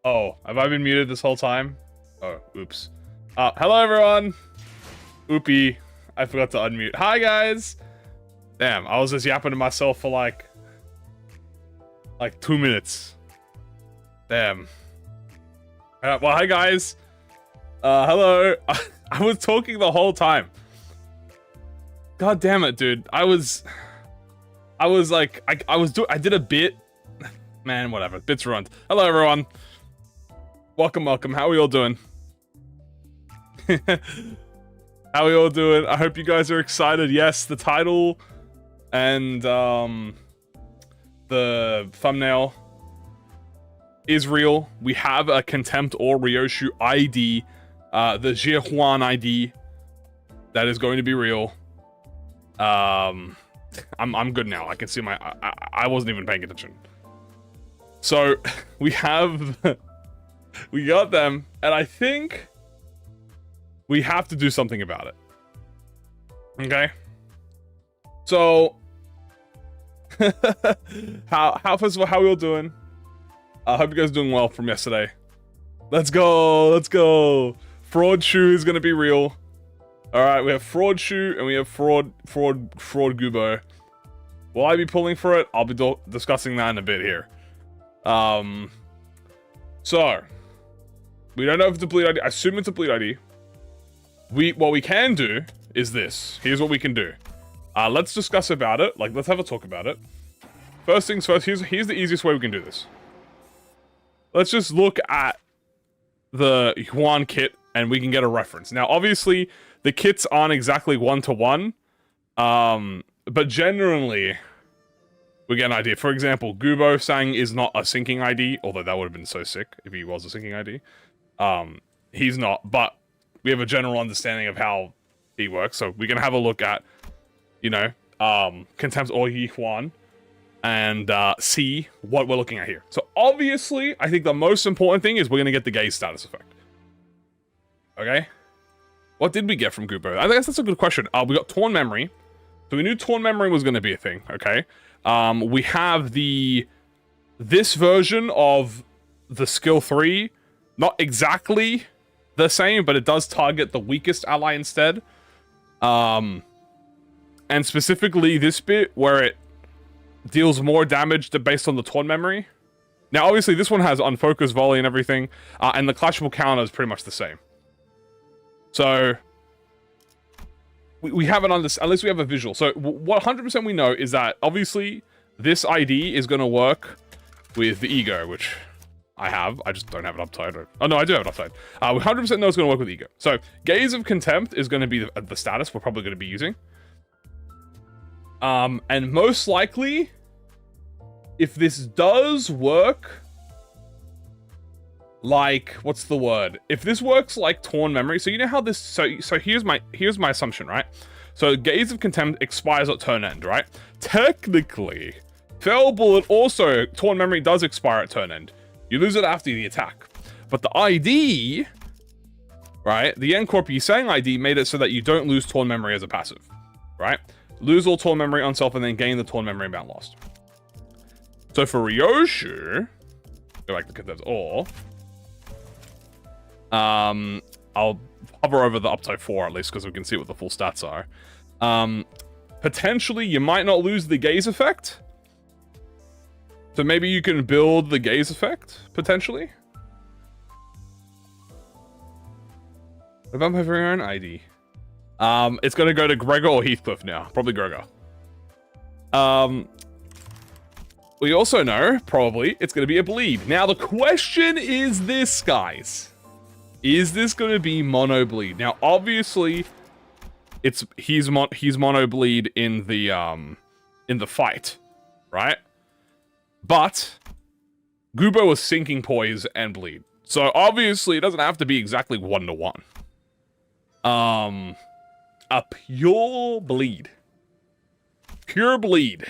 Oh, have I been muted this whole time? Oh, oops. Hello everyone. Oopie. I forgot to unmute. Hi guys. Damn, I was just yapping to myself for like 2 minutes. Damn. Well, hi guys. Hello. I was talking the whole time. God damn it, dude. I did a bit. Man, whatever. Bits ruined. Hello everyone. Welcome. How are we all doing? How are we all doing? I hope you guys are excited. Yes, the title and the thumbnail is real. We have a Contempt or Ryoshu ID, the Jiahuan ID, that is going to be real. I'm good now. I can see my. I wasn't even paying attention. So we have. We got them, and I think we have to do something about it. Okay. So, first of all, how are we all doing? I hope you guys are doing well from yesterday. Let's go. Fraud shoe is gonna be real. All right, we have fraud shoe and we have fraud Gubo. Will I be pulling for it? I'll be discussing that in a bit here. So. We don't know if it's a bleed ID. I assume it's a bleed ID. What we can do is this. Here's what we can do. Let's discuss about it. Like, let's have a talk about it. First things first, here's the easiest way we can do this. Let's just look at the Yuan kit and we can get a reference. Now, obviously, the kits aren't exactly one-to-one. But generally, we get an idea. For example, Gubo Sang is not a syncing ID, although that would have been so sick if he was a syncing ID. He's not, but we have a general understanding of how he works, so we can have a look at, you know, Contempt or Yihuan and see what we're looking at here. So obviously, I think the most important thing is we're gonna get the gaze status effect. Okay? What did we get from Gubo? I guess that's a good question. We got Torn Memory. So we knew Torn Memory was gonna be a thing, okay? We have this version of the skill 3. Not exactly the same, but it does target the weakest ally instead. And specifically this bit where it deals more damage based on the Torn Memory. Now, obviously, this one has unfocused volley and everything, and the clashable counter is pretty much the same. So we have at least we have a visual. So what 100% we know is that obviously this ID is going to work with the ego, which I just don't have it uptied. Oh, no, I do have it uptied. We 100% know it's going to work with ego. So, Gaze of Contempt is going to be the status we're probably going to be using. And most likely, if this does work, like, what's the word? If this works like Torn Memory, so you know how this, so here's my assumption, right? So, Gaze of Contempt expires at turn end, right? Technically, Fell Bullet also, Torn Memory does expire at turn end. You lose it after the attack. But the ID, right? The Ncorp Yisang ID made it so that you don't lose Torn Memory as a passive, right? Lose all Torn Memory on self and then gain the Torn Memory amount lost. So for Ryoshu, go back to Contempt, or I'll hover over the uptime 4 at least because we can see what the full stats are. Potentially, you might not lose the gaze effect. So maybe you can build the gaze effect, potentially. What about my very own ID? It's going to go to Gregor or Heathcliff now. Probably Gregor. We also know, probably, it's going to be a bleed. Now, the question is this, guys. Is this going to be mono bleed? Now, obviously, he's mono bleed in the fight, right? But Gubo was sinking poise and bleed. So obviously it doesn't have to be exactly 1-to-1. A pure bleed. Pure bleed.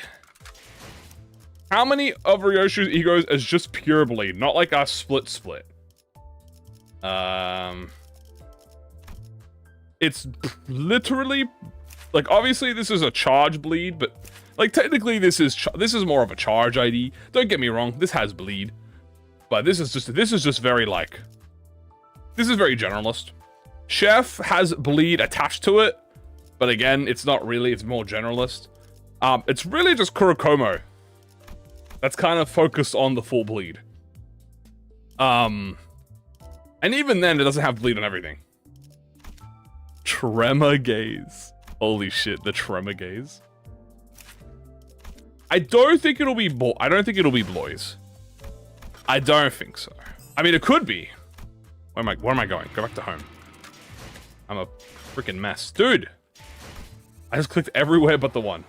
How many of Ryoshu's egos is just pure bleed? Not like a split. It's literally like, obviously this is a charge bleed, but like technically this is more of a charge ID. Don't get me wrong, this has bleed. But this is just very like, this is very generalist. Chef has bleed attached to it, but again, it's not really, it's more generalist. It's really just Kurokomo that's kind of focused on the full bleed. And even then, it doesn't have bleed on everything. Tremor gaze. Holy shit, the tremor gaze. I don't think it'll be Blois. I don't think so. I mean, it could be. Where am I going? Go back to home. I'm a freaking mess. Dude! I just clicked everywhere but the one.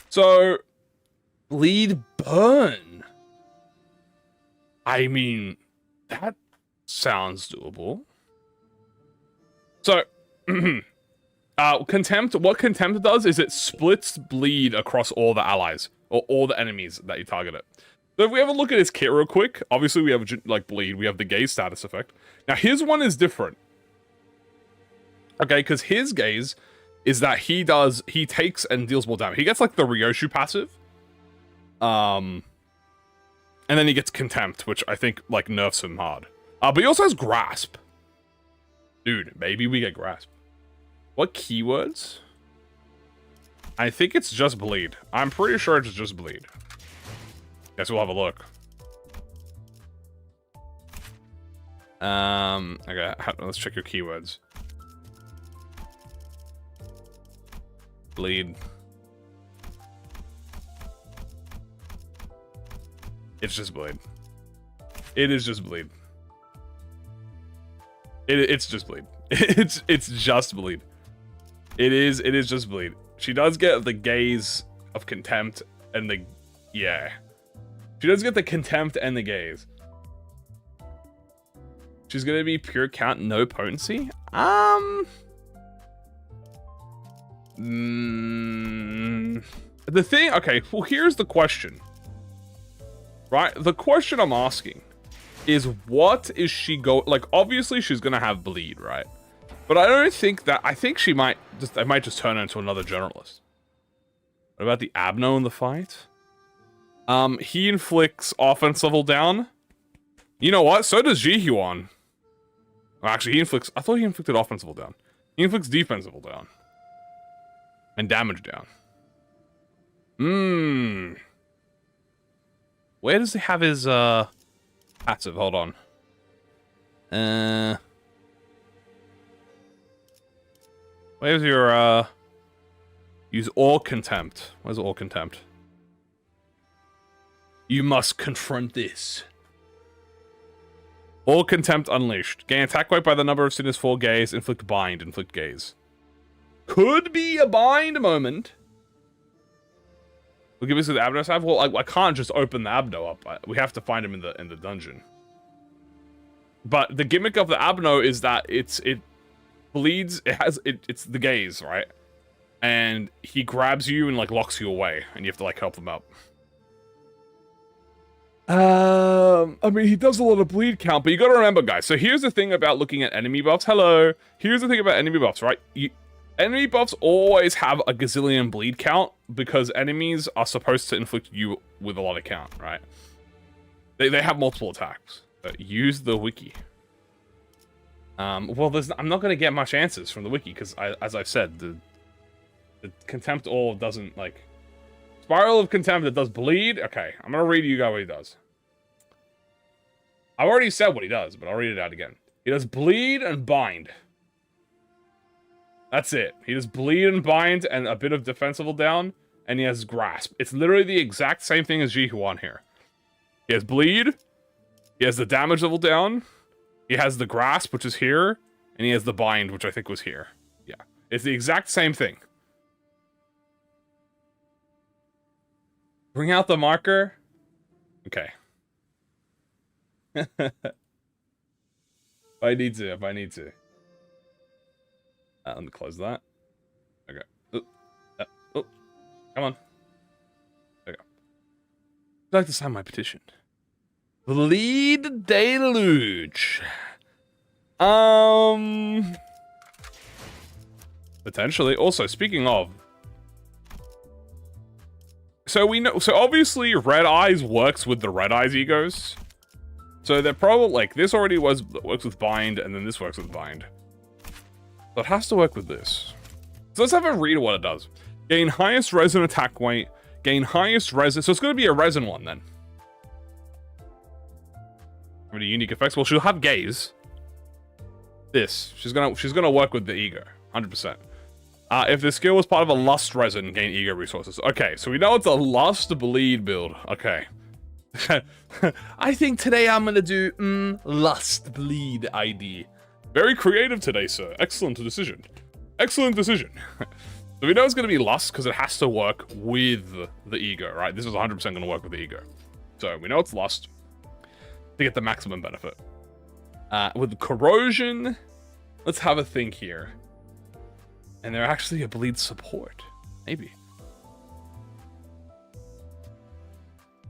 So, bleed burn. I mean, that sounds doable. So, Contempt, what Contempt does is it splits bleed across all the allies, or all the enemies that you target it. So if we have a look at his kit real quick, obviously we have, like, bleed, we have the gaze status effect. Now, his one is different. Okay, because his gaze is that he takes and deals more damage. He gets, like, the Ryoshu passive. And then he gets Contempt, which I think, like, nerfs him hard. But he also has Grasp. Dude, maybe we get Grasp. What keywords? I think it's just bleed. I'm pretty sure it's just bleed. Guess we'll have a look. Okay, let's check your keywords. Bleed. It's just bleed. It is just bleed. It's just bleed. It's just bleed. It is just bleed. She does get the gaze of Contempt and the, yeah. She does get the Contempt and the gaze. She's gonna be pure count, no potency? The thing, okay, well, here's the question. Right? The question I'm asking is, what is she like, obviously she's gonna have bleed, right? But I don't think that, I think she might just, I might just turn her into another generalist. What about the Abno in the fight? He inflicts offense level down. You know what? So does Jihyuan. Well, actually, he inflicts, I thought he inflicted offense level down. He inflicts defense level down. And damage down. Where does he have his, passive? Hold on. Where's your, use all Contempt. Where's all Contempt? You must confront this. All Contempt unleashed. Gain attack weight by the number of sinners for gaze. Inflict bind. Inflict gaze. Could be a bind moment. We'll give us the Abno have. Well, I can't just open the Abno up. We have to find him in the dungeon. But the gimmick of the Abno is that it bleeds. It's the gaze, right? And he grabs you and like locks you away, and you have to like help him up. I mean, he does a lot of bleed count, but you gotta remember, guys. So here's the thing about looking at enemy buffs. Hello. Here's the thing about enemy buffs, right? Enemy buffs always have a gazillion bleed count because enemies are supposed to inflict you with a lot of count, right? They have multiple attacks. But use the wiki. Well, I'm not gonna get much answers from the wiki because, as I've said, the Contempt all doesn't like. Spiral of Contempt that does bleed. Okay, I'm gonna read you guys what he does. I've already said what he does, but I'll read it out again. He does bleed and bind. That's it. He does bleed and bind and a bit of defense level down, and he has grasp. It's literally the exact same thing as Jihyuan here. He has bleed, he has the damage level down, he has the grasp, which is here, and he has the bind, which I think was here. Yeah. It's the exact same thing. Bring out the marker. Okay. If I need to. Let me close that. Okay. Oh, come on. There we go. I'd like to sign my petition. Bleed Deluge. Potentially. Also, speaking of, So we know, so obviously Red Eyes works with the Red Eyes egos. So they're probably, like, this already works with Bind, and then this works with Bind. So it has to work with this. So let's have a read of what it does. Gain highest resin attack weight, gain highest resin, so it's going to be a resin one then. Really unique effects. Well, she'll have gaze. This. She's gonna work with the ego. 100%. If the skill was part of a lust resin, gain ego resources. Okay, so we know it's a lust bleed build. Okay. I think today I'm gonna do lust bleed ID. Very creative today, sir. Excellent decision. Excellent decision. So we know it's gonna be lust because it has to work with the ego, right? This is 100% gonna work with the ego. So we know it's lust to get the maximum benefit. With corrosion, let's have a think here. And they're actually a bleed support. Maybe.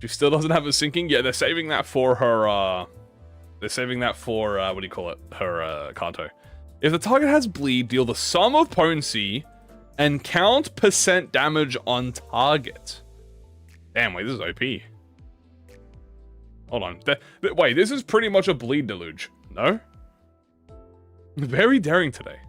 She still doesn't have a sinking? Yeah, they're saving that for her, they're saving that for, what do you call it? Her, Kanto. If the target has bleed, deal the sum of potency and count % damage on target. Damn, wait, this is OP. Hold on. Wait, this is pretty much a bleed deluge. No? Very daring today.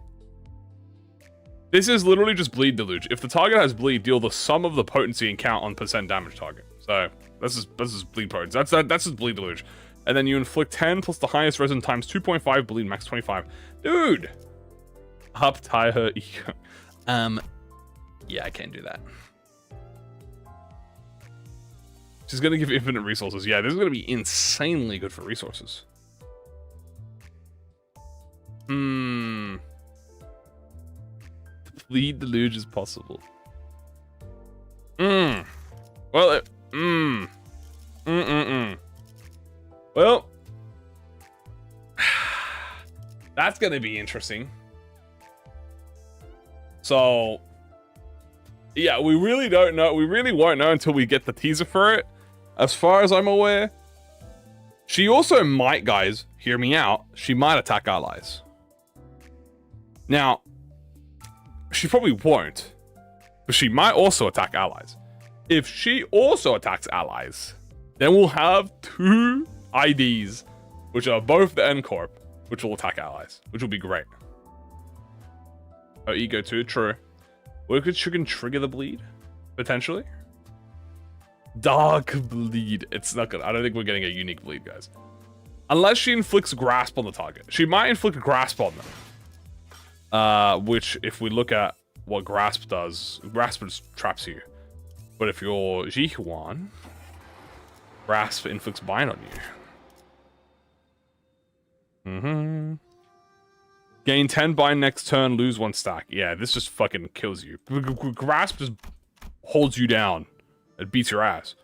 This is literally just bleed deluge. If the target has bleed, deal the sum of the potency and count on % damage target. So this is bleed potency. That's just bleed deluge. And then you inflict 10 plus the highest resin times 2.5 bleed max 25. Dude, up tie her ego. Yeah, I can't do that. She's gonna give infinite resources. Yeah, this is gonna be insanely good for resources. Bleed deluge is possible. Well, Well, that's gonna be interesting. So, yeah, we really don't know. We really won't know until we get the teaser for it. As far as I'm aware, she also might, guys, hear me out. She might attack allies. Now, she probably won't, but she might also attack allies. If she also attacks allies, then we'll have 2 IDs, which are both the N Corp, which will attack allies, which will be great. Oh, ego too, true. She can trigger the bleed, potentially. Dark bleed. It's not good. I don't think we're getting a unique bleed, guys. Unless she inflicts grasp on the target. She might inflict grasp on them. Which, if we look at what grasp does, grasp just traps you. But if you're Jihuan, grasp inflicts bind on you. Gain 10 bind next turn, lose 1 stack. Yeah, this just fucking kills you. Grasp just holds you down. It beats your ass.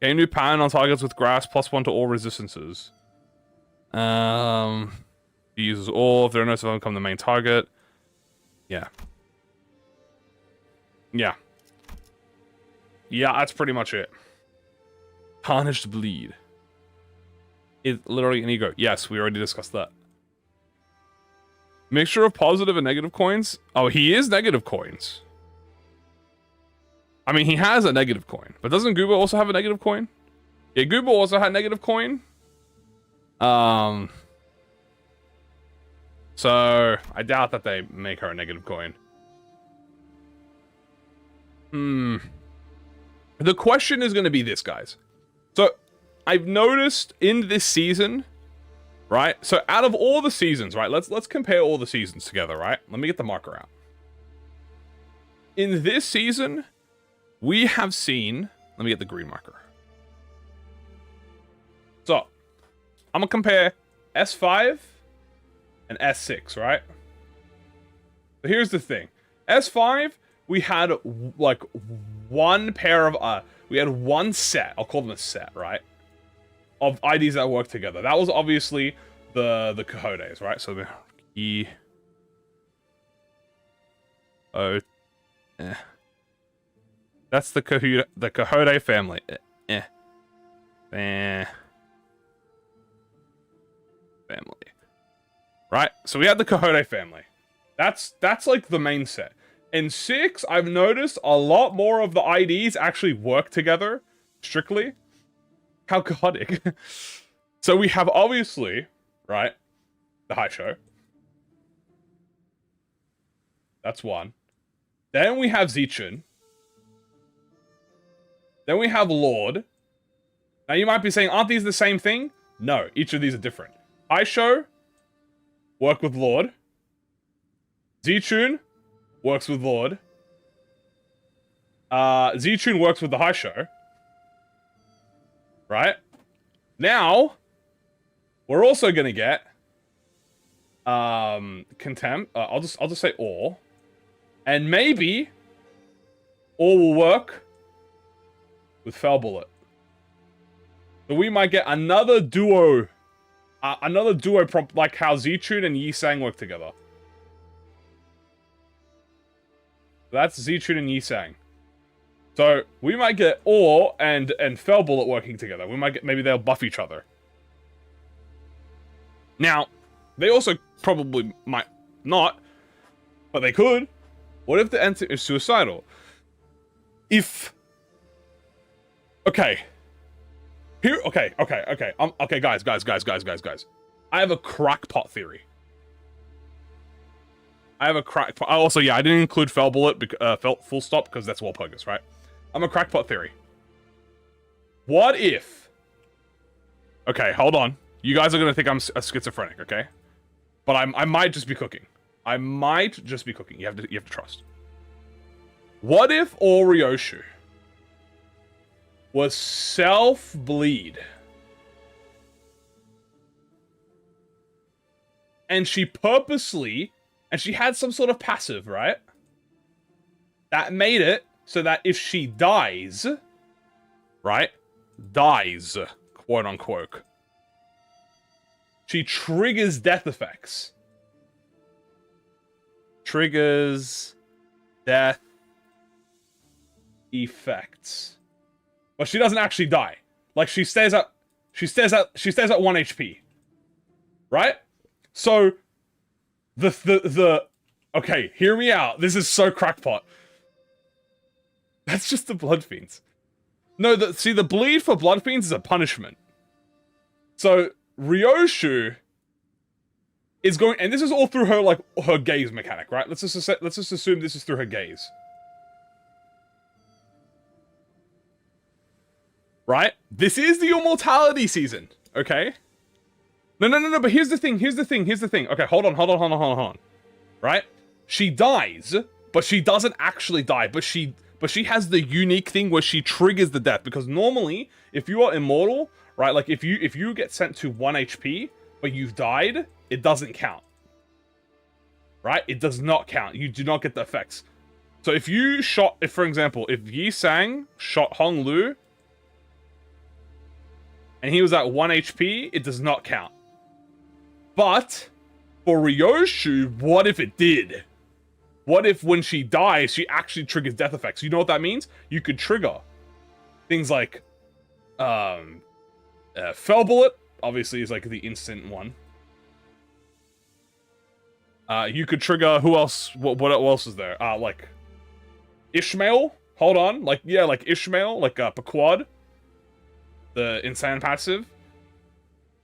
Gain new pattern on targets with grasp, +1 to all resistances. He uses all. If there are no survivors, become the main target. Yeah. Yeah. Yeah, that's pretty much it. Tarnished bleed. It's literally an ego. Yes, we already discussed that. Mixture of positive and negative coins. Oh, he is negative coins. I mean, he has a negative coin. But doesn't Gooba also have a negative coin? Yeah, Gooba also had negative coin. So, I doubt that they make her a negative coin. The question is going to be this, guys. So, I've noticed in this season, right? So, out of all the seasons, right? Let's compare all the seasons together, right? Let me get the marker out. In this season, we have seen... Let me get the green marker. So, I'm going to compare S5 and S6, right? So here's the thing. S5, we had like one pair of we had one set, I'll call them a set, right? Of IDs that work together. That was obviously the Cohodes, right? So the that's the Cohode family. Family. Right? So we had the Cohode family. That's like the main set. In 6, I've noticed a lot more of the IDs actually work together, strictly. How chaotic. So we have, obviously, right, the high show. That's one. Then we have Zichun. Then we have Lord. Now you might be saying, aren't these the same thing? No, each of these are different. High show, work with Lord. Zichun works with Lord. Zichun works with the high show. Right? Now, we're also gonna get Contempt. I'll just say Or. And maybe Or will work with Fell Bullet. So we might get another duo. Like how Zichun and Yi Sang work together. That's Zichun and Yi Sang. So we might get Or and Fell Bullet working together. We might get, maybe they'll buff each other. Now, they also probably might not, but they could. What if the entity is suicidal? If... Okay. Here, okay, guys. I have a crackpot theory. I have a crackpot... Also, yeah, I didn't include Fell Bullet, full stop, because that's Walpurgis, right? I'm a crackpot theory. What if... Okay, hold on. You guys are going to think I'm a schizophrenic, okay? But I might just be cooking. I might just be cooking. You have to trust. What if Oryoshu was self-bleed? And she purposely... And she had some sort of passive, right? That made it so that if she dies... Right? Dies, quote-unquote. She triggers death effects. Triggers... death... effects. But she doesn't actually die. Like, she stays at 1 HP. Right? So... Okay, hear me out. This is so crackpot. That's just the Blood Fiends. No, see, the bleed for Blood Fiends is a punishment. So, Ryoshu is going... And this is all through her, like, her gaze mechanic, right? Let's just assume this is through her gaze. Right? This is the immortality season, okay? No, but here's the thing. Okay, hold on. Right? She dies, but she doesn't actually die, but she has the unique thing where she triggers the death, because normally, if you are immortal, right, like if you get sent to 1 HP, but you've died, it doesn't count. Right? It does not count. You do not get the effects. So if you shot, for example, if Yi Sang shot Hong Lu, and he was at 1 HP, it does not count. But, for Ryoshu, what if it did? What if when she dies, she actually triggers death effects? You know what that means? You could trigger things like, Fell Bullet, obviously is like the instant one. You could trigger, who else, what else is there? Like, Ishmael, hold on, like, yeah, like Ishmael, like, Pequod, the insane passive.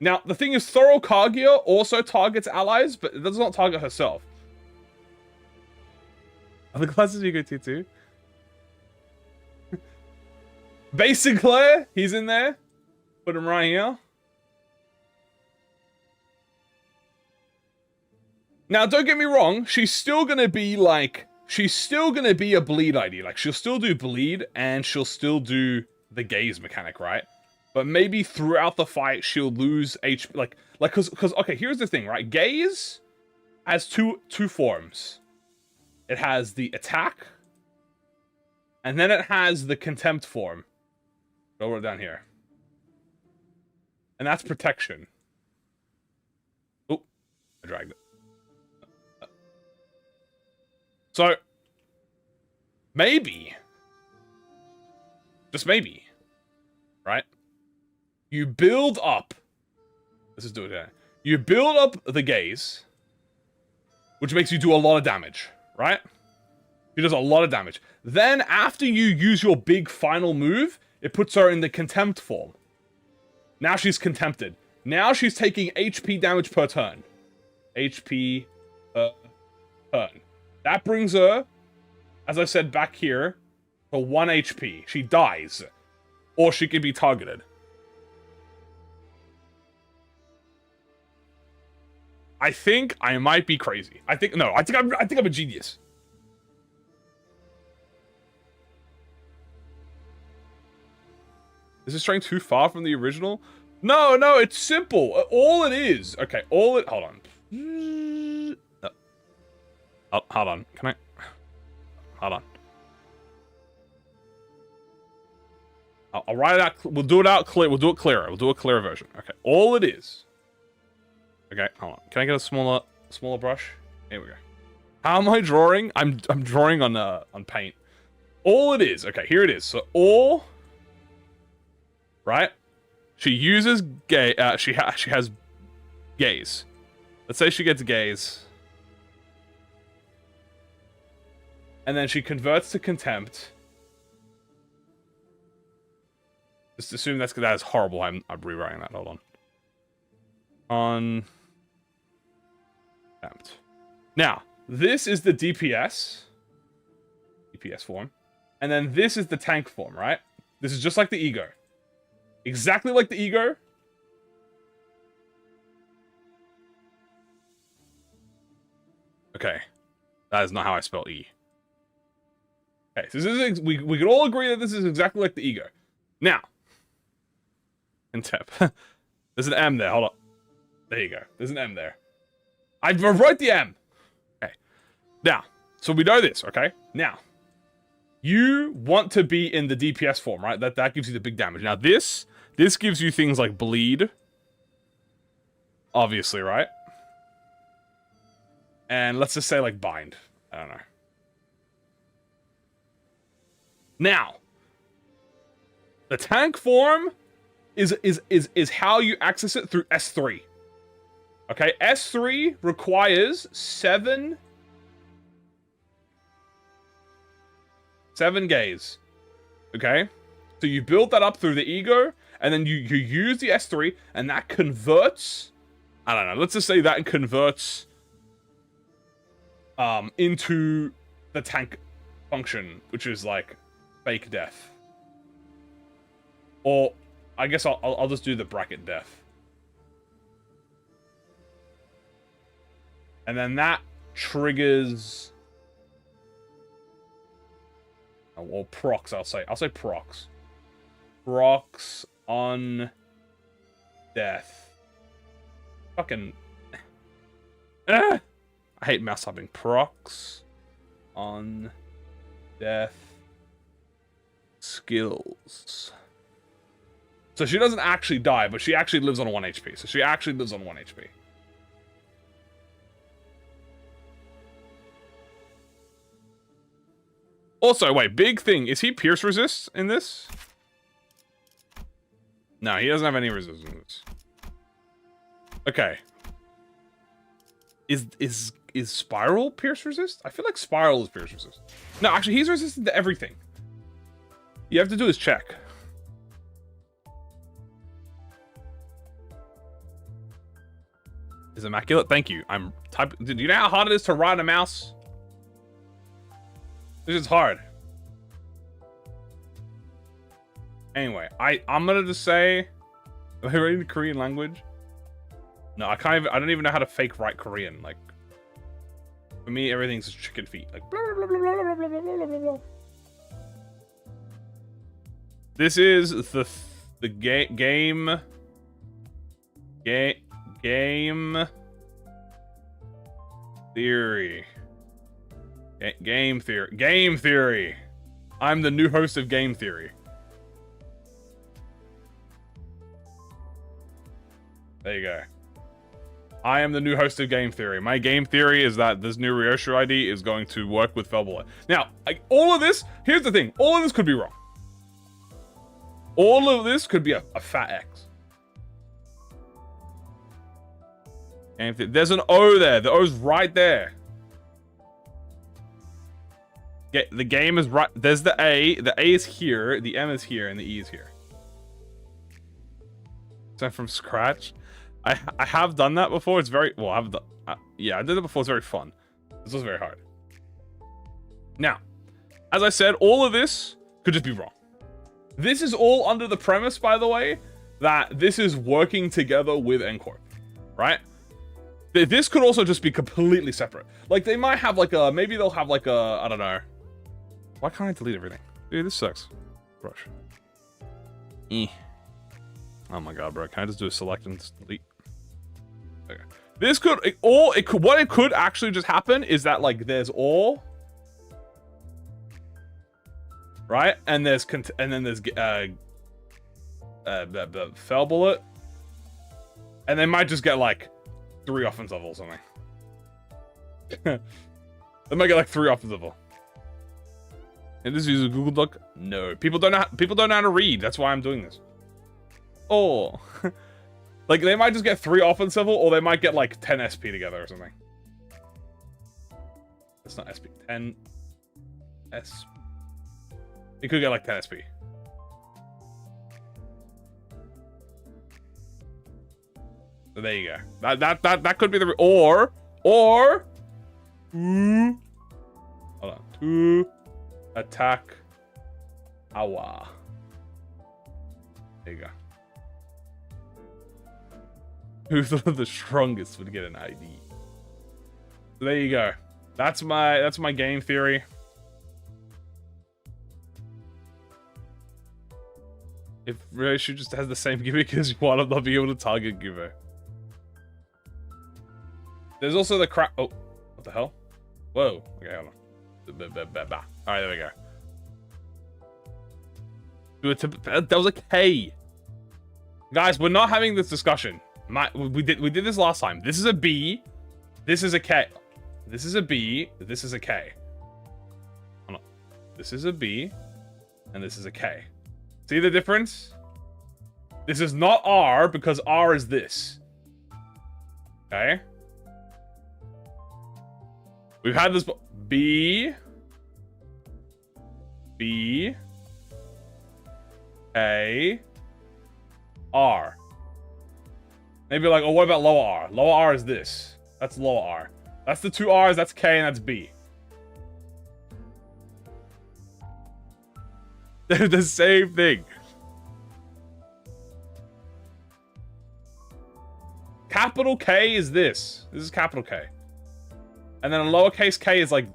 Now, the thing is, Thorough Kaguya also targets allies, but it does not target herself. Are the classes you go to too? Basically, he's in there. Put him right here. Now, don't get me wrong. She's still gonna be like... She's still gonna be a bleed ID. Like, she'll still do bleed, and she'll still do the gaze mechanic, right? But maybe throughout the fight, she'll lose HP, like, cause, okay, here's the thing, right? Gaze has two forms. It has the attack, and then it has the contempt form. Go right down here. And that's protection. Oh, I dragged it. So, maybe, just maybe, right? You build up... Let's just do it here. You build up the gaze, which makes you do a lot of damage, right? She does a lot of damage. Then, after you use your big final move, it puts her in the contempt form. Now she's contempted. Now she's taking HP damage per turn. HP per turn. That brings her, as I said back here, to 1 HP. She dies. Or she can be targeted. I think I might be crazy. I think I'm a genius. Is this straying too far from the original? No, it's simple. All it is. Okay, hold on. Oh, hold on. Can I? Hold on. I'll write it out. We'll do it out clear. We'll do it clearer. We'll do a clearer version. Okay, all it is. Okay, hold on. Can I get a smaller brush? Here we go. How am I drawing? I'm drawing on paint. All it is. Okay, here it is. So all. Right? She uses she has gaze. Let's say she gets gaze. And then she converts to contempt. Just assume that is horrible. I'm rewriting that. Hold on. On contempt. Now, this is the DPS form. And then this is the tank form, right? This is just like the ego. Exactly like the ego. Okay. That is not how I spell E. Okay, so this is, we could all agree that this is exactly like the ego. Now. Contempt. There's an M there, hold on. There you go. There's an M there. I wrote the M. Okay. Now, so we know this, okay? Now. You want to be in the DPS form, right? That gives you the big damage. Now this gives you things like bleed. Obviously, right? And let's just say like bind. I don't know. Now, the tank form is how you access it through S3. Okay, S3 requires 7 gaze. Okay? So you build that up through the ego, and then you use the S3, and that converts... I don't know, let's just say that converts into the tank function, which is like fake death. Or, I guess I'll just do the bracket death. And then that triggers... Or procs, I'll say procs. Procs on death. Fucking... I hate mouse typing. Procs on death skills. So she doesn't actually die, but she actually lives on 1 HP. So she actually lives on 1 HP. Also, wait, big thing. Is he pierce resist in this? No, he doesn't have any resistance. Okay. Is Spiral pierce resist? I feel like Spiral is pierce resist. No, actually, he's resistant to everything. You have to do is check. Is immaculate? Thank you. I'm typing. Do you know how hard it is to ride a mouse? This is hard. Anyway, I'm gonna just say, am I reading the Korean language? No, I don't even know how to fake write Korean. Like, for me, everything's just chicken feet. Like, blah, blah, blah, blah, blah, blah, blah, blah, blah, blah. This is the game theory. Game theory. I'm the new host of Game Theory. There you go. I am the new host of Game Theory. My game theory is that this new Ryoshu ID is going to work with Felbullet. Now, all of this, here's the thing. All of this could be wrong. All of this could be a fat X. There's an O there. The O's right there. The game is right. There's the A. The A is here. The M is here, and the E is here. So from scratch. I have done that before. It's very well. I've done. Yeah, I did it before. It's very fun. This was very hard. Now, as I said, all of this could just be wrong. This is all under the premise, by the way, that this is working together with Ncorp, right? This could also just be completely separate. Like they might have like a, maybe they'll have like a, I don't know. Why can't I delete everything? Dude, this sucks. Brush. Oh my god, bro. Can I just do a select and delete? Okay. This could, what it could actually just happen is that like there's all, right? And there's, and then there's, fell bullet. And they might just get like 3 offensive or something. They might get like 3 offensive. And this is a Google Doc? No. People don't know how to read. That's why I'm doing this. Oh. Like they might just get 3 offensive or they might get like 10 SP together or something. That's not SP. 10 SP. You could get like 10 SP. So there you go. That could be the or hold on. 2 attack awa. There you go. Who thought the strongest would get an ID? So there you go. That's my game theory. If Reishu just has the same gimmick as one, I'm not being able to target Gubo. There's also the crap. Oh, what the hell? Whoa. Okay, hold on. Alright, there we go. That was a K. Guys, we're not having this discussion. We did this last time. This is a B. This is a K. This is a B. This is a K. Hold on. This is a B. And this is a K. See the difference? This is not R because R is this. Okay? We've had this B. B. A. R. Maybe like, oh, what about lower R? Lower R is this. That's lower R. That's the 2 R's, that's K, and that's B. They're the same thing. Capital K is this. This is capital K. And then a lowercase k is like...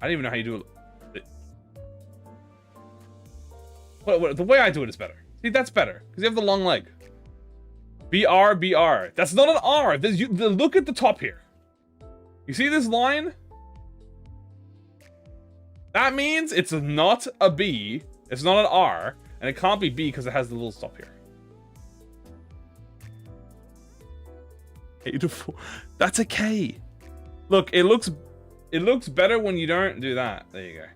I don't even know how you do it. What, the way I do it is better. See, that's better. Because you have the long leg. BR, BR. That's not an R. Look at the top here. You see this line? That means it's not a B. It's not an R. And it can't be B because it has the little stop here. 8 to 4. That's a K. Look, it looks better when you don't do that. There you go.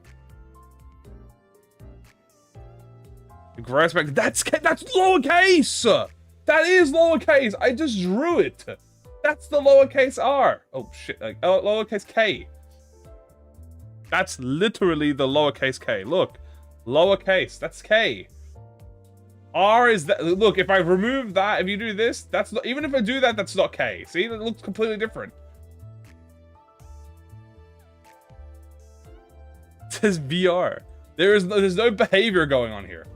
Gross back. That's lowercase. That is lowercase. I just drew it. That's the lowercase R. Oh shit. Like lowercase K. That's literally the lowercase K. Look, lowercase. That's K. R is that. Look, if I remove that, if you do this, that's not. Even if I do that, that's not K. See, it looks completely different. It says VR. There's no behavior going on here.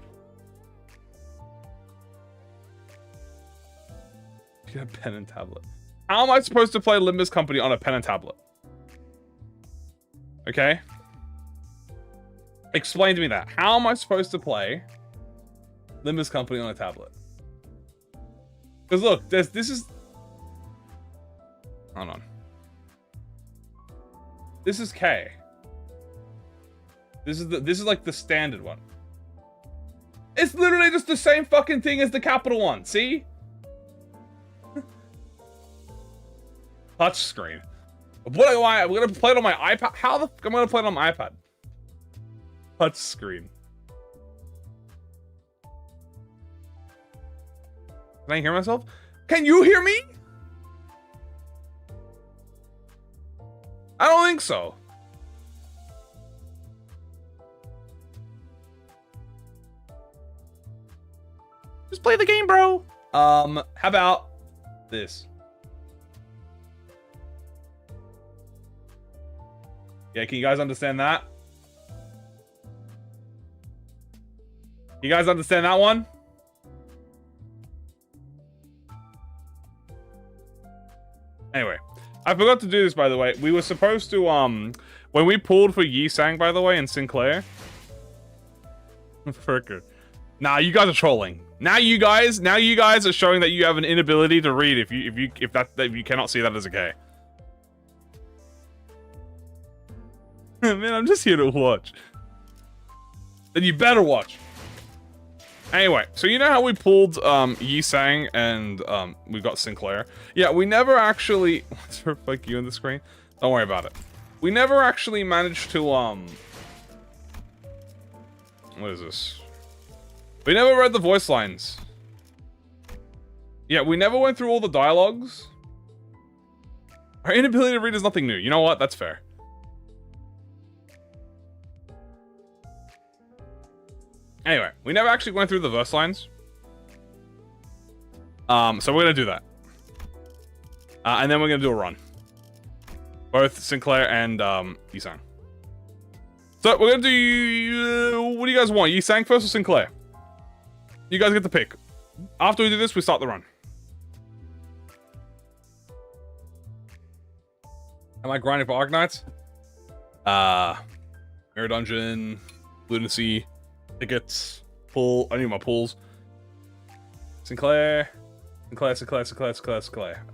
You got a pen and tablet. How am I supposed to play Limbus Company on a pen and tablet? Okay. Explain to me that. How am I supposed to play Limbus Company on a tablet? Because look, this is... Hold on. This is K. This is like the standard one. It's literally just the same fucking thing as the capital one. See? Touch screen. What am I? I'm gonna play it on my iPad. How the fuck am I gonna play it on my iPad? Touch screen. Can I hear myself? Can you hear me? I don't think so. play the game, bro. How about this? Yeah, can you guys understand that? You guys understand that one? Anyway, I forgot to do this, by the way. We were supposed to, when we pulled for Yi Sang, by the way, and Sinclair. Fricker. Nah, you guys are trolling. Now you guys are showing that you have an inability to read if you cannot see that as a K. Man, I'm just here to watch. Then you better watch. Anyway, so you know how we pulled Yi Sang and we got Sinclair? Yeah, we never actually what's her fuck you on the screen? Don't worry about it. We never actually managed to what is this? We never read the voice lines. Yeah, we never went through all the dialogues. Our inability to read is nothing new. You know what? That's fair. Anyway, we never actually went through the verse lines. So we're gonna do that. And then we're gonna do a run. Both Sinclair and Yi Sang. So we're gonna do what do you guys want? Yi Sang first or Sinclair? You guys get to pick. After we do this, we start the run. Am I grinding for Arknights? Mirror Dungeon, Lunacy, tickets, pull. I need my pulls. Sinclair.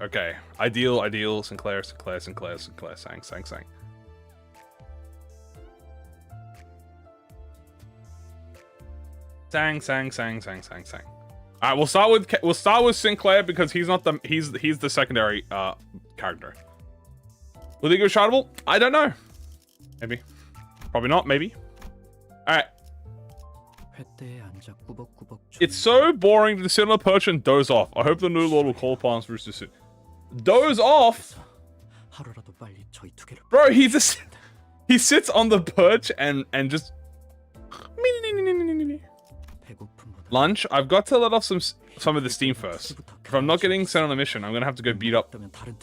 Okay. Ideal, Sinclair, Sang. Sang. Alright, we'll start with Sinclair because he's not the he's the secondary character. Will they go shoutable? I don't know. Maybe. Probably not, maybe. Alright. It's so boring to sit on a perch and doze off. I hope the new lord will call upon us Rooster soon. Doze off? Bro, he sits on the perch and just lunch. I've got to let off some of the steam first. If I'm not getting sent on a mission, I'm gonna have to go beat up.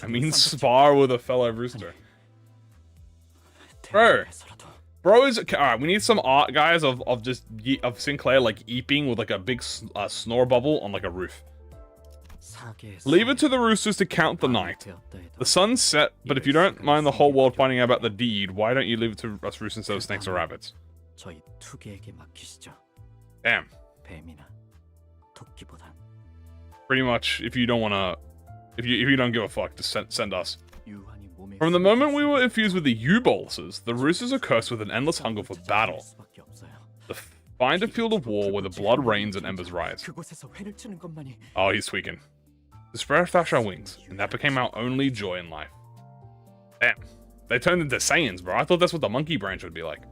I mean, spar with a fellow rooster. Bro is alright. We need some art, guys, of Sinclair like eeping with like a big snore bubble on like a roof. Leave it to the roosters to count the night. The sun's set, but if you don't mind the whole world finding out about the deed, why don't you leave it to us roosters instead of snakes or rabbits? Damn. Pretty much, if you don't wanna, if you don't give a fuck, just send us. From the moment we were infused with the U-boluses, the roosters are cursed with an endless hunger for battle. Find a field of war where the blood rains and embers rise. Oh, he's tweaking. To spread our wings, and that became our only joy in life. Damn. They turned into Saiyans, bro. I thought that's what the monkey branch would be like.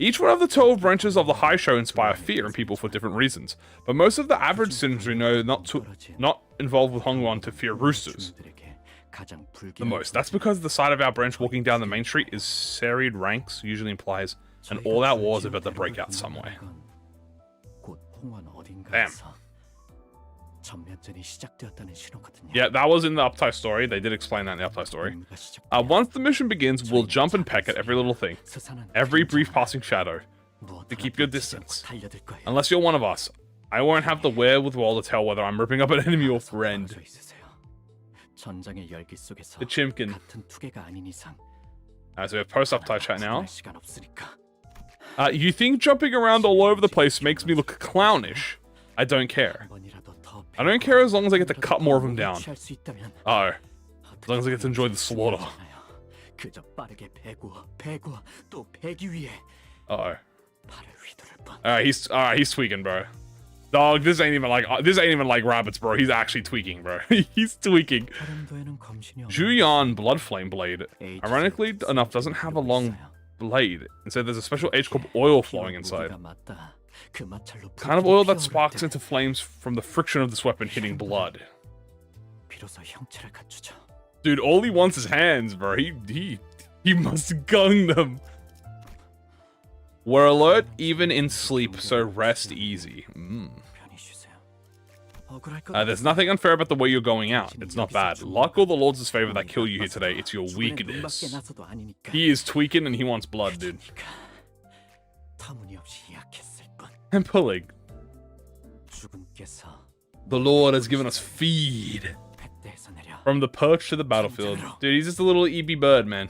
Each one of the 12 branches of the High Show inspire fear in people for different reasons, but most of the average citizens we know not involved with Hongwon to fear roosters the most. That's because the side of our branch walking down the main street is serried ranks, usually implies an all-out war is about to break out somewhere. Damn. Yeah, that was in the Uptie story. They did explain that in the Uptie story. Once the mission begins, we'll jump and peck at every little thing. Every brief passing shadow. To keep your distance. Unless you're one of us, I won't have the wherewithal to tell whether I'm ripping up an enemy or friend. The Chimkin. So we have post-Uptie chat now. You think jumping around all over the place makes me look clownish? I don't care. I don't care as long as I get to cut more of them down. Oh. As long as I get to enjoy the slaughter. Uh-oh. Alright, he's tweaking, bro. Dog, this ain't even like rabbits, bro. He's actually tweaking, bro. He's tweaking. Juyan Bloodflame Blade, ironically enough, doesn't have a long blade. Instead, there's a special H-Corp oil flowing inside. Kind of oil that sparks into flames from the friction of this weapon hitting blood. Dude, all he wants is hands, bro. He must gung them. We're alert even in sleep, so rest easy. There's nothing unfair about the way you're going out. It's not bad. Luck or the Lord's favor that kill you here today. It's your weakness. He is tweaking and he wants blood, dude. And pulling. The Lord has given us feed. From the perch to the battlefield. Dude, he's just a little EB bird, man.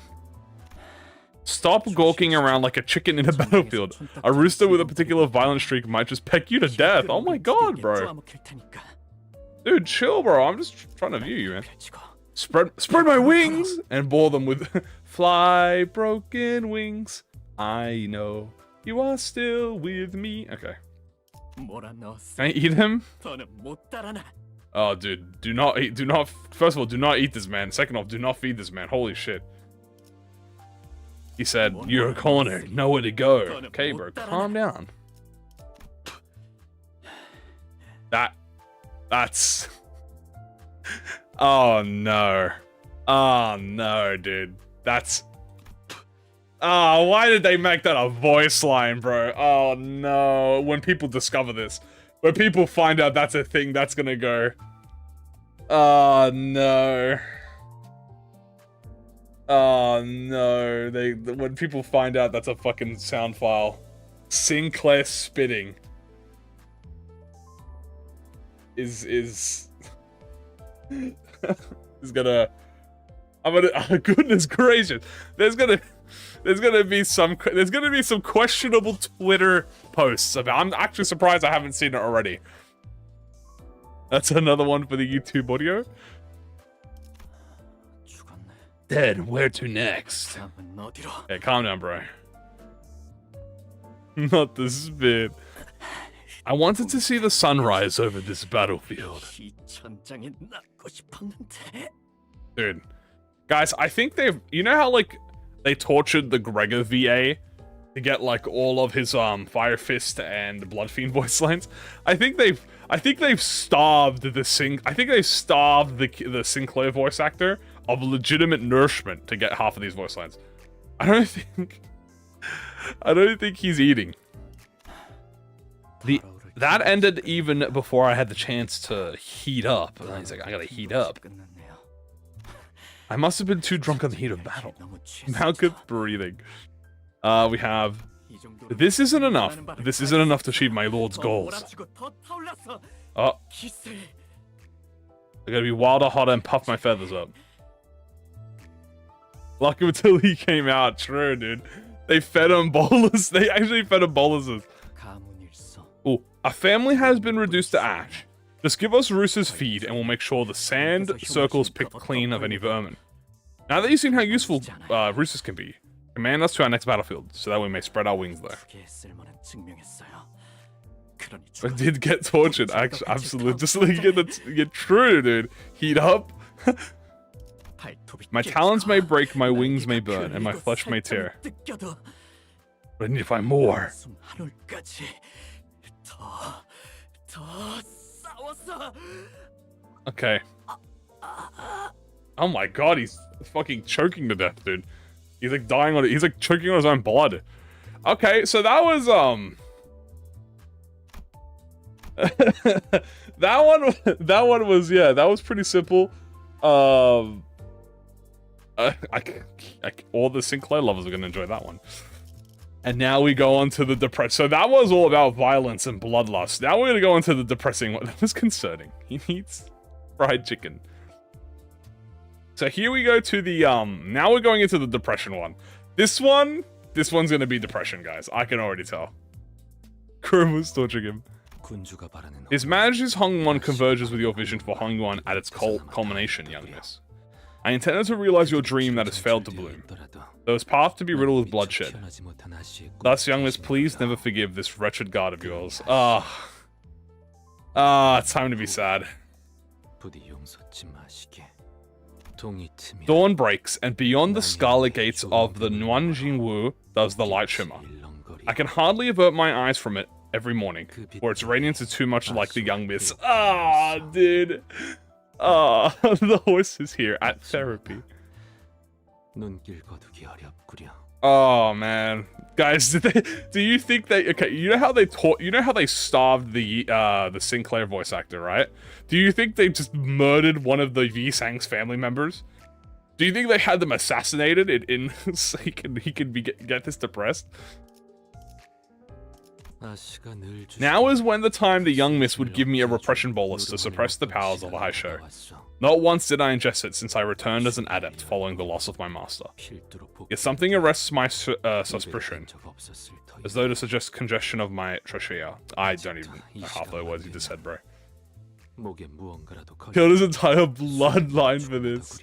Stop gawking around like a chicken in a battlefield. A rooster with a particular violent streak might just peck you to death. Oh my god, bro. Dude, chill, bro. I'm just trying to view you, man. Spread my wings and bore them with fly broken wings. I know you are still with me. Okay. Can I eat him? Oh, dude, do not eat. First of all, do not eat this man. Second off, do not feed this man. Holy shit. He said, you're a corner, nowhere to go. Okay, bro, calm down. That's... Oh, no. Oh, no, dude. That's... Oh, why did they make that a voice line, bro? Oh, no. When people discover this. When people find out that's a thing, that's gonna go... Oh, no. Oh no, when people find out that's a fucking sound file, Sinclair spitting is gonna, oh, goodness gracious, there's gonna be some questionable Twitter posts about. I'm actually surprised I haven't seen it already. That's another one for the YouTube audio. Dead, where to next? Hey, calm down, bro. Not the spit. I wanted to see the sunrise over this battlefield. Dude. Guys, I think they've... You know how, like, they tortured the Gregor VA to get, like, all of his, Fire Fist and Blood Fiend voice lines? I think they've starved the Sinclair voice actor of legitimate nourishment to get half of these voice lines. I don't think he's eating. That ended even before I had the chance to heat up. And he's like, I gotta heat up. I must have been too drunk on the heat of battle. Malkuth breathing. We have... This isn't enough. This isn't enough to achieve my lord's goals. Oh. I gotta be wilder, hotter, and puff my feathers up. Lucky until he came out. True, dude. They fed him bolus. They actually fed him boluses. Oh, a family has been reduced to ash. Just give us Rooster's feed and we'll make sure the sand circles picked clean of any vermin. Now that you've seen how useful Roosters can be, command us to our next battlefield so that we may spread our wings there. I did get tortured, actually, absolutely. Just like get true, dude. Heat up. My talons may break, my wings may burn, and my flesh may tear. But I need to find more. Okay. Oh my god, he's fucking choking to death, dude. He's like dying on it. He's like choking on his own blood. Okay, so that was that one was, yeah, that was pretty simple. All the Sinclair lovers are gonna enjoy that one. And now we go on to the depressing. So that was all about violence and bloodlust. Now we're gonna go into the depressing one. That was concerning. He needs fried chicken. So here we go to the now we're going into the depression one. This one's gonna be depression, guys. I can already tell. Kuruma's torturing him. His Majesty's Hongwon converges with your vision for Hongwon at its culmination, young miss. I intended to realize your dream that has failed to bloom. Though its path to be riddled with bloodshed. Thus, young miss, please never forgive this wretched god of yours. It's time to be sad. Dawn breaks, and beyond the scarlet gates of the Nuanjingwu does the light shimmer. I can hardly avert my eyes from it every morning, for its radiance is too much like the young miss. Dude. The horse is here at therapy. Oh man, guys, do you think they? Okay, you know how they taught? You know how they starved the Sinclair voice actor, right? Do you think they just murdered one of the Yi-Sang's family members? Do you think they had them assassinated in so he can get this depressed? Now is when the time the young miss would give me a repression bolus to suppress the powers of the high show. Not once did I ingest it since I returned as an adept following the loss of my master. Yet something arrests my suspicion, as though to suggest congestion of my trachea. I don't even know half the words you just said, bro. Killed his entire bloodline for this.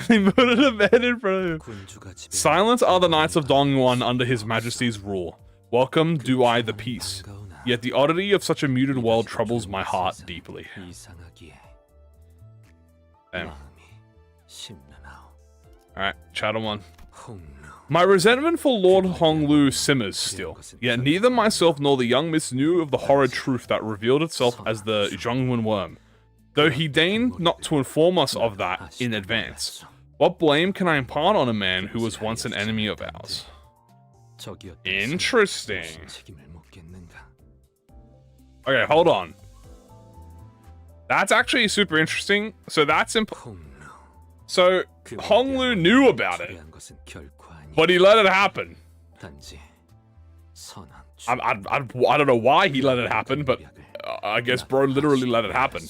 He murdered a man in front of him. Silent are the knights of Dongyuan under his majesty's rule. Welcome do I the peace. Yet the oddity of such a muted world troubles my heart deeply. Damn. Alright, chapter 1. My resentment for Lord Honglu simmers still, yet neither myself nor the young miss knew of the horrid truth that revealed itself as the Zhongwen worm, though he deigned not to inform us of that in advance. What blame can I impart on a man who was once an enemy of ours? Interesting. Okay, hold on. That's actually super interesting. So that's so Honglu knew about it, but he let it happen. I don't know why he let it happen, but I guess bro literally let it happen.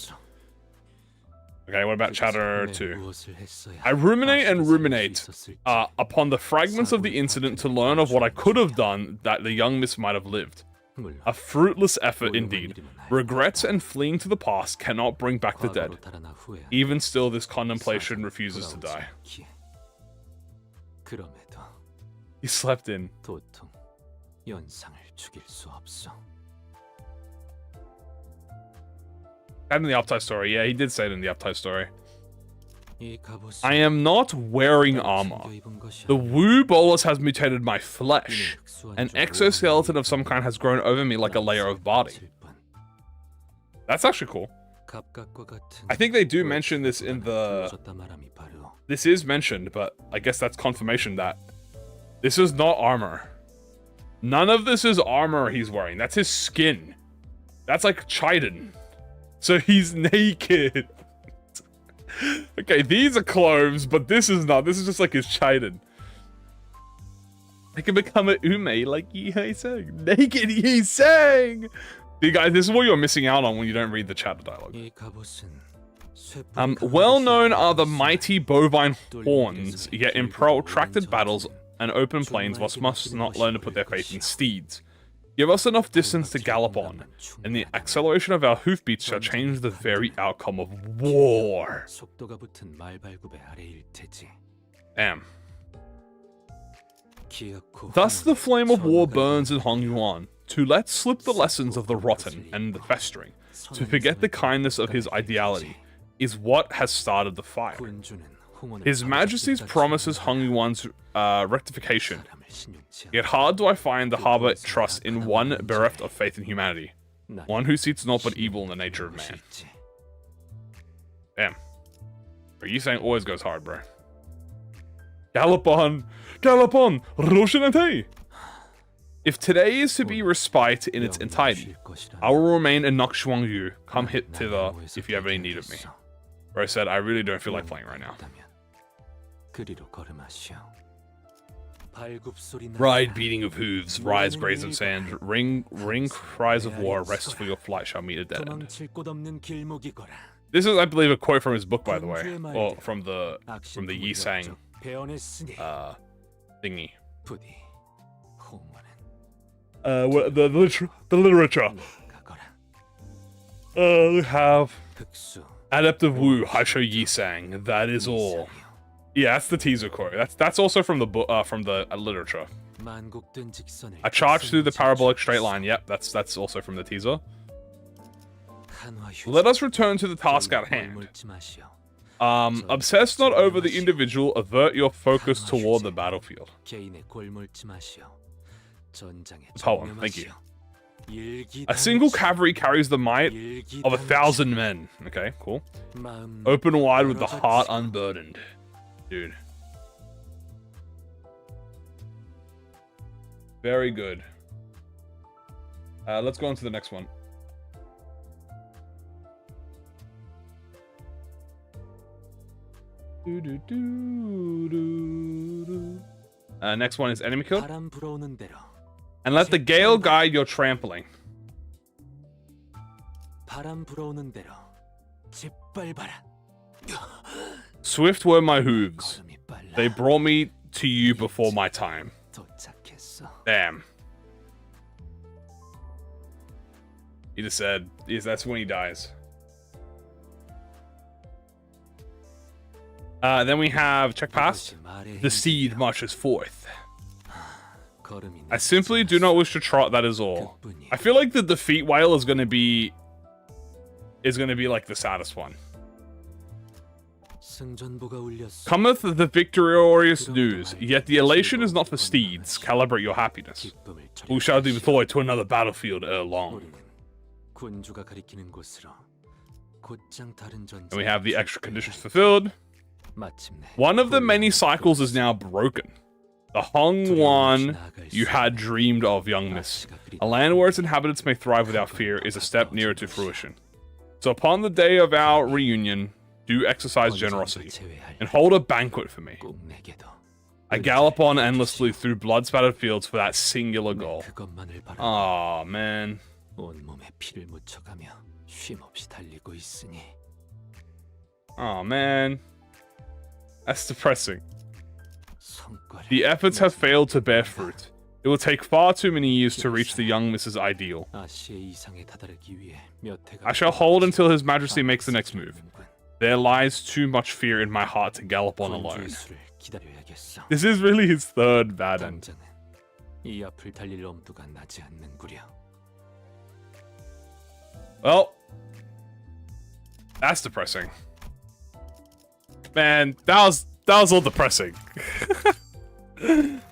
Okay, what about chapter 2? I ruminate and ruminate upon the fragments of the incident to learn of what I could have done that the young miss might have lived. A fruitless effort indeed. Regrets and fleeing to the past cannot bring back the dead. Even still, this contemplation refuses to die. He slept in. And in the Uptide story, yeah, he did say it in the Uptide story. I am not wearing armor. The Wu bolus has mutated my flesh. An exoskeleton of some kind has grown over me like a layer of body. That's actually cool. I think they do mention this in the... This is mentioned, but I guess that's confirmation that this is not armor. None of this is armor he's wearing. That's his skin. That's like Chiden. So he's naked. Okay, these are clothes, but this is not. This is just like his Chiden. I can become an ume like Yi-Sang. Naked Yi-Sang! See guys, this is what you're missing out on when you don't read the chapter dialogue. Well known are the mighty bovine horns, yet in protracted battles and open plains, one must not learn to put their faith in steeds. Give us enough distance to gallop on, and the acceleration of our hoofbeats shall change the very outcome of war. Damn. Thus the flame of war burns in Hongyuan, to let slip the lessons of the rotten and the festering, to forget the kindness of his ideality, is what has started the fire. His Majesty's promises Hongyuan's rectification, yet hard do I find to harbor trust in one bereft of faith in humanity, one who seeks naught but evil in the nature of man. Damn. Are you saying always goes hard, bro? Gallop on, Roshanate! If today is to be respite in its entirety, I will remain in Nakshuangyu. Come hit thither if you have any need of me. Bro said, I really don't feel like playing right now. Ride beating of hooves, rise graze of sand, ring cries of war, rest for your flight shall meet a dead end. This is, I believe, a quote from his book, by the way, or from the Yi-Sang thingy. The literature. We have Adept of Wu, Haisho Yi-Sang. That is all. Yeah, that's the teaser quote. That's also from the book, from the literature. A charge through the parabolic straight line. Yep, that's also from the teaser. Let us return to the task at hand. Obsess not over the individual. Avert your focus toward the battlefield. Poem. Thank you. A single cavalry carries the might of 1,000 men. Okay, cool. Open wide with the heart unburdened. Dude. Very good. Let's go on to the next one. Next one is enemy killed. And let the gale guide your trampling. Swift were my hooves. They brought me to you before my time. Damn. He just said, yes, that's when he dies. Then we have check past. The steed marches forth. I simply do not wish to trot, that is all. I feel like the defeat wail is gonna be like the saddest one. Cometh the victorious news, yet the elation is not for steeds. Calibrate your happiness. Who shall deploy to another battlefield ere long? And we have the extra conditions fulfilled. One of the many cycles is now broken. The hung one you had dreamed of, young miss. A land where its inhabitants may thrive without fear is a step nearer to fruition. So upon the day of our reunion, do exercise generosity, and hold a banquet for me. I gallop on endlessly through blood-spattered fields for that singular goal. Aw, man. Aw, man. That's depressing. The efforts have failed to bear fruit. It will take far too many years to reach the young Mrs. Ideal. I shall hold until His Majesty makes the next move. There lies too much fear in my heart to gallop on alone. This is really his third bad end. Well, that's depressing. Man, that was all depressing.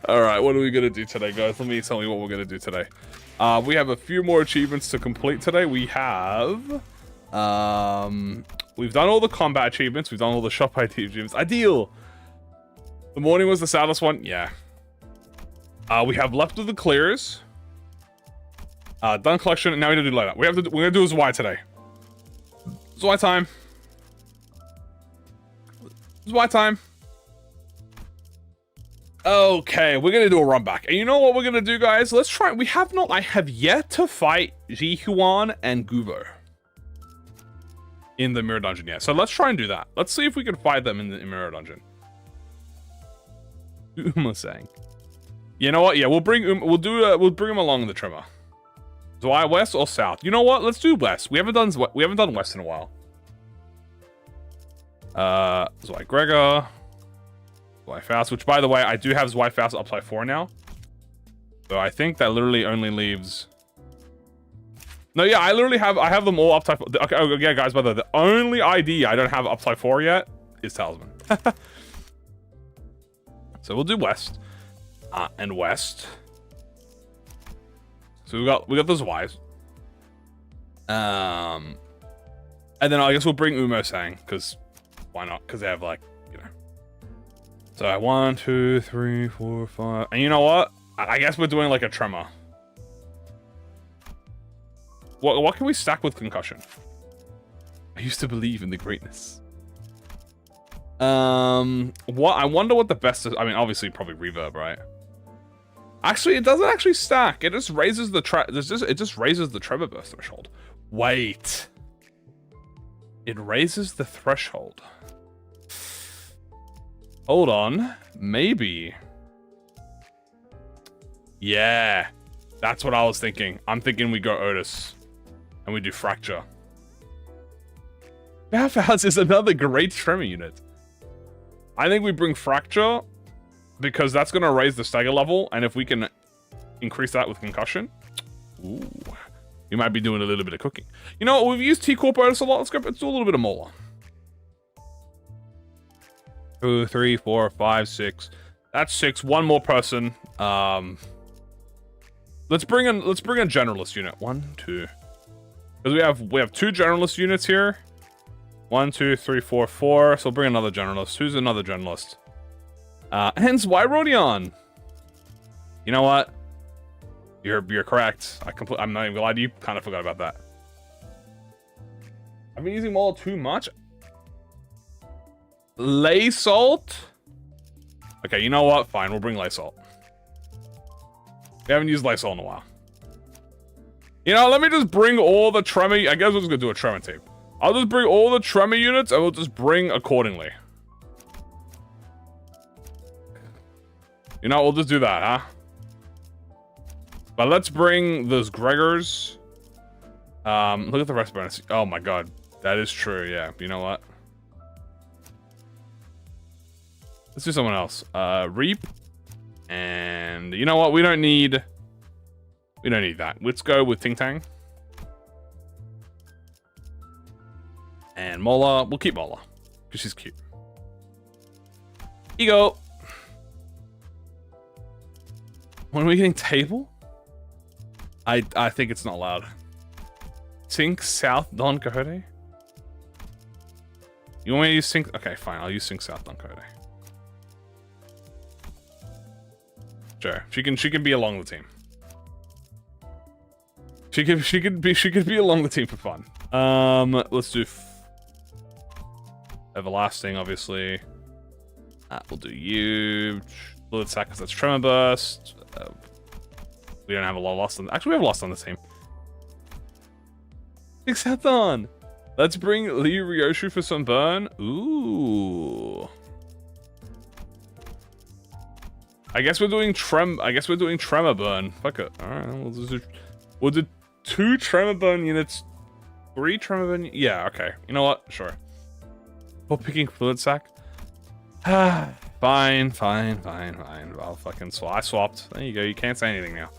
Alright, what are we gonna do today, guys? Let me tell me what we're gonna do today. We have a few more achievements to complete today. We have we've done all the combat achievements, we've done all the shop ID achievements. Ideal! The morning was the saddest one, yeah. We have left of the clears. Done collection, and now we're gonna do later. We're gonna do Zwei today. Zwei time. Zwei time. Okay, we're gonna do a run back. And you know what we're gonna do, guys? Let's try. I have yet to fight Jihuan and Gubo in the mirror dungeon yet. So let's try and do that. Let's see if we can fight them in the mirror dungeon. Uma-sang. You know what? Yeah, we'll bring him along the trimmer. Zwei west or south? You know what? Let's do west. We haven't done west in a while. Zwei Gregor. Zwei Faust, which by the way, I do have Zwei Faust up by 4 now. So I think that literally only leaves... No, yeah, I have them all up to... Okay, oh, yeah, guys, by the way, the only ID I don't have up to 4 yet is Talisman. So we'll do west. And west. So we got those Ys. And then I guess we'll bring Umo-sang, because why not? Because they have like, you know. So 1, 2, 3, 4, 5. And you know what? I guess we're doing like a tremor. What can we stack with concussion? I used to believe in the greatness. What I wonder what the best is. I mean, obviously probably reverb, right? Actually, it doesn't actually stack. It just raises the raises the tremor burst threshold. Wait. It raises the threshold. Hold on. Maybe. Yeah. That's what I was thinking. I'm thinking we go Otis. And we do Fracture. Bathhouse is another great tremor unit. I think we bring Fracture. Because that's going to raise the stagger level. And if we can increase that with Concussion. Ooh. We might be doing a little bit of cooking. You know what? We've used T-Corp Otis a lot. Let's do a little bit of Mola. 2, 3, 4, 5, 6. That's 6. One more person. Let's bring in generalist unit. 1, 2. Because we have 2 generalist units here. 1, 2, 3, 4, 4. So we'll bring another generalist. Who's another generalist? Hence why Rodion. You know what? You're correct. I'm not even gonna lie to you. Kind of forgot about that. I've been using Mola too much. Lay salt. Okay, you know what? Fine, we'll bring lay salt. We haven't used lay salt in a while. You know, let me just bring all the tremor. I guess we're just gonna do a tremor team. I'll just bring all the tremor units and we'll just bring accordingly. You know, we'll just do that, huh? But let's bring those Gregors. Look at the rest bonus. Oh my god. That is true, yeah. You know what? Let's do someone else. Reap. And you know what? We don't need that. Let's go with Ting Tang. And Mola. We'll keep Mola. Because she's cute. Ego. When are we getting table? I think it's not allowed. Sync South Don Quixote? You want me to use Sync? Okay, fine. I'll use Sync South Don Quixote. Sure. She can be along the team. She could be along the team for fun. Let's do Everlasting, obviously. We'll do you. Fluid Sack, because that's Tremor Burst. We don't have a lot lost on. Actually, we have lost on the team. Exathon. Let's bring Liu Ryoshu for some burn. Ooh. I guess we're doing Tremor Burn. Fuck it. All right, we'll do 2 Tremor Burn units, 3 Tremor Burn. Yeah, okay. You know what? Sure. We're picking Fluid Sack. Fine. I'll fucking swap. I swapped. There you go. You can't say anything now.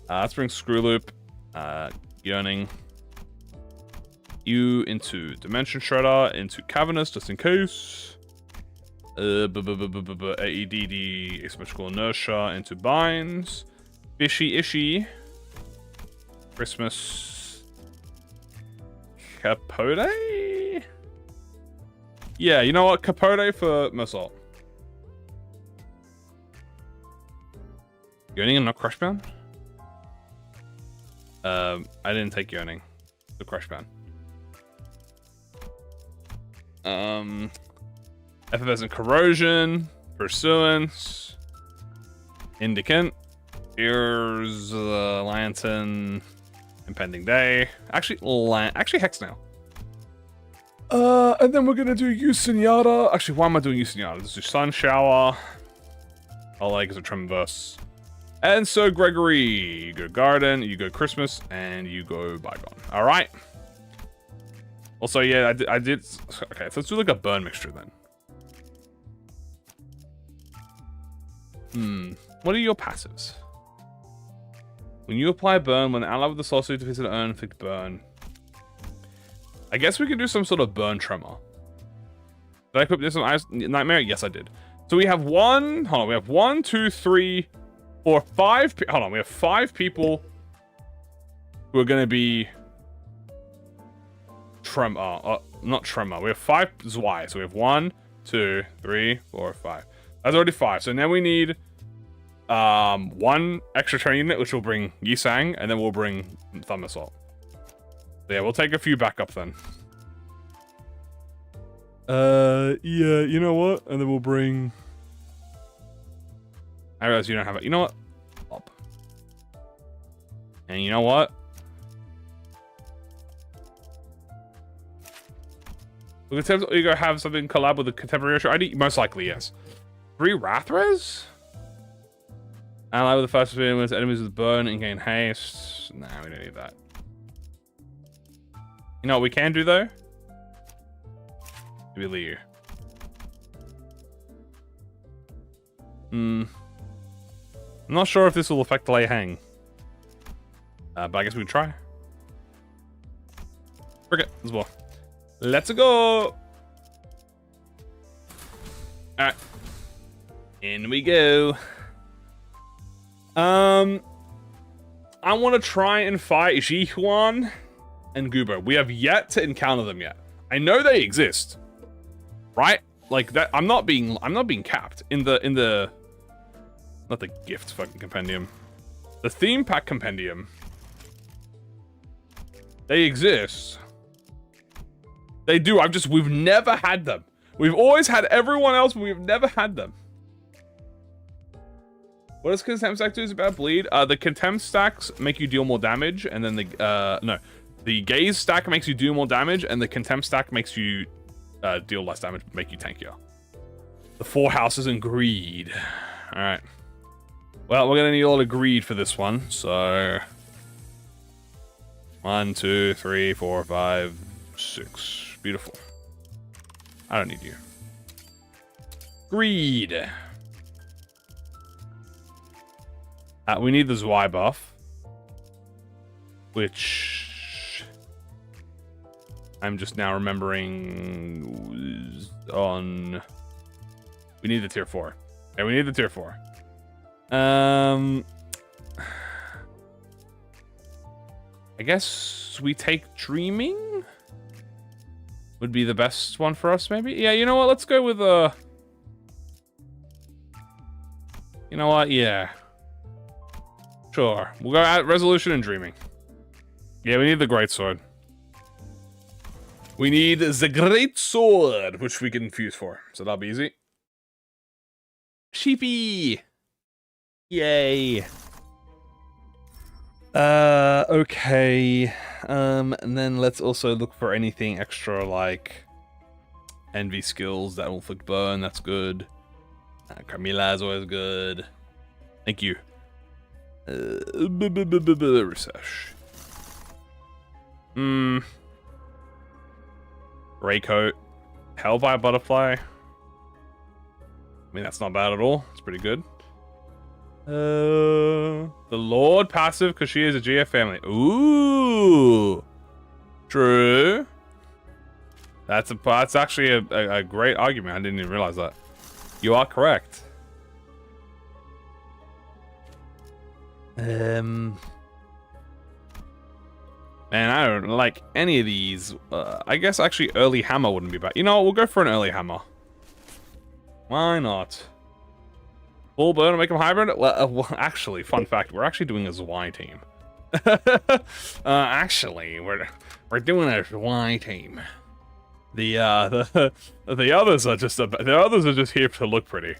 Let's bring Screw Loop, Yearning, you into Dimension Shredder, into Cavernous, just in case. AEDD, Asymmetrical Inertia, into Binds, Fishy Ishy, Christmas, Capote? Yeah, you know what? Capote for Muscle. Yearning and not Crushbound? I didn't take Yearning. The Crushbound. Effervescent Corrosion, Pursuance, Indicant, Ears, Lantern, Impending Day. Actually, Hex now. And then we're gonna do Yusenyata. Actually, why am I doing Yusenyata? Let's do Sun Shower. I'll like as a Tremorverse. And so, Gregory, you go Garden, you go Christmas, and you go Bygone. All right. Also, yeah, I did. Okay, so let's do like a burn mixture then. What are your passives? When you apply burn, when allied with the soul suit defeats an urn, inflict burn. I guess we could do some sort of burn tremor. Did I equip this on Ice Nightmare? Yes, I did. So we have one. Hold on, we have 1, 2, 3, 4, 5. Hold on, we have 5 people who are going to be tremor. Not tremor. We have 5 Zwei. So we have 1, 2, 3, 4, 5. That's already 5. So now we need 1 extra train unit, which will bring Yisang, and then we'll bring Thumb Assault. So yeah, we'll take a few back up then. Yeah, you know what? And then we'll bring... I realize you don't have it. You know what? Up. And you know what? Will you go have something collab with the contemporary ID? Most likely, yes. 3 Rathras? Ally with the first with enemies with burn and gain haste. Nah, we don't need that. You know what we can do though? Maybe Liu. I'm not sure if this will affect Lei Hang. But I guess we can try. Forget as well. Let's go! Alright. In we go. I want to try and fight Jihuan and Gubo. We have yet to encounter them yet. I know they exist. Right? like that. I'm not being capped in the not the gift fucking compendium, the theme pack compendium. They exist. They do. We've never had them. We've always had everyone else, but we've never had them. What does contempt stack do about bleed? The contempt stacks make you deal more damage, and then the gaze stack makes you do more damage, and the contempt stack makes you deal less damage, make you tankier. The 4 houses and greed. All right. Well, we're gonna need a lot of greed for this one. So 1, 2, 3, 4, 5, 6. Beautiful. I don't need you. Greed. We need the Zwei buff, which I'm just now remembering on. We need the tier 4. Yeah, we need the tier 4. I guess we take dreaming would be the best one for us, maybe. Yeah, you know what? Let's go with you know what? Yeah. Sure. We'll go at resolution and dreaming. Yeah, we need the great sword. We need the great sword, which we can fuse for. So that'll be easy. Sheepy. Yay. Okay. And then let's also look for anything extra like envy skills that will inflict burn. That's good. Carmilla is always good. Thank you. Research. Gray coat. Hell by a butterfly. I mean, that's not bad at all. It's pretty good. The Lord passive because she is a GF family. Ooh. True. That's actually a great argument. I didn't even realize that. You are correct. Man, I don't like any of these. I guess actually early hammer wouldn't be bad. You know what? We'll go for an early hammer. Why not? Full burn and make them hybrid? Well, actually, fun fact, we're actually doing a Zwei team. Actually, we're doing a Zwei team. The others are just here to look pretty.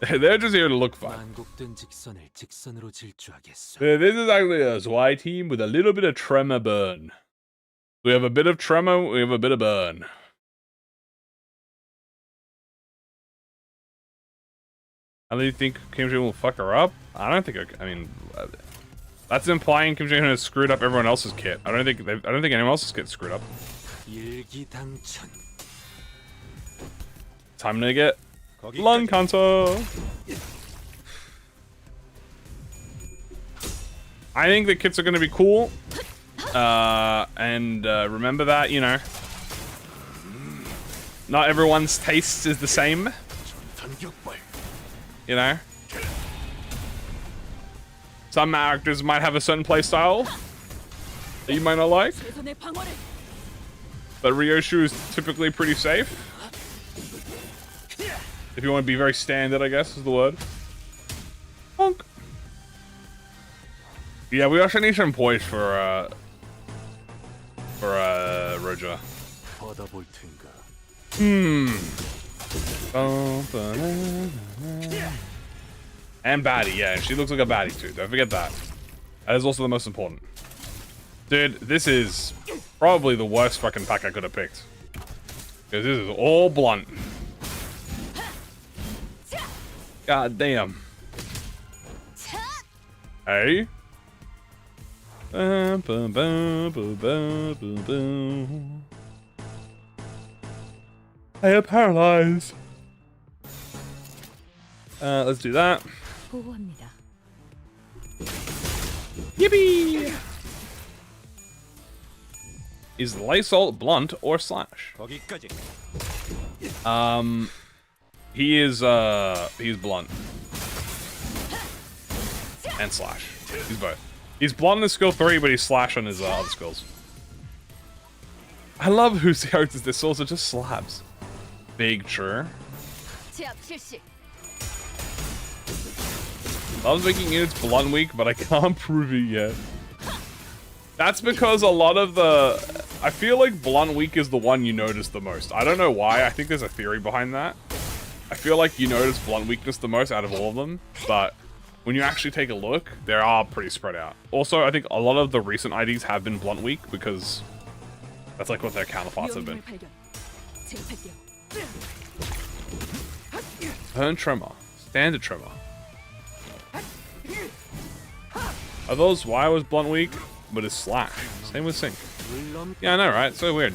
They're just here to look fun. This is actually a Zwei team with a little bit of tremor burn. We have a bit of tremor, we have a bit of burn. How do you think Kim Jong-un will fuck her up? I don't think. I mean, that's implying Kim Jong-un has screwed up everyone else's kit. I don't think anyone else's kit screwed up. Time to get lung cancer. I think the kits are going to be cool. And remember that, you know, not everyone's taste is the same. You know, some actors might have a certain playstyle that you might not like, but Ryoshu is typically pretty safe. If you want to be very standard, I guess is the word. Honk. Yeah, we also need some poise for Roger. And baddie, yeah, she looks like a baddie too. Don't forget that. That is also the most important. Dude, this is probably the worst fucking pack I could have picked. Because this is all blunt. God damn. Hey. I am paralyzed. Let's do that. Yippee! Is Lysol blunt or slash? He's blunt. And slash. He's both. He's blunt in his skill 3, but he's slash on his other skills. I love whose characters their swords are just slabs. Big true. Loves making units blunt weak, but I can't prove it yet. That's because a lot of the... I feel like blunt weak is the one you notice the most. I don't know why. I think there's a theory behind that. I feel like you notice blunt weakness the most out of all of them, but when you actually take a look, they are pretty spread out. Also, I think a lot of the recent IDs have been blunt weak because that's like what their counterparts have been. Turn tremor. Standard tremor. Are those why I was blunt weak? But it's slash. Same with sync. Yeah, I know, right? So weird.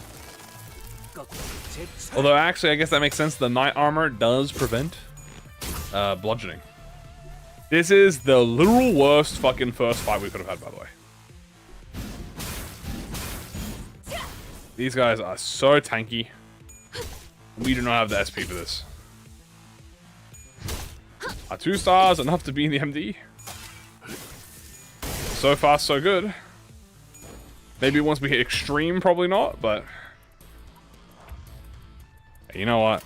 Although actually, I guess that makes sense. The knight armor does prevent bludgeoning. This is the literal worst fucking first fight we could have had, by the way. These guys are so tanky. We do not have the SP for this. Are 2 stars enough to be in the MD? So far, so good. Maybe once we hit extreme, probably not, but... Hey, you know what?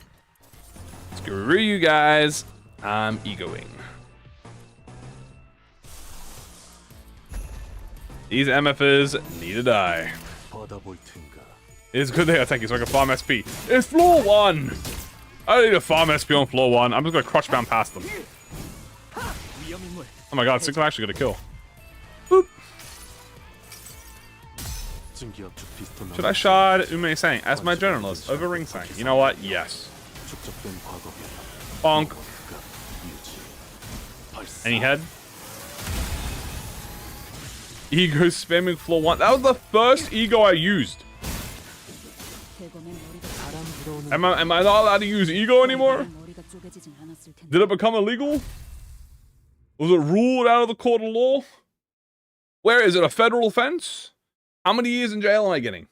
Screw you guys. I'm egoing. These MFers need to die. It's good they are tanky so I can farm SP. It's floor 1! I don't need to farm SP on floor 1. I'm just gonna crotch bound past them. Oh my god, 6 actually got a kill. Boop. Should I shard Ume-sang as my journalist over Ring-sang? You know what? Yes. Bonk. Any head? Ego spamming floor 1. That was the first ego I used. Am I not allowed to use ego anymore? Did it become illegal? Was it ruled out of the court of law? Where is it? A federal offense? How many years in jail am I getting?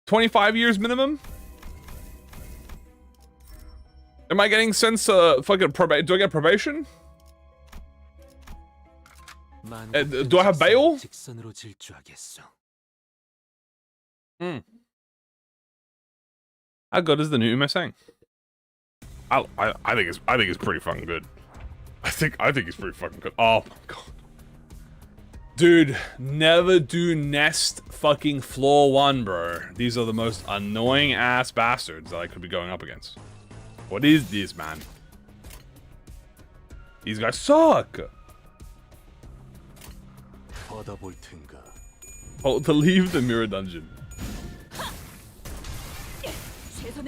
25 years minimum? Am I getting sentenced to fucking probation? Do I get probation? Do I have bail? How good is the new Ume-sang? I think it's pretty fucking good. I think it's pretty fucking good. Oh my god. Dude, never do nest fucking floor 1, bro. These are the most annoying ass bastards that I could be going up against. What is this, man? These guys suck. Oh, to leave the mirror dungeon.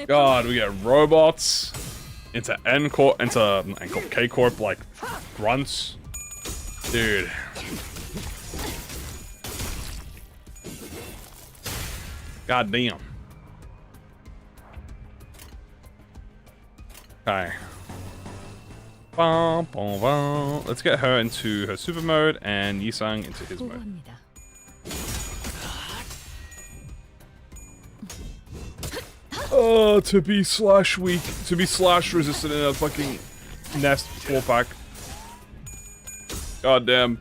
God, we get robots into N-Corp, into K-Corp, like, grunts. Dude. God damn. Okay. Bum, bum, bum. Let's get her into her super mode and Yi-sang into his mode. Oh, to be slash weak, to be slash resistant in a fucking nest 4-pack. God damn.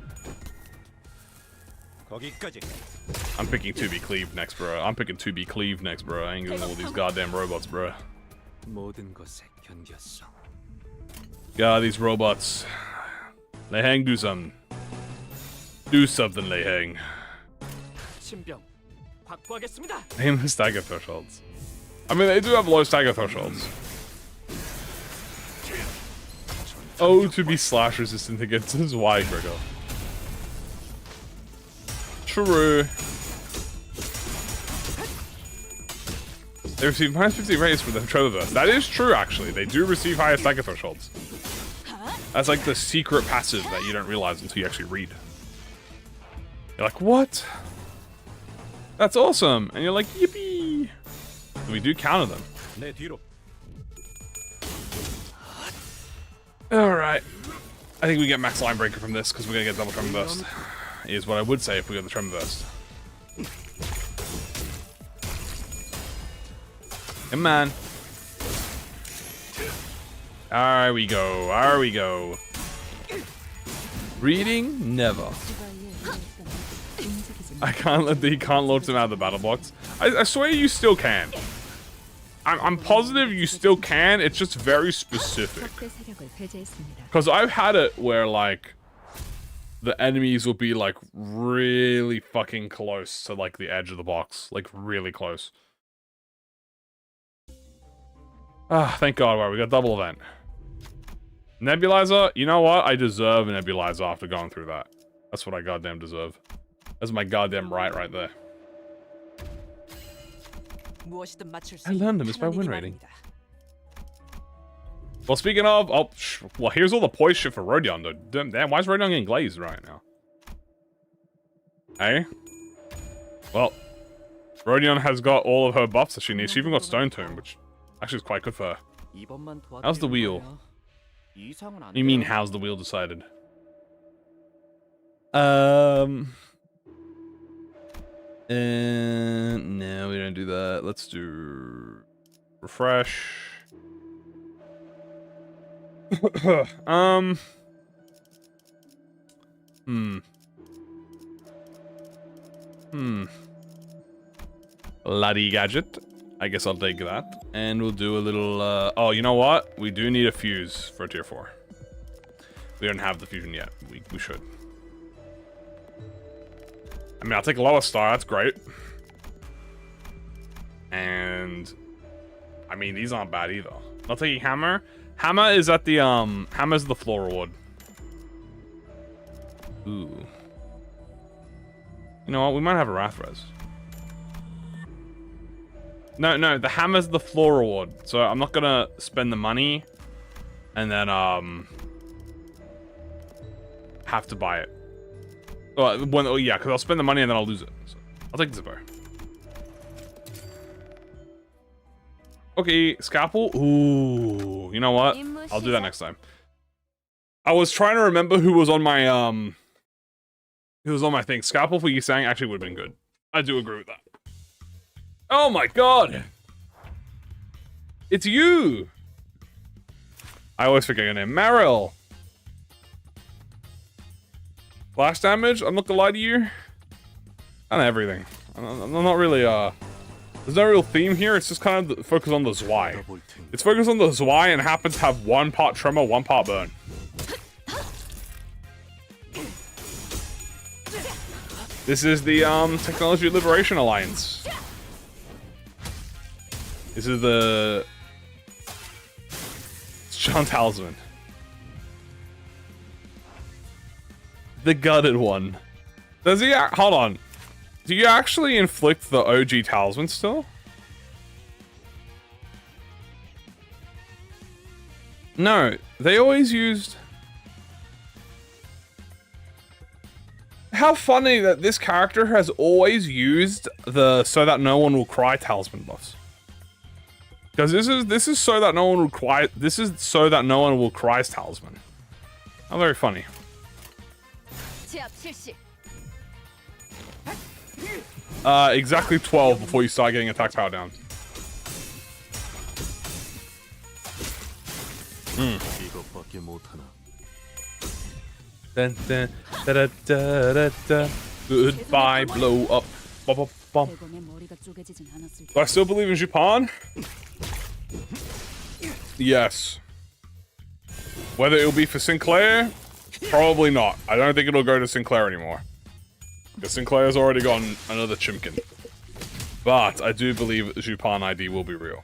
I'm picking 2B cleave next, bro. I'm picking 2B cleave next, bro. I ain't doing all these goddamn robots, bro. God, these robots. Lei Hang, do something. Do something, Lei Hang. Aim the stagger thresholds. I mean, they do have low stagger thresholds. Oh, to be slash resistant against his Y, Gregor. True. They receive minus 50 raise for the Trevorverse. That is true, actually. They do receive higher stagger thresholds. That's like the secret passive that you don't realize until you actually read. You're like, what? That's awesome. And you're like, yippee. And we do counter them. Alright. I think we get max line breaker from this because we're going to get double tremor burst. Is what I would say if we got the tremor burst. Come on. There we go. There we go. Reading? Never. I can't. He can't launch them out of the battle box. I swear you still can. I'm positive you still can. It's just very specific. Because I've had it where like the enemies will be like really fucking close to like the edge of the box, like really close. Ah, thank God. Right, we got double event. Nebulizer. You know what? I deserve a nebulizer after going through that. That's what I goddamn deserve. That's my goddamn right there. I learned them. It's by win rating. Well, speaking of, well, here's all the poise shit for Rodion, though. Damn, why is Rodion getting glazed right now? Hey? Well, Rodion has got all of her buffs that she needs. She even got Stone Tomb, which actually is quite good for her. How's the wheel? You mean, how's the wheel decided? No, we don't do that. Let's do refresh. Laddie gadget. I guess I'll take that. And we'll do a little, oh, you know what? We do need a fuse for a tier 4. We don't have the fusion yet. We should. I mean, I'll take a lower star. That's great. And I mean, these aren't bad either. Not taking hammer. Hammer is at the hammer's the floor reward. Ooh. You know what? We might have a Wrath Res. No, the hammer's the floor reward. So I'm not gonna spend the money and then have to buy it. Well, yeah, because I'll spend the money and then I'll lose it. So I'll take the Zippo. Okay, Scalpel. Ooh, you know what? I'll do that next time. I was trying to remember who was on my thing. Scalpel for Yisang actually would have been good. I do agree with that. Oh my god! It's you! I always forget your name. Marill! Flash damage? I'm not gonna lie to you. Kind of everything. I'm not really, there's no real theme here, it's just kind of focused on the Zwei. It's focused on the Zwei and happens to have 1 part Tremor, 1 part Burn. This is the, Technology Liberation Alliance. This is the... John Talisman. The gutted one. Does he... Hold on. Do you actually inflict the OG talisman still? No. They always used... How funny that this character has always used the so that no one will cry talisman buffs. Because this is so that no one will cry. This is so that no one will cry's talisman. How very funny. Exactly 12 before you start getting attack power down. Dun, dun, da, da, da, da, da. Goodbye, blow up. Bum, bum, bum. Do I still believe in Japan? Yes. Whether it'll be for Sinclair? Probably not. I don't think it'll go to Sinclair anymore. Because Sinclair's already got another chimkin. But I do believe the Japan ID will be real.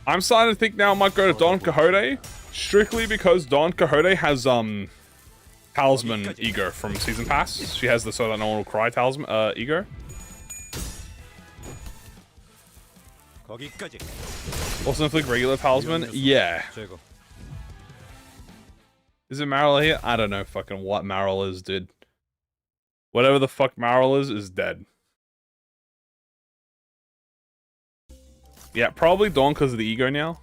I'm starting to think now it might go to Don Quixote. Strictly because Don Quixote has, Talisman Ego from Season Pass. She has the So That No One Will Cry Talisman, Ego. Also inflict regular talisman? Yeah. Is it Marill here? I don't know fucking what Marill is, dude. Whatever the fuck Marill is dead. Yeah, probably Dawn because of the ego now.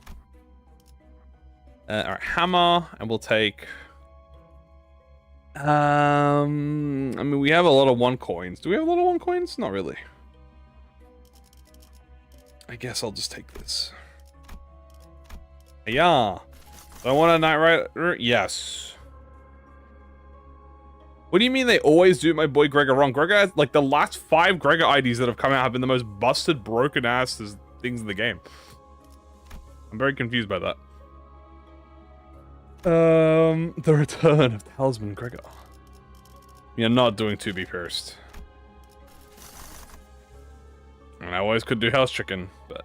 Alright, hammer, and we'll take... I mean, we have a lot of 1 coins. Do we have a lot of 1 coins? Not really. I guess I'll just take this. Yeah. Do I want a Knight Rider? Yes. What do you mean they always do my boy Gregor wrong? Gregor has, like, the last 5 Gregor IDs that have come out have been the most busted, broken-ass things in the game. I'm very confused by that. The return of Talisman Gregor. You're not doing 2B Pierced. And I always could do Hell's Chicken, but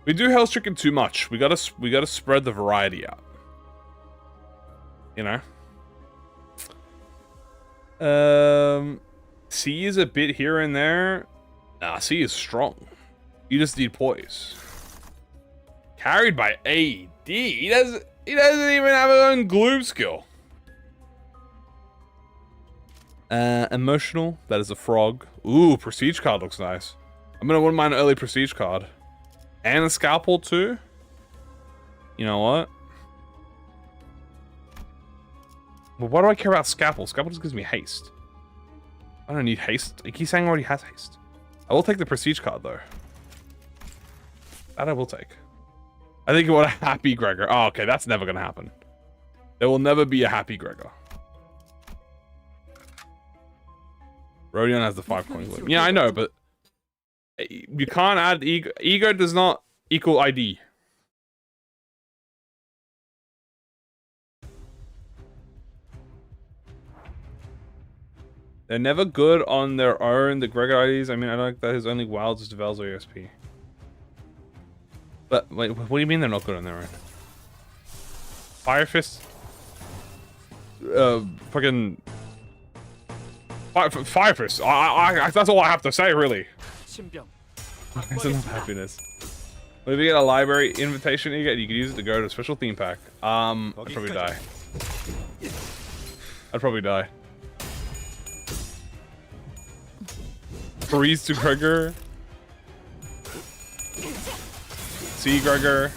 we do Hell's Chicken too much. We gotta spread the variety out. You know? C is a bit here and there. Nah, C is strong. You just need poise. Carried by AD. He doesn't even have his own glue skill. Emotional. That is a frog. Ooh, prestige card looks nice. I wouldn't mind an early prestige card. And a scalpel too. You know what? Well, why do I care about scalpel? Scalpel just gives me haste. I don't need haste. Ikisang already has haste. I will take the prestige card though. That I will take. I think you want a happy Gregor. Oh, okay, that's never gonna happen. There will never be a happy Gregor. Rodion has the 5 coins limit. Yeah, I know, but you can't add ego. Ego does not equal ID. They're never good on their own, the Gregor IDs. I mean, I like that his only wilds is Devel's or ESP. But, wait, what do you mean they're not good on their own? Fire Fist? Fucking... Fire Fist. That's all I have to say, really. It's enough happiness. Well, if you get a library invitation, you could use it to go to a special theme pack. I'd probably die. I'd probably die. Freeze to Gregor. See Gregor.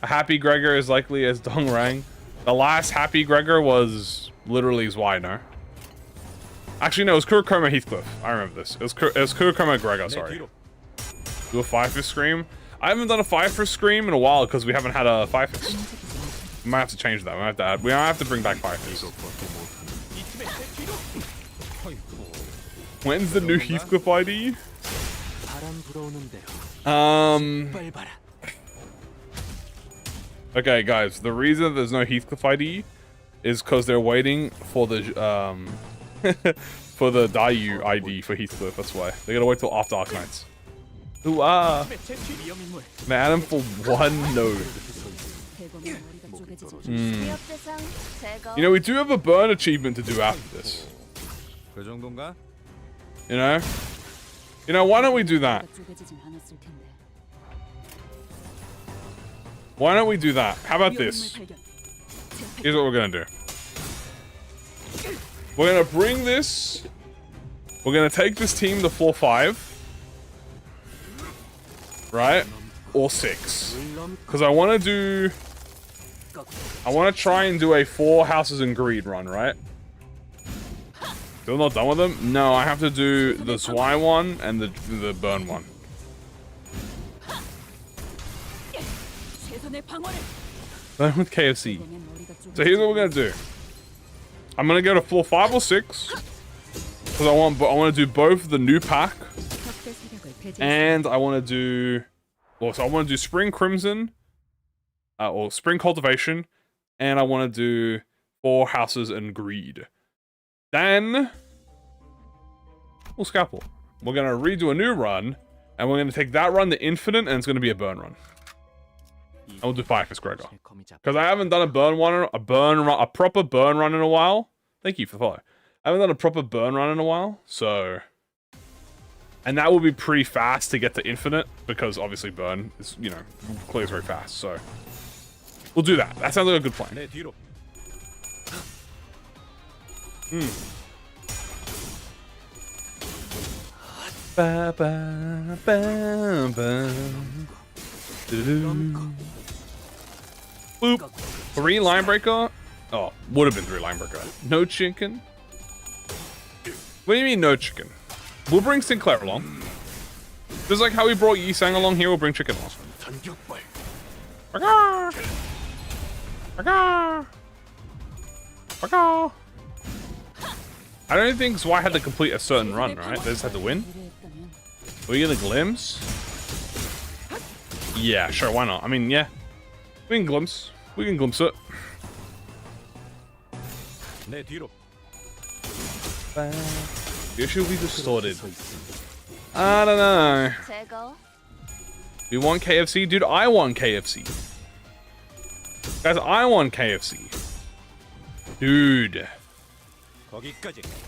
A happy Gregor is likely as Dong Rang. The last happy Gregor was literally Zwiner. Actually, no, it was Kurokoma Heathcliff. I remember this. It was Kurokoma Gregor, sorry. Do a 5-fist scream. I haven't done a 5-fist scream in a while because we haven't had a 5-fist. We might have to change that. We might have to bring back 5-fist. When's the new Heathcliff ID? Okay, guys. The reason there's no Heathcliff ID is because they're waiting for the for the Dayu ID for Heathcliff. That's why they gotta wait till after Arknights. Ooh ah! Man, add him for 1 node. You know, we do have a burn achievement to do after this. You know, why don't we do that? Why don't we do that? How about this? Here's what we're gonna do. We're gonna bring this. We're gonna take this team to floor 5. Right? Or 6. Because I want to try and do a 4 houses and greed run, right? Still not done with them? No, I have to do the Zwei one and the burn one. Same with KFC. So here's what we're gonna do. I'm gonna go to floor 5 or 6 because I want to do both the new pack and I want to do. Well, so I want to do Spring Crimson, or Spring Cultivation, and I want to do 4 houses and greed. Then we'll scalpel. We're gonna redo a new run, and we're gonna take that run to infinite, and it's gonna be a burn run. And we'll do 5-fist Gregor. Because I haven't done a proper burn run in a while. Thank you for the follow. I haven't done a proper burn run in a while, so. And that will be pretty fast to get to infinite, because obviously burn is, you know, clears very fast, so. We'll do that. That sounds like a good plan. Ba, ba, ba, ba. Boop. 3 line breaker? Oh, would have been 3 line breaker. No chicken? What do you mean no chicken? We'll bring Sinclair along. Just like how we brought Yi-Sang along here, we'll bring chicken along. I don't think Zwei had to complete a certain run, right? They just had to win. We get a glimpse. Yeah, sure, why not? I mean, yeah. We can glimpse. We can glimpse it. The issue will be distorted. I don't know. We want KFC? Dude, I want KFC. Guys, I want KFC. Dude.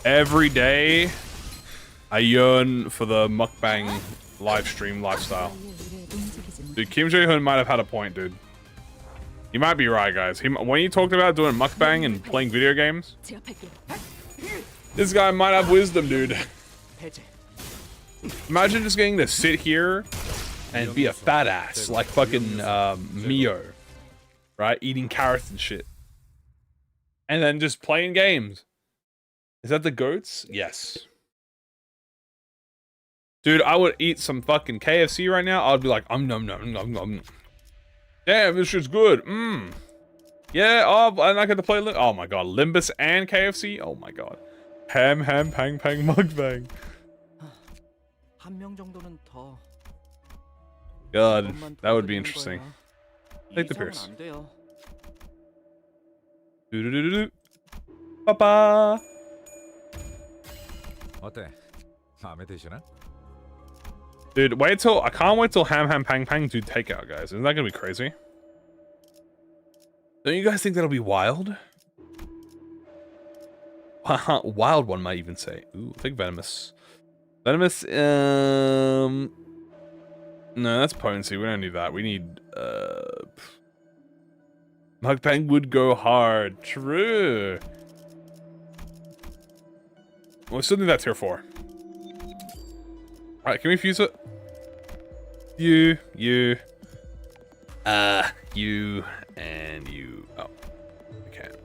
Every day, I yearn for the mukbang live stream lifestyle. Dude, Kim Jong-un might have had a point, dude. You might be right, guys. When you talked about doing mukbang and playing video games, this guy might have wisdom, dude. Imagine just getting to sit here and be a fat ass like fucking Mio, right? Eating carrots and shit. And then just playing games. Is that the goats? Yes. Dude, I would eat some fucking KFC right now. I'd be like, nom nom nom nom. Damn, this shit's good. Yeah, oh, and I get to play oh my god, Limbus and KFC? Oh my god. Ham, pang, pang, mukbang. God, that would be interesting. Take the Pierce. Do-do-do-do-do. Papa. Dude, wait till I can't wait till ham pang pang do takeout, guys. Isn't that gonna be crazy? Don't you guys think that'll be wild? Wild one might even say. Ooh, I think venomous. Venomous, no, that's potency. We don't need that. We need mukbang would go hard. True. We still need that tier 4. Alright, can we fuse it? You, and you. Oh, I can't.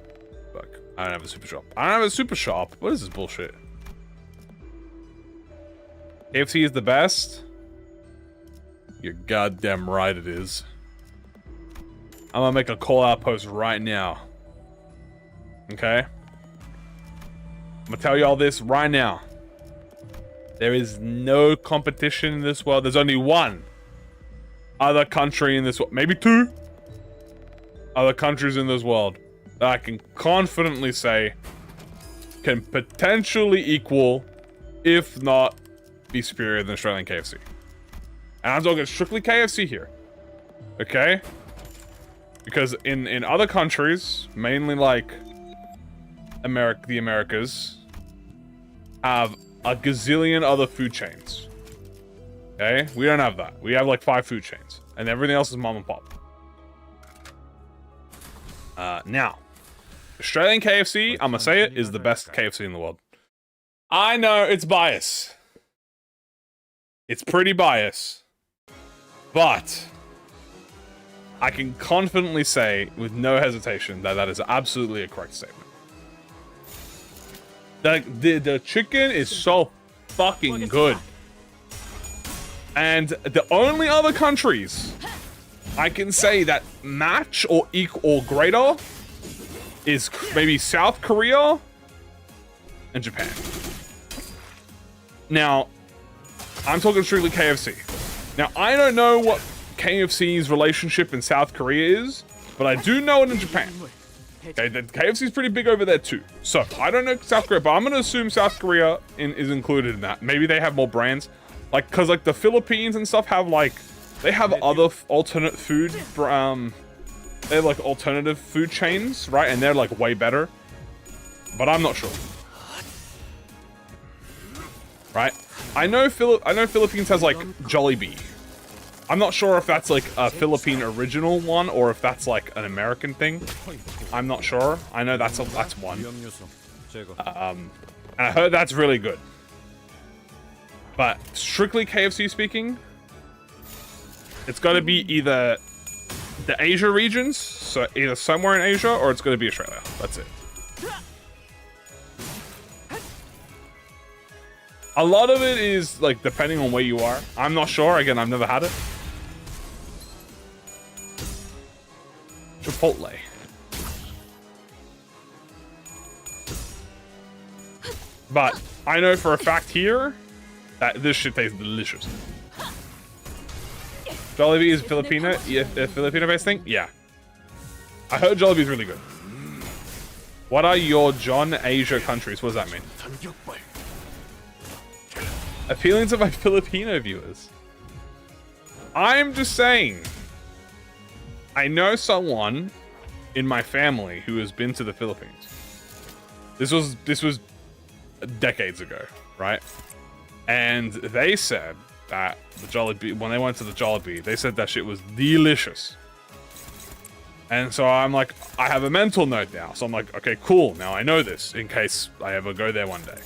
Fuck. I don't have a super shop. I don't have a super shop. What is this bullshit? KFC is the best? You're goddamn right it is. I'm gonna make a call out post right now. Okay? I'm gonna tell you all this right now. There is no competition in this world. There's only one other country in this world. Maybe 2 other countries in this world that I can confidently say can potentially equal, if not be superior than Australian KFC. And I'm talking strictly KFC here. Okay? Because in other countries, mainly like the Americas, have a gazillion other food chains. Okay? We don't have that. We have like 5 food chains. And everything else is mom and pop. Now, Australian KFC, I'm gonna say it, is the best KFC in the world. I know it's bias. It's pretty biased. But I can confidently say, with no hesitation, that that is absolutely a correct statement. The chicken is so fucking good. And the only other countries I can say that match or equal or greater is maybe South Korea and Japan. Now, I'm talking strictly KFC. Now, I don't know what KFC's relationship in South Korea is, but I do know it in Japan. Okay, the KFC is pretty big over there too. So, I don't know South Korea, but I'm going to assume South Korea is included in that. Maybe they have more brands. Like, because like the Philippines and stuff have like, they have other alternate food, they're like alternative food chains, right? And they're like way better. But I'm not sure. Right? I know Philippines has like Jollibee. I'm not sure if that's like a Philippine original one or if that's like an American thing. I'm not sure. I know that's one. And I heard that's really good. But strictly KFC speaking, it's got to be either the Asia regions, so either somewhere in Asia, or it's going to be Australia. That's it. A lot of it is like depending on where you are. I'm not sure. Again, I've never had it. Chipotle. But I know for a fact here that this shit tastes delicious. Jollibee is Filipino, yeah, a Filipino-based thing? Yeah. I heard Jollibee is really good. What are your John Asia countries? What does that mean? Appealing to my Filipino viewers. I'm just saying. I know someone in my family who has been to the Philippines. This was decades ago, right? And they said that the Jollibee, when they went to the Jollibee, they said that shit was delicious. And so I'm like, I have a mental note now. So I'm like, okay, cool. Now I know this in case I ever go there one day.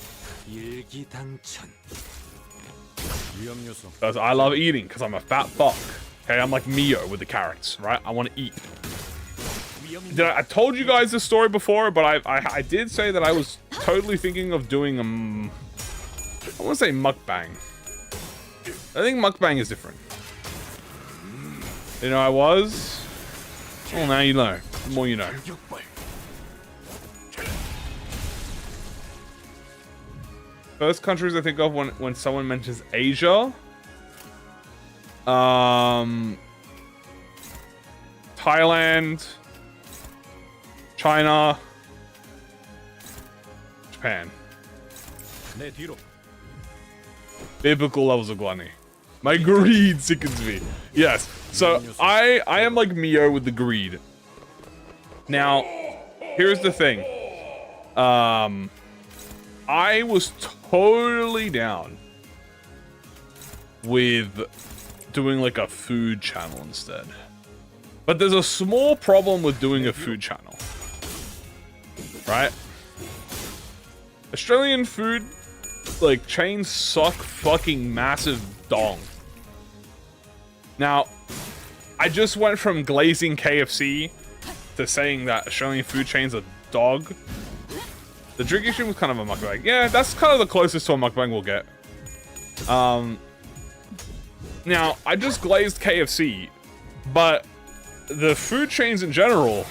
Because I love eating, because I'm a fat fuck. Okay, I'm like Mio with the carrots, right? I want to eat. I told you guys this story before, but I did say that I was totally thinking of doing I want to say mukbang. I think mukbang is different. You know, I was. Well, now you know. The more you know. First countries I think of when someone mentions Asia. Thailand. China. Japan. Biblical levels of gluttony. My greed sickens me. Yes. So I am like Mio with the greed. Now, here's the thing. I was totally down with doing like a food channel instead. But there's a small problem with doing a food channel. Right? Australian food like chains suck fucking massive dong. Now, I just went from glazing KFC to saying that Australian food chains are dog. The drinking stream was kind of a mukbang. Yeah, that's kind of the closest to a mukbang we'll get. Now, I just glazed KFC, but the food chains in general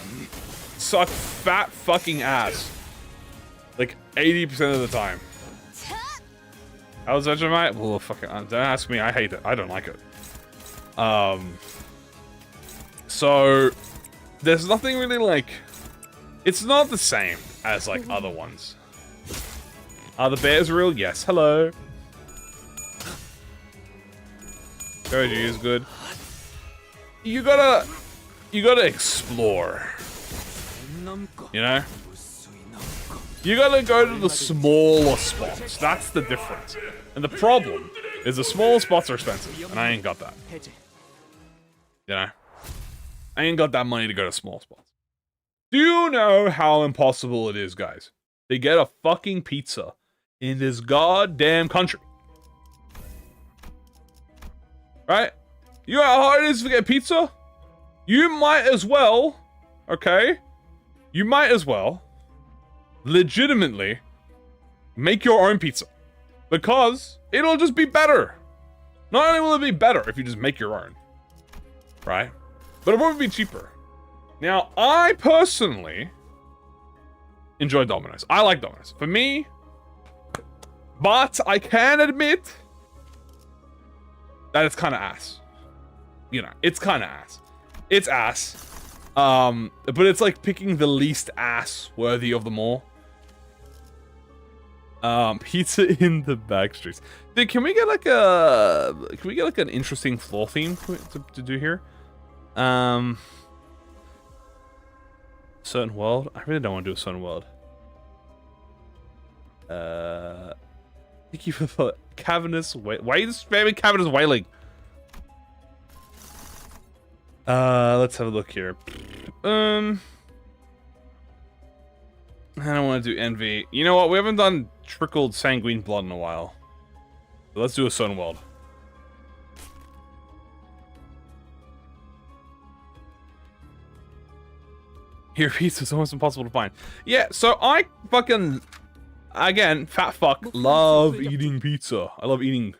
suck fat fucking ass. Like 80% of the time. How's Vegemite? Well, fucking don't ask me. I hate it. I don't like it. So there's nothing really like. It's not the same as like other ones. Are the bears real? Yes. Hello. Goji is good. You gotta explore. You know? You gotta go to the smaller spots. That's the difference. And the problem is the smaller spots are expensive, and I ain't got that. You know? I ain't got that money to go to small spots. Do you know how impossible it is, guys, to get a fucking pizza in this goddamn country? Right? You know how hard it is to get pizza? You might as well, okay? You might as well legitimately make your own pizza. Because it'll just be better. Not only will it be better if you just make your own. Right? But it'll probably be cheaper. Now, I personally enjoy Domino's. I like Domino's. For me, but I can admit that it's kind of ass. You know, it's kind of ass. It's ass. But it's like picking the least ass worthy of them all. Pizza in the back streets. Dude, can we get like an interesting floor theme to do here? Certain world? I really don't want to do a certain world. Thank you for the cavernous why are you spamming cavernous wailing? Let's have a look here. I don't want to do envy. You know what? We haven't done trickled sanguine blood in a while. So let's do a certain world. Here, pizza is almost impossible to find. Yeah, so I fucking, again, fat fuck, love eating pizza. I love eating.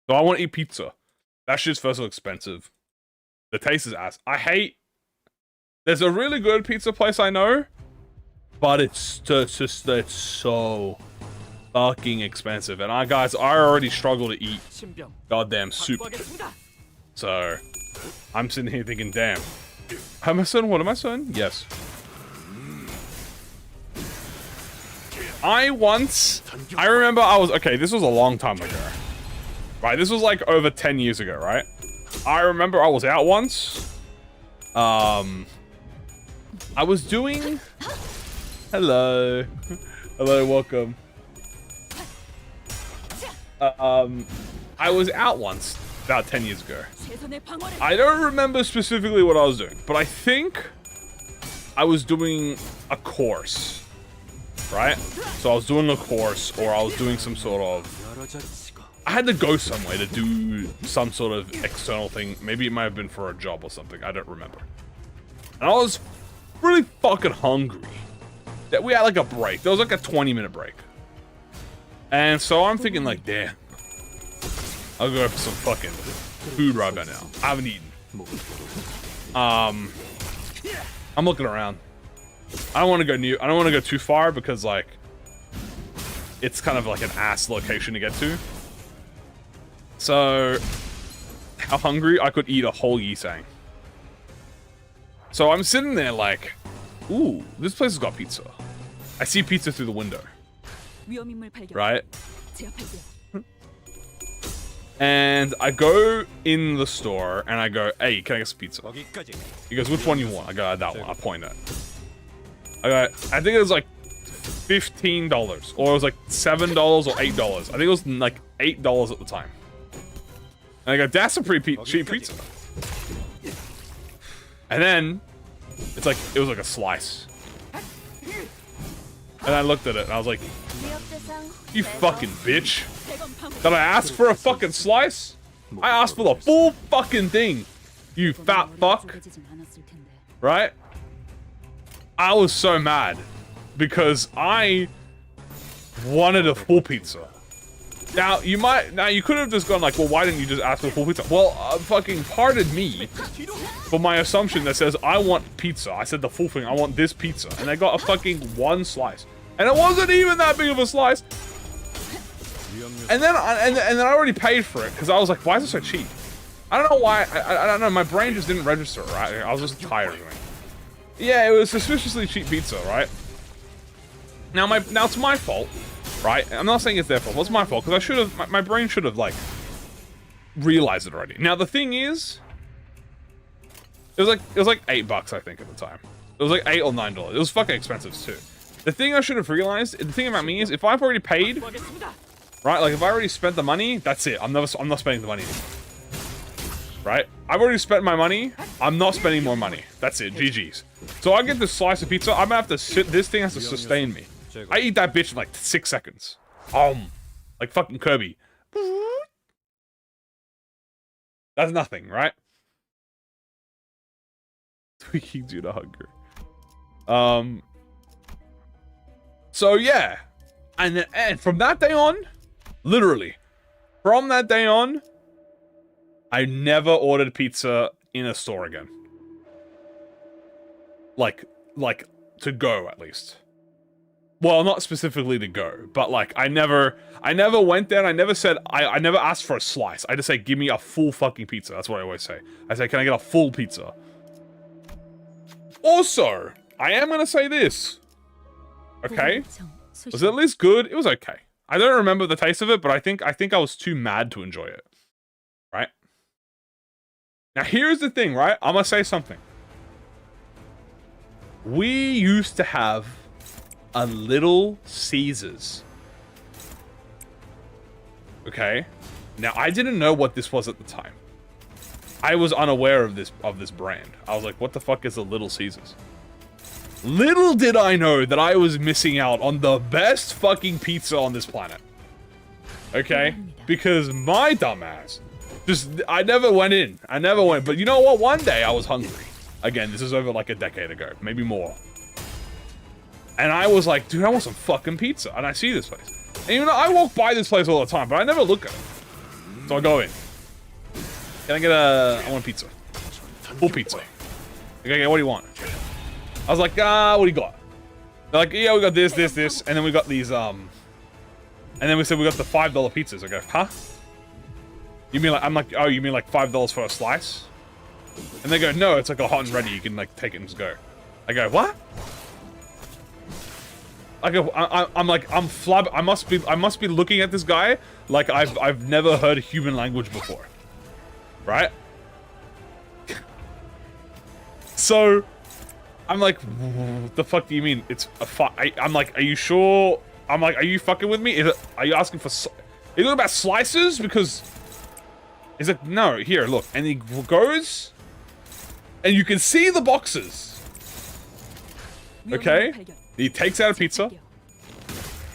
So I want to eat pizza. That shit's first of all expensive. The taste is ass. I hate. There's a really good pizza place I know, but it's just it's so fucking expensive. And guys, I already struggle to eat goddamn soup. So, I'm sitting here thinking, damn. Am I son? What am I son? Yes. I remember okay, this was a long time ago. Right, this was like over 10 years ago, right? I remember I was out once. I was doing... Hello. Hello, welcome. I was out once, about 10 years ago. I don't remember specifically what I was doing, but I think I was doing a course, right? So I was doing a course, or I was doing some sort of... I had to go somewhere to do some sort of external thing. Maybe it might have been for a job or something. I don't remember. And I was really fucking hungry. That we had like a break. There was like a 20-minute break. And so I'm thinking like, damn. I'll go for some fucking food right now. I haven't eaten. I'm looking around. I don't want to go new. I don't want to go too far because like it's kind of like an ass location to get to. So how hungry I could eat a whole Yisang. So I'm sitting there like, ooh, this place has got pizza. I see pizza through the window. Right? And I go in the store and I go, hey, can I get some pizza? He goes, which one you want? I go, that one. I point at. I think it was like $15 or it was like $7 or $8. I think it was like $8 at the time. And I go, that's a pretty cheap pizza. And then it was like a slice. And I looked at it and I was like, you fucking bitch. Did I ask for a fucking slice? I asked for the full fucking thing. You fat fuck. Right? I was so mad because I wanted a full pizza. Now you could have just gone like, well, why didn't you just ask for a full pizza? Well, fucking pardon me for my assumption that says I want pizza. I said the full thing. I want this pizza, and I got a fucking one slice, and it wasn't even that big of a slice. And then I already paid for it because I was like, why is it so cheap? I don't know why. I don't know. My brain just didn't register, right? I was just tired of it. Yeah, it was suspiciously cheap pizza, right? Now it's my fault, right? I'm not saying it's their fault. It's my fault because I should have. My brain should have like realized it already. Now the thing is, it was like $8 I think at the time. It was like $8 or $9. It was fucking expensive too. The thing I should have realized. The thing about me is, if I've already paid, right? Like if I already spent the money, that's it. I'm not spending the money anymore. Right? I've already spent my money. I'm not spending more money. That's it. GG's. So I get this slice of pizza. I'm gonna have to sit. This thing has to sustain me. I eat that bitch in like 6 seconds. Like fucking Kirby. That's nothing, right? Tweaking due to hunger. So yeah, and from that day on, literally, from that day on, I never ordered pizza in a store again. Like to go at least. Well, not specifically to go, but like I never went there and I never said I never asked for a slice. I just say give me a full fucking pizza. That's what I always say. I say, can I get a full pizza? Also, I am gonna say this. Okay? Was it at least good? It was okay. I don't remember the taste of it, but I think I was too mad to enjoy it. Right? Now here's the thing, right? I'm gonna say something. We used to have a Little Caesars. Okay? Now I didn't know what this was at the time. I was unaware of this brand. I was like, what the fuck is a Little Caesars? Little did I know that I was missing out on the best fucking pizza on this planet. Okay? Because my dumbass I never went in. I never went. But you know what? One day I was hungry. Again, this is over like a decade ago. Maybe more. And I was like, dude, I want some fucking pizza. And I see this place. And even though I walk by this place all the time, but I never look at it. So I go in. Can I get I want pizza. Full pizza. Okay, what do you want? I was like, what do you got? They're like, yeah, we got this. And then we got these, And then we said we got the $5 pizzas. I go, huh? You mean like, I'm like, oh, you mean like $5 for a slice? And they go, no, it's like a hot and ready. You can like take it and just go. I go, what? I go, I'm like, I'm flab. I must be looking at this guy like I've never heard human language before, right? So, I'm like, what the fuck do you mean? It's a I'm like, are you sure? I'm like, are you fucking with me? Are you asking for? Are you talking about slices? Because he's like, no, here, look, and he goes, and you can see the boxes. Okay, he takes out a pizza,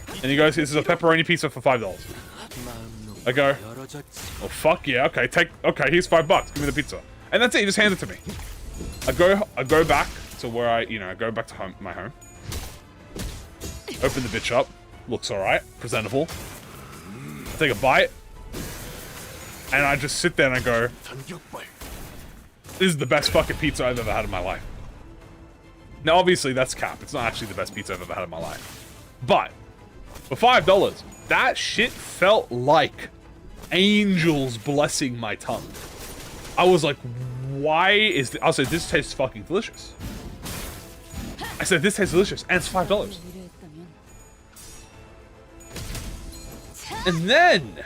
and he goes, this is a pepperoni pizza for $5. I go, oh fuck yeah, okay, okay, here's $5. Give me the pizza, and that's it. He just handed it to me. I go back to where I go back to my home. Open the bitch up. Looks alright. Presentable. I take a bite. And I just sit there and I go, this is the best fucking pizza I've ever had in my life. Now, obviously, that's cap. It's not actually the best pizza I've ever had in my life. But, for $5, that shit felt like angels blessing my tongue. I was like, why is this? I said, this tastes fucking delicious. I said, this tastes delicious, and it's $5. And then,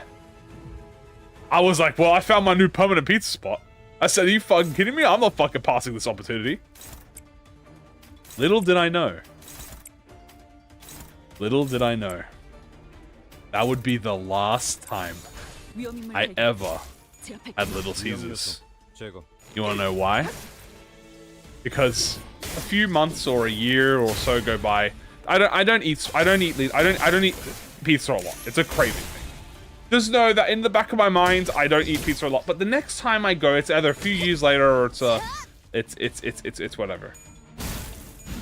I was like, well, I found my new permanent pizza spot. I said, are you fucking kidding me? I'm not fucking passing this opportunity. Little did I know. Little did I know. That would be the last time I ever had Little Caesars. You wanna know why? Because a few months or a year or so go by. I don't eat pizza a lot. It's a craving thing. Just know that in the back of my mind, I don't eat pizza a lot. But the next time I go, it's either a few years later or it's whatever.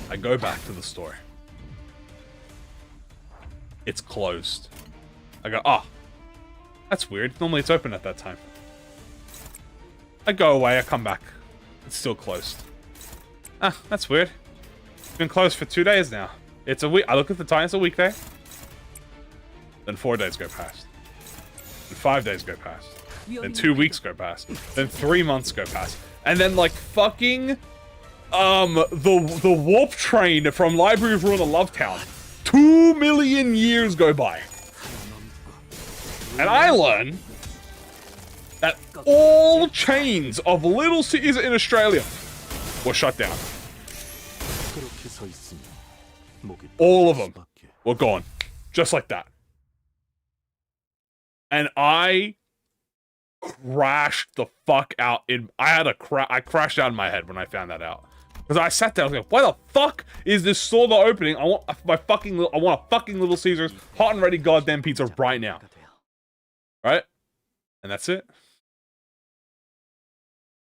I go back to the store. It's closed. I go, oh, that's weird. Normally it's open at that time. I go away, I come back. It's still closed. Ah, that's weird. It's been closed for 2 days now. It's a week. I look at the time, it's a weekday. Then 4 days go past. Then 5 days go past. Then 2 weeks go past. Then 3 months go past. And then like fucking the warp train from Library of Ruin of Lovetown. 2 million years go by. And I learn that all chains of Little Caesars in Australia were shut down. All of them were gone. Just like that. And I crashed the fuck out in... I crashed out in my head when I found that out. Because I sat there, I was like, why the fuck is this store not opening? I want a fucking Little Caesars hot and ready goddamn pizza right now. Right? And that's it.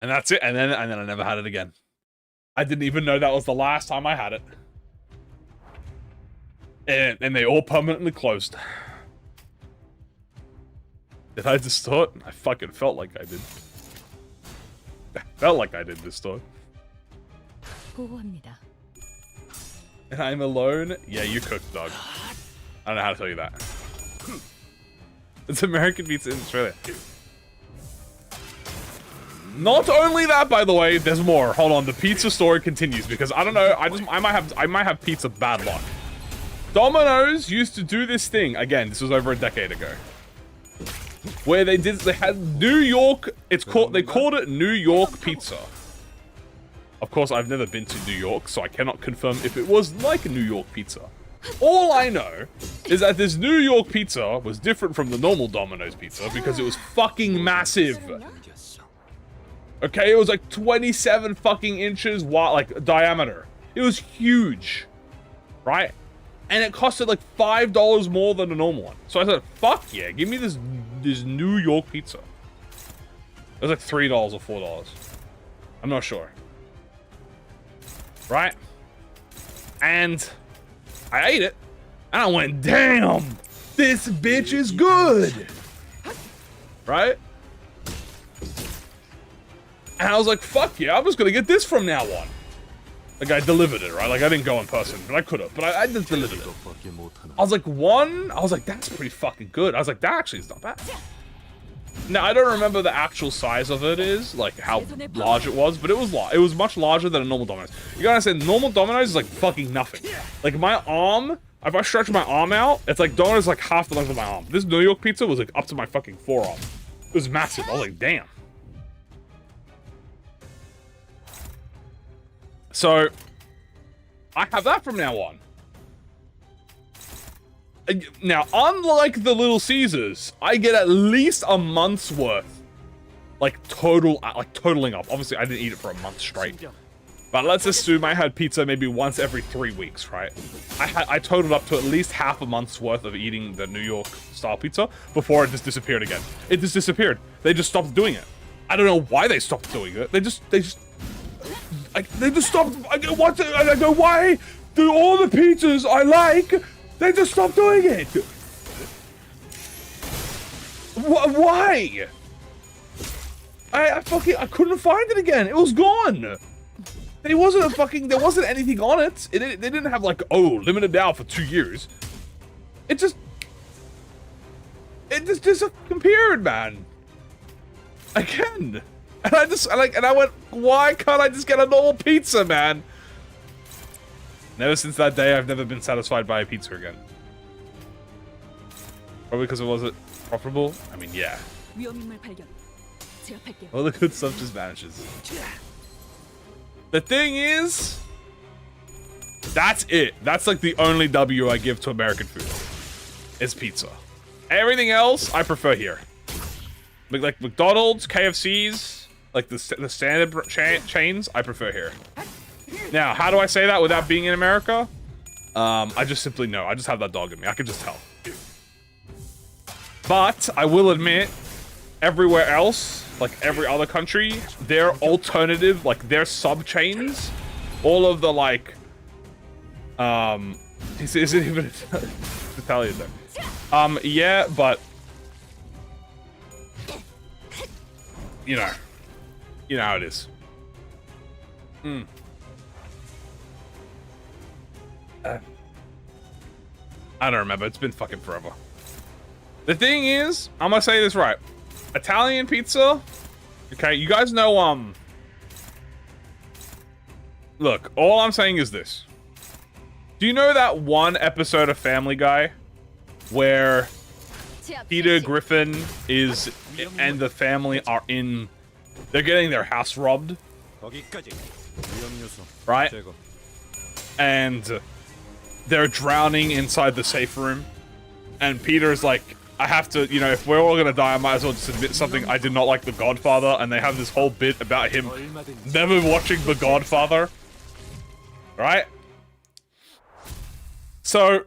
And that's it. And then I never had it again. I didn't even know that was the last time I had it. And they all permanently closed. Did I distort? I fucking felt like I did. I felt like I did distort. And I'm alone? Yeah, you cooked, dog. I don't know how to tell you that. It's American pizza in Australia. Not only that, by the way, there's more. Hold on, the pizza story continues because I don't know. I might have pizza bad luck. Domino's used to do this thing again. This was over a decade ago, where they had New York. They called it New York pizza. Of course, I've never been to New York, so I cannot confirm if it was like a New York pizza. All I know is that this New York pizza was different from the normal Domino's pizza because it was fucking massive. Okay, it was like 27 fucking inches wide, like diameter. It was huge, right? And it costed like $5 more than a normal one. So I said, fuck yeah, give me this New York pizza. It was like $3 or $4. I'm not sure. Right? And I ate it, and I went, damn, this bitch is good. Right? And I was like, fuck yeah, I'm just gonna get this from now on. Like, I delivered it, right? Like, I didn't go in person, but I could have. But I just delivered it. I was like, that's pretty fucking good. I was like, that actually is not bad. Now, I don't remember the actual size of it is, like, how large it was, but it was much larger than a normal Domino's. You gotta say, normal Domino's is, like, fucking nothing. Like, my arm, if I stretch my arm out, it's like Domino's like half the length of my arm. This New York pizza was, like, up to my fucking forearm. It was massive. I was like, damn. So, I have that from now on. Now, unlike the Little Caesars, I get at least a month's worth, like totaling up. Obviously, I didn't eat it for a month straight, but let's assume I had pizza maybe once every 3 weeks, right? I totaled up to at least half a month's worth of eating the New York style pizza before it just disappeared again. It just disappeared. They just stopped doing it. I don't know why they stopped doing it. They just stopped. I go, why do all the pizzas I like? They just stopped doing it. Why? I couldn't find it again. It was gone. There wasn't anything on it. They didn't have like, oh, limited now for 2 years. It just disappeared, man. Again. And I went, why can't I just get a normal pizza, man? Never since that day, I've never been satisfied by a pizza again. Probably because it wasn't profitable? I mean, yeah. All the good stuff just vanishes. The thing is, that's it. That's like the only W I give to American food. Is pizza. Everything else, I prefer here. Like McDonald's, KFC's, like the standard chains, I prefer here. Now, how do I say that without being in America? I just simply know. I just have that dog in me. I can just tell. But I will admit, everywhere else, like every other country, their alternative, like their sub-chains, all of the like, is it even Italian though? Yeah, but you know how it is. I don't remember. It's been fucking forever. The thing is, I'm gonna say this right. Italian pizza. Okay, you guys know, look, all I'm saying is this. Do you know that one episode of Family Guy where Peter Griffin and the family are they're getting their house robbed? Right? And they're drowning inside the safe room. And Peter's like, I have to, if we're all gonna die, I might as well just admit something. I did not like The Godfather. And they have this whole bit about him never watching The Godfather. Right? So,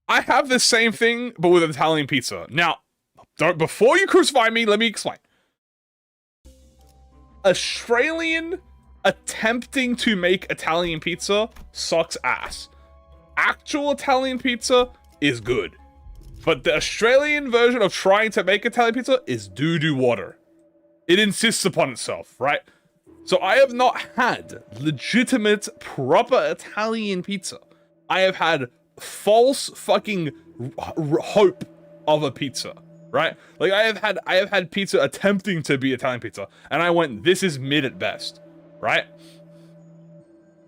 I have the same thing, but with Italian pizza. Now, before you crucify me, let me explain. Australian attempting to make Italian pizza sucks ass. Actual Italian pizza is good. But the Australian version of trying to make Italian pizza is doo-doo water. It insists upon itself, right? So I have not had legitimate, proper Italian pizza. I have had false fucking hope of a pizza, right? Like I have had pizza attempting to be Italian pizza, and I went, this is mid at best. Right?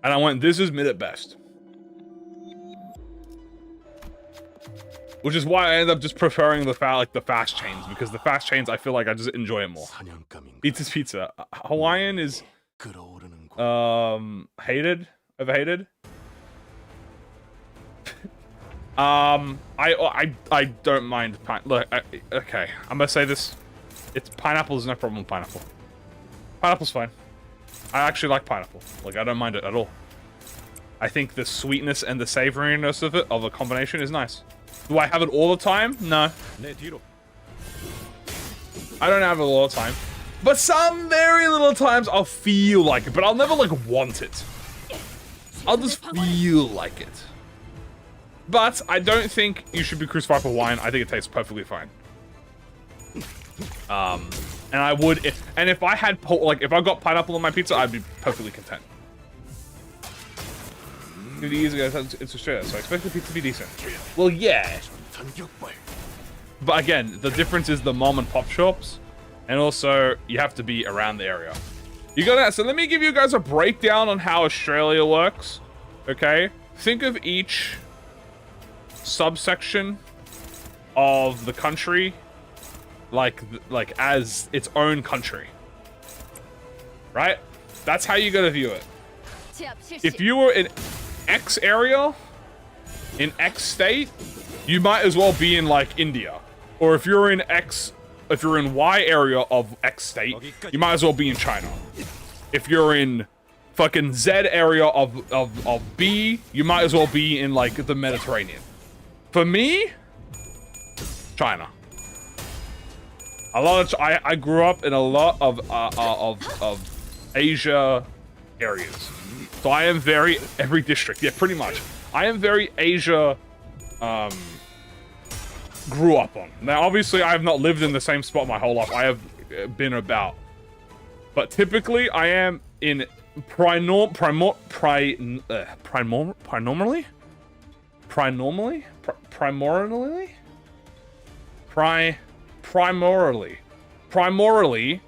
And I went, this is mid at best. Which is why I ended up just preferring the fast chains, because the fast chains, I feel like I just enjoy it more. Pizza's pizza. Hawaiian is hated, overhated. I don't mind look, okay, I'm gonna say this. It's pineapple is no problem with pineapple. Pineapple's fine. I actually like pineapple. Like, I don't mind it at all. I think the sweetness and the savoriness of it, of a combination, is nice. Do I have it all the time? No. I don't have it all the time. But some very little times I'll feel like it, but I'll never, like, want it. I'll just feel like it. But I don't think you should be crucified for wine. I think it tastes perfectly fine. And I would, if I had, like, if I got pineapple on my pizza, I'd be perfectly content. 50 years ago, it's Australia, so I expect the pizza to be decent. Well, yeah. But again, the difference is the mom and pop shops, and also you have to be around the area. You gotta, so let me give you guys a breakdown on how Australia works, okay? Think of each subsection of the country like as its own country, right? That's how you gotta view it. If you were in X area, in X state, you might as well be in like India. Or if you're in Y area of X state, you might as well be in China. If you're in fucking Z area of B, you might as well be in like the Mediterranean. For me, China. I grew up in a lot of Asia areas. So I am every district, yeah, pretty much. I am very Asia, grew up on. Now, obviously, I have not lived in the same spot my whole life. I have been about. But typically, I am in primarily? Primarily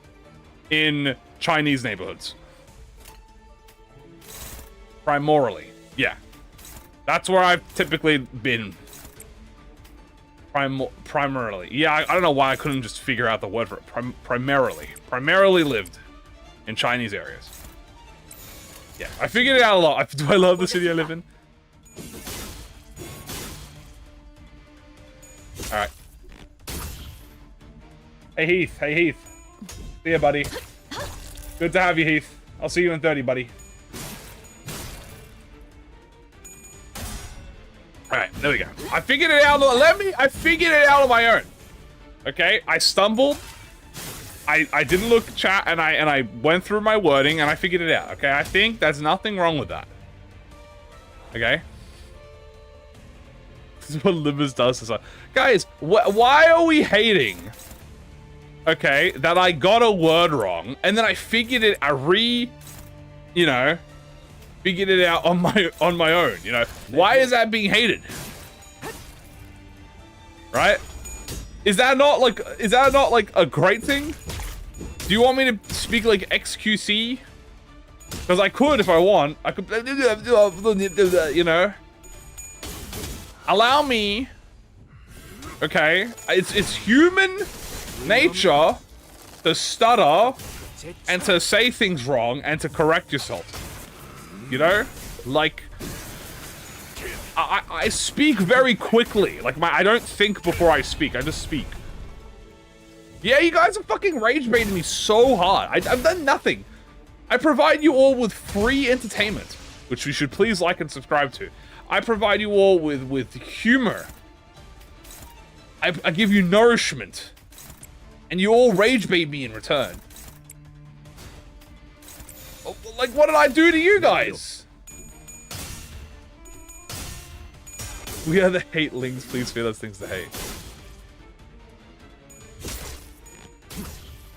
in Chinese neighborhoods. Primarily, yeah. That's where I've typically been. Primarily. Yeah, I don't know why I couldn't just figure out the word for it. Primarily. Primarily lived in Chinese areas. Yeah, I figured it out a lot. Do I love the city I live in? Alright. Hey, Heath. Hey, Heath. See ya, buddy. Good to have you, Heath. I'll see you in 30, buddy. Alright, there we go. I figured it out. I figured it out on my own. Okay, I stumbled. I didn't look at chat, and I went through my wording, and I figured it out. Okay, I think there's nothing wrong with that. Okay. This is what Limbus does to us. Guys, why are we hating? Okay, that I got a word wrong, and then I figured it. Figured it out on my own. You know, why is that being hated? Right? Is that not like a great thing? Do you want me to speak like XQC? Because I could if I want. I could, you know. Allow me. Okay, it's human nature to stutter and to say things wrong and to correct yourself. You know, like I speak very quickly. Like I don't think before I speak. I just speak. Yeah, you guys are fucking rage baiting me so hard. I've done nothing. I provide you all with free entertainment, which you should please like and subscribe to. I provide you all with humor. I give you nourishment, and you all rage bait me in return. Like, what did I do to you guys? We are the hatelings. Please feel those things to hate.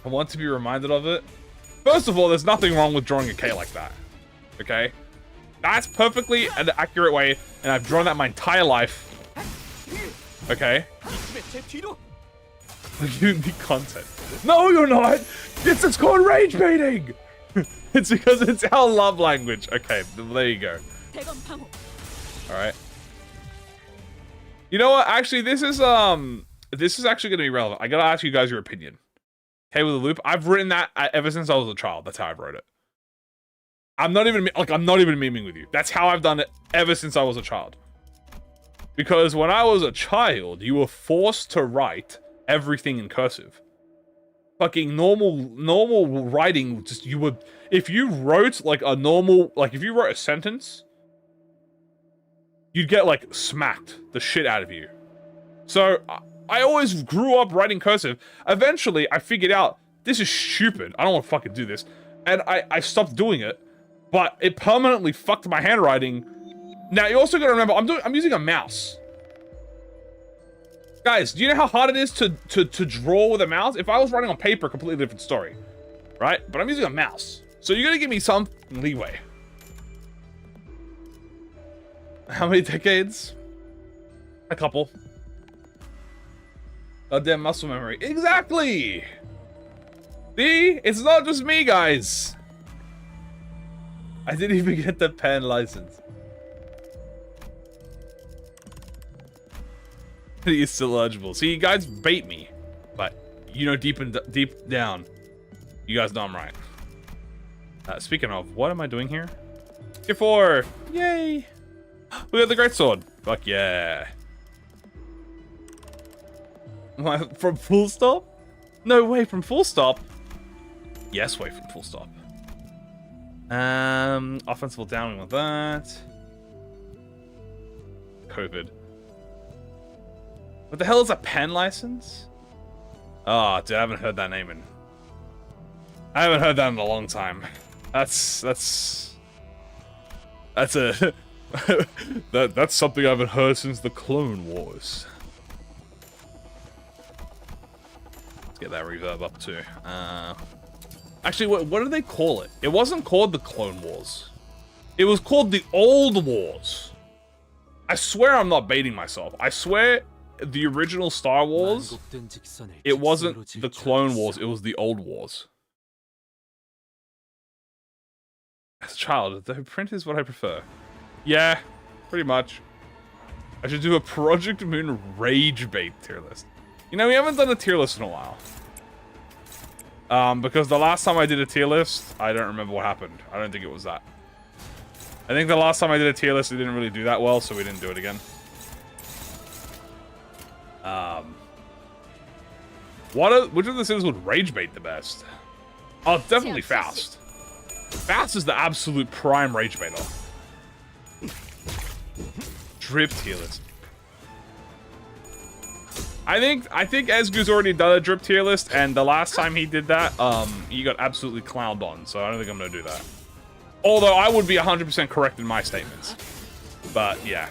I want to be reminded of it. First of all, there's nothing wrong with drawing a K like that. Okay? That's perfectly an accurate way, and I've drawn that my entire life. Okay? Unique content. No, you're not! This is called rage baiting! It's because it's our love language. Okay, there you go. Alright. You know what? Actually, this is actually gonna be relevant. I gotta ask you guys your opinion. Okay, with a loop. I've written that ever since I was a child. That's how I wrote it. I'm not even memeing with you. That's how I've done it ever since I was a child. Because when I was a child, you were forced to write everything in cursive. Fucking normal writing, just you would, if you wrote like a normal, like if you wrote a sentence, you'd get like smacked the shit out of you. So I always grew up writing cursive. Eventually, I figured out this is stupid. I don't want to fucking do this, and I stopped doing it. But it permanently fucked my handwriting. Now you also gotta remember, I'm using a mouse. Guys, do you know how hard it is to draw with a mouse? If I was writing on paper, completely different story, right? But I'm using a mouse, so you gotta give me some leeway. How many decades? A couple. Goddamn muscle memory. Exactly! See? It's not just me, guys. I didn't even get the pen license. He's still eligible. See, you guys bait me. But, you know, deep down, you guys know I'm right. Speaking of, what am I doing here? Tier 4! Yay! We got the great sword. Fuck yeah. From full stop? No way, from full stop? Yes, way from full stop. Offensive downing with that. COVID. What the hell is a pen license? Oh, dude, I haven't heard that name in... I haven't heard that in a long time. That's a... that's something I haven't heard since the Clone Wars. Let's get that reverb up too. Actually, what do they call it? It wasn't called the Clone Wars. It was called the Old Wars. I swear I'm not baiting myself. I swear the original Star Wars, it wasn't the Clone Wars, it was the Old Wars. As a child, the print is what I prefer. Yeah, pretty much. I should do a ProjectMoon rage bait tier list. You know, we haven't done a tier list in a while. Because the last time I did a tier list, I don't remember what happened. I don't think it was that. I think the last time I did a tier list, it didn't really do that well, so we didn't do it again. Which of the Sims would rage bait the best? Oh, definitely Faust. Faust is the absolute prime rage baiter. Drip tier list. I think Ezgu's already done a drip tier list, and the last time he did that, he got absolutely clowned on, so I don't think I'm gonna do that. Although I would be 100% correct in my statements. But yeah.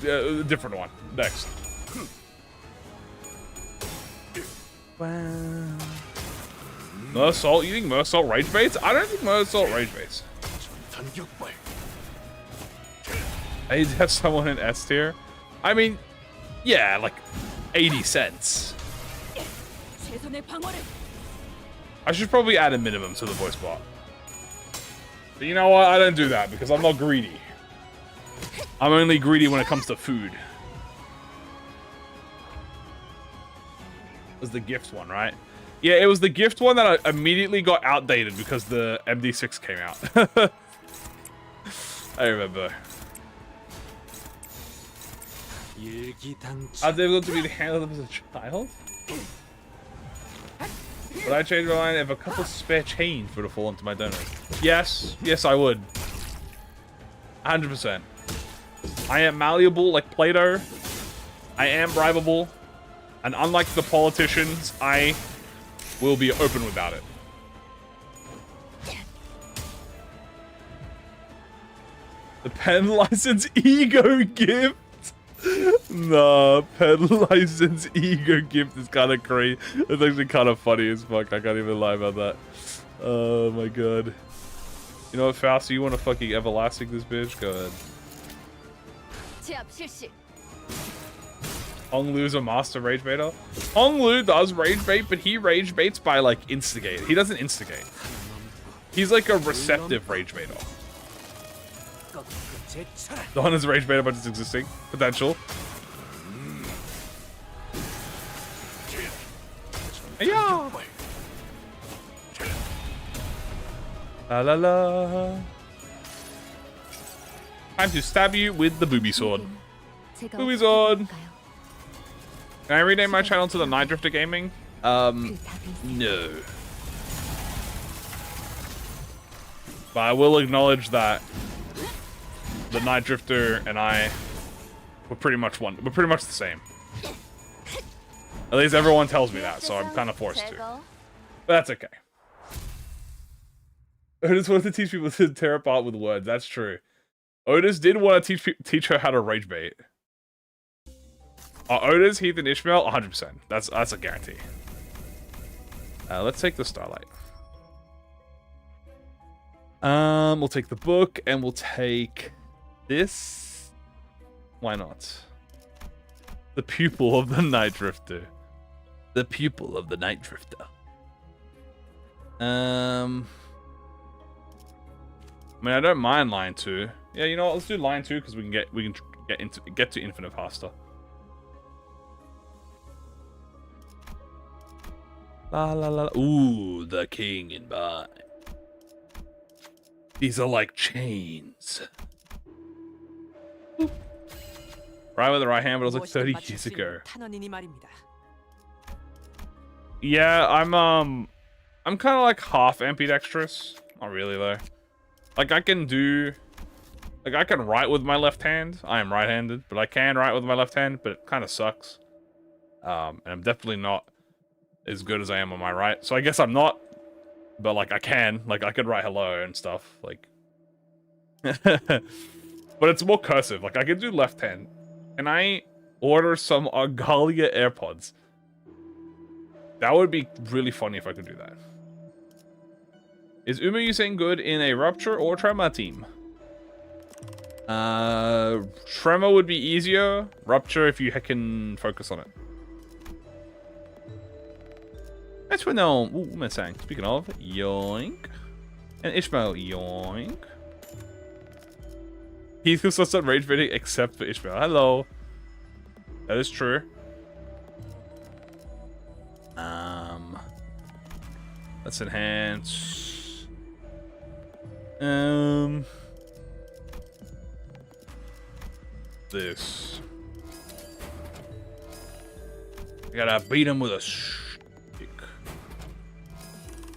Different one. Next. Wow. Mersault? You think Mersault rage baits? I don't think Mersault rage baits. I have someone in S tier. I mean, yeah, like 80 cents. I should probably add a minimum to the voice bot. But you know what? I don't do that because I'm not greedy. I'm only greedy when it comes to food. It was the gift one, right? Yeah, it was the gift one that I immediately got outdated because the MD6 came out. I remember. I was able to be handled as a child? Would I change my mind if a couple spare change would have fallen to my donors? Yes. Yes, I would. 100%. I am malleable like Plato. I am bribable. And unlike the politicians, I will be open without it. The pen license ego gift? Nah, pen license ego gift is kind of crazy. It's actually kind of funny as fuck. I can't even lie about that. Oh my god. You know what, Faust? You want to fucking everlasting this bitch? Go ahead. Honglu's a master rage baiter. Honglu does rage bait, but he rage baits by like instigate. He doesn't instigate. He's like a receptive rage baiter. The one is rage bait, but it's existing potential. Yeah. La la la. Time to stab you with the booby sword. Booby sword. Can I rename my channel to the Night Drifter Gaming? No. But I will acknowledge that the Night Drifter and I were pretty much one. We're pretty much the same. At least everyone tells me that, so I'm kind of forced to. But that's okay. Otis wanted to teach people to tear apart with words. That's true. Otis did want to teach her how to rage bait. Otis, Heath, and Ishmael, 100%. That's a guarantee. Let's take the Starlight. We'll take the book, and we'll take this. Why not? The pupil of the Night Drifter. The pupil of the Night Drifter. I mean, I don't mind line 2. Yeah, you know what? Let's do line 2 because we can get to infinite faster. La la la. Ooh, the king in mind. These are like chains. Boop. Right with the right hand, but it was like 30 years ago. Yeah, I'm kind of like half ambidextrous. Not really though. Like I can write with my left hand. I am right-handed, but I can write with my left hand, but it kind of sucks. And I'm definitely not as good as I am on my right. So I guess I'm not, but like I can. Like I could write hello and stuff. Like, but it's more cursive. Like I could do left hand. Can I order some Argalia AirPods? That would be really funny if I could do that. Is Uma Usain good in a Rupture or Tremor team? Tremor would be easier. Rupture if you can focus on it. That's what now. Ooh, what am I saying? Speaking of, yoink. And Ishmael, yoink. He's supposed to rage baiting except for Ishmael. Hello. That is true. Let's enhance. This. I gotta beat him with a stick.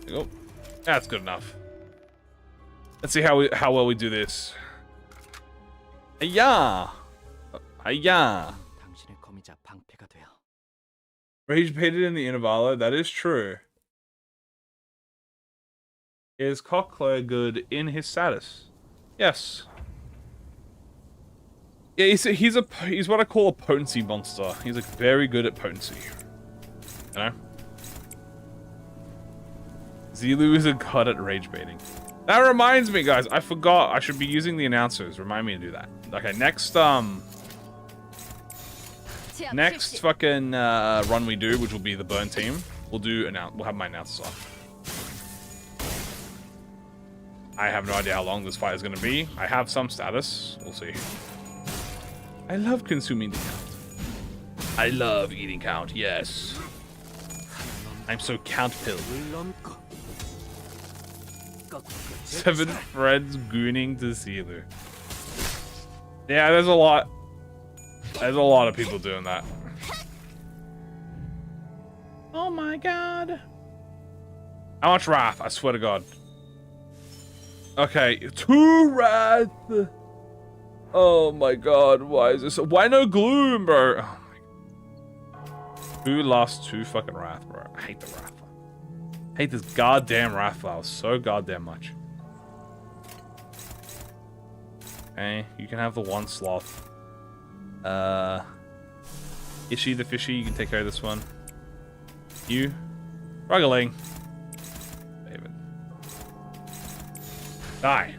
There you go. That's good enough. Let's see how well we do this. Hiya! Hiya! Rage baited in the intervaller, that is true. Is Cockclair good in his status? Yes. Yeah, he's what I call a potency monster. He's like very good at potency. You know? Zilu is a god at rage baiting. That reminds me, guys. I forgot. I should be using the announcers. Remind me to do that. Okay, next fucking run we do, which will be the burn team. We'll have my announcers off. I have no idea how long this fight is going to be. I have some status. We'll see. I love consuming the count. I love eating count, yes. I'm so count-pilled. 7 friends gooning to Sealer. Yeah, there's a lot. There's a lot of people doing that. Oh my god. How much wrath? I swear to god. Okay, 2 wrath. Oh my god, why is this? Why no gloom, bro? Oh my god. Who lost 2 fucking wrath, bro? I hate the wrath. I hate this goddamn wrath flower so goddamn much. Okay, you can have the 1 sloth. Ishi the fishy, you can take care of this one. You. Struggling. David. Die.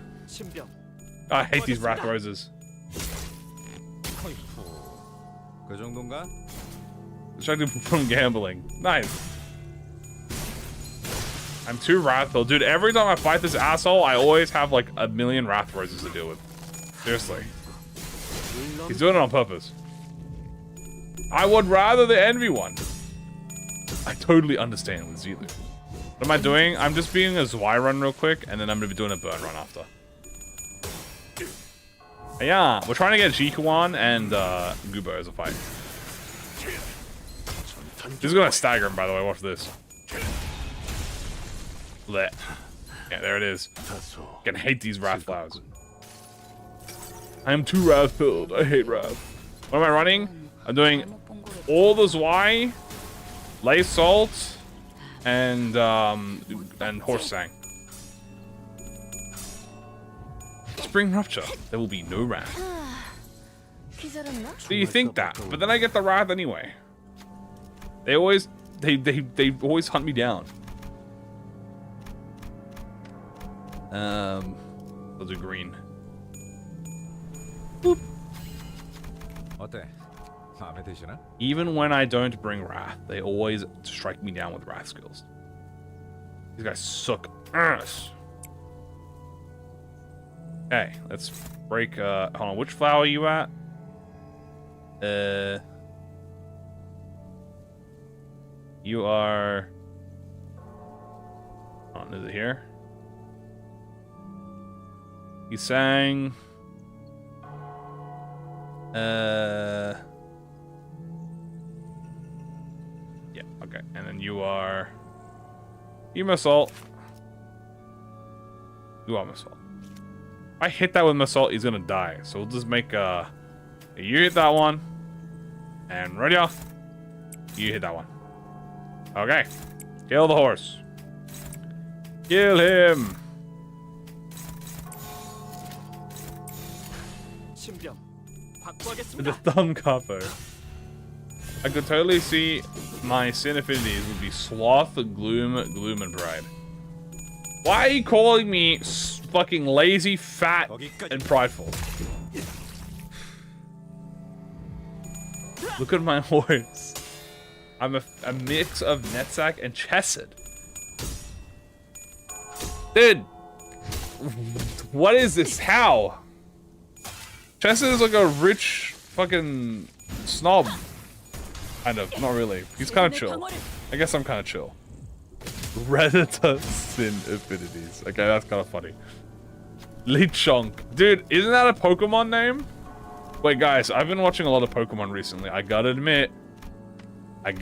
I hate these wrath roses. Distracted from gambling. Nice. I'm too wrathful. Dude, every time I fight this asshole, I always have like a million wrath roses to deal with. Seriously. He's doing it on purpose. I would rather the envy one. I totally understand with Zilu. What am I doing? I'm just being a Zwei run real quick, and then I'm going to be doing a burn run after. Yeah, we're trying to get Jikuan and Gubo as a fight. This is going to stagger him, by the way. Watch this. Let. Yeah, there it is. I can hate these wrath flowers. I am too wrath-filled. I hate wrath. What am I running? I'm doing all the Zwei, Lay Salt, and Horse Sang. Spring Rupture. There will be no wrath. So you think that, but then I get the wrath anyway. They always hunt me down. I'll do green. Boop. Even when I don't bring Wrath, they always strike me down with Wrath skills. These guys suck ass. Okay, let's break, hold on, which flower are you at? You are... Oh, is it here? He's saying... Yeah, okay. And then you are... You Assault. You are Assault. If I hit that with Assault, he's gonna die. So we'll just make you hit that one. And ready off. You hit that one. Okay. Kill the horse. Kill him. With the thumb copper. I could totally see my sin affinities would be Sloth, Gloom, Gloom, and Pride. Why are you calling me fucking lazy, fat, and prideful? Look at my horse. I'm a mix of Netsack and Chesed. Dude! What is this? How? Chesed is like a rich fucking snob. Kind of. Not really. He's kind of chill. I guess I'm kind of chill. Redditor sin affinities. Okay, that's kind of funny. Lechonk. Dude, isn't that a Pokemon name? Wait, guys, I've been watching a lot of Pokemon recently. I gotta admit, I'm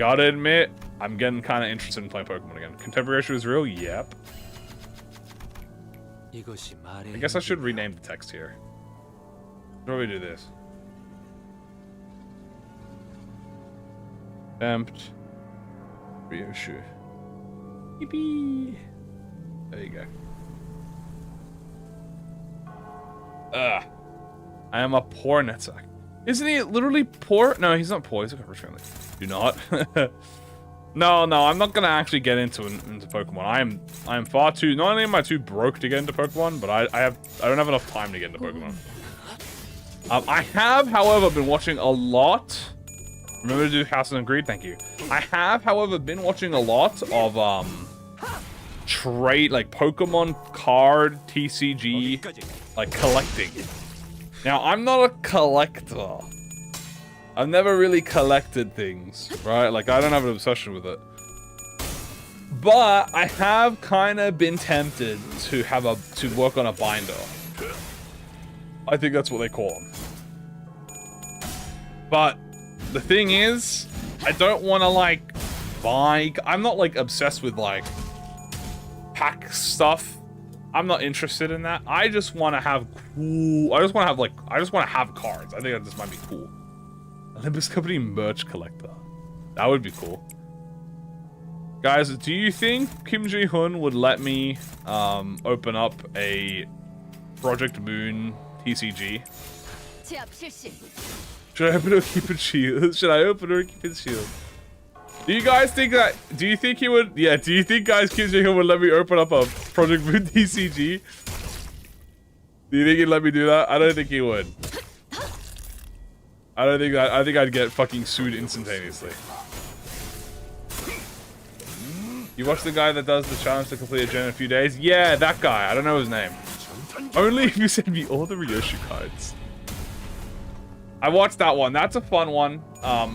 getting kind of interested in playing Pokemon again. Contemporary issue is real? Yep. I guess I should rename the text here. How do we do this? Tempt. Reissue. Yippee! There you go. I am a poor Netsack. Isn't he literally poor? No, he's not poor. He's a rich family. Do not. No, I'm not gonna actually get into Pokemon. I am far too. Not only am I too broke to get into Pokemon, but I don't have enough time to get into Pokemon. I have, however, been watching a lot. Remember to do House and Greed? Thank you. I have, however, been watching a lot of like Pokemon card TCG like collecting. Now, I'm not a collector. I've never really collected things, right? Like, I don't have an obsession with it. But I have kind of been tempted to work on a binder. I think that's what they call them. But the thing is, I don't want to like buy. I'm not like obsessed with like pack stuff. I'm not interested in that. I just want to have cool. I just want to have cards. I think that this might be cool. Limbus Company merch collector. That would be cool. Guys, do you think Kim Ji-hoon would let me open up a ProjectMoon TCG? Should I open or keep it shield? Should I open or keep it shield? Do you guys think that? Do you think he would? Yeah. Do you think guys Kim Ji-hoon would let me open up a ProjectMoon TCG? Do you think he'd let me do that? I don't think he would. I don't think that. I think I'd get fucking sued instantaneously. You watch the guy that does the challenge to complete a gen in a few days? Yeah, that guy. I don't know his name. Only if you send me all the Ryoshu cards. I watched that one. That's a fun one.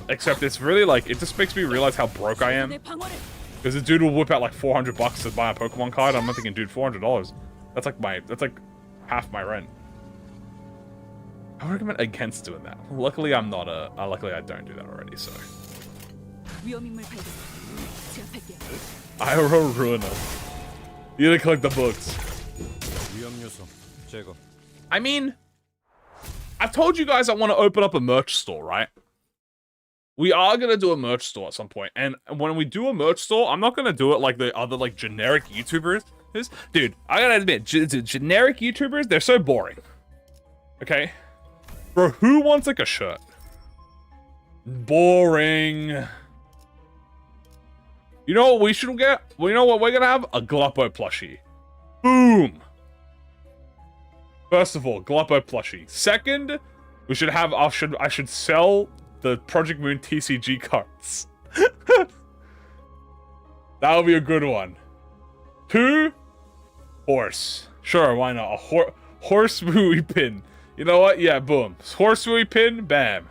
Except it's really like, it just makes me realize how broke I am. Because the dude will whip out like $400 to buy a Pokemon card. I'm not thinking, dude, $400. That's like half my rent. I would recommend against doing that. Luckily, I'm not luckily I don't do that already, so. Iroh Ruiner. You gotta collect the books. I mean, I've told you guys I want to open up a merch store, right? We are gonna do a merch store at some point, and when we do a merch store, I'm not gonna do it like the other like generic YouTubers. Dude, I gotta admit, generic YouTubers, they're so boring. Okay, bro, who wants like a shirt? Boring. You know what we should get? Well, you know what we're gonna have? A Gluppo plushie. Boom. First of all, Gluppo plushie. Second, We should have. I should sell the ProjectMoon TCG cards. That would be a good one. 2 horse. Sure, why not? A horse buoy pin. You know what? Yeah, boom. Horse buoy pin, bam.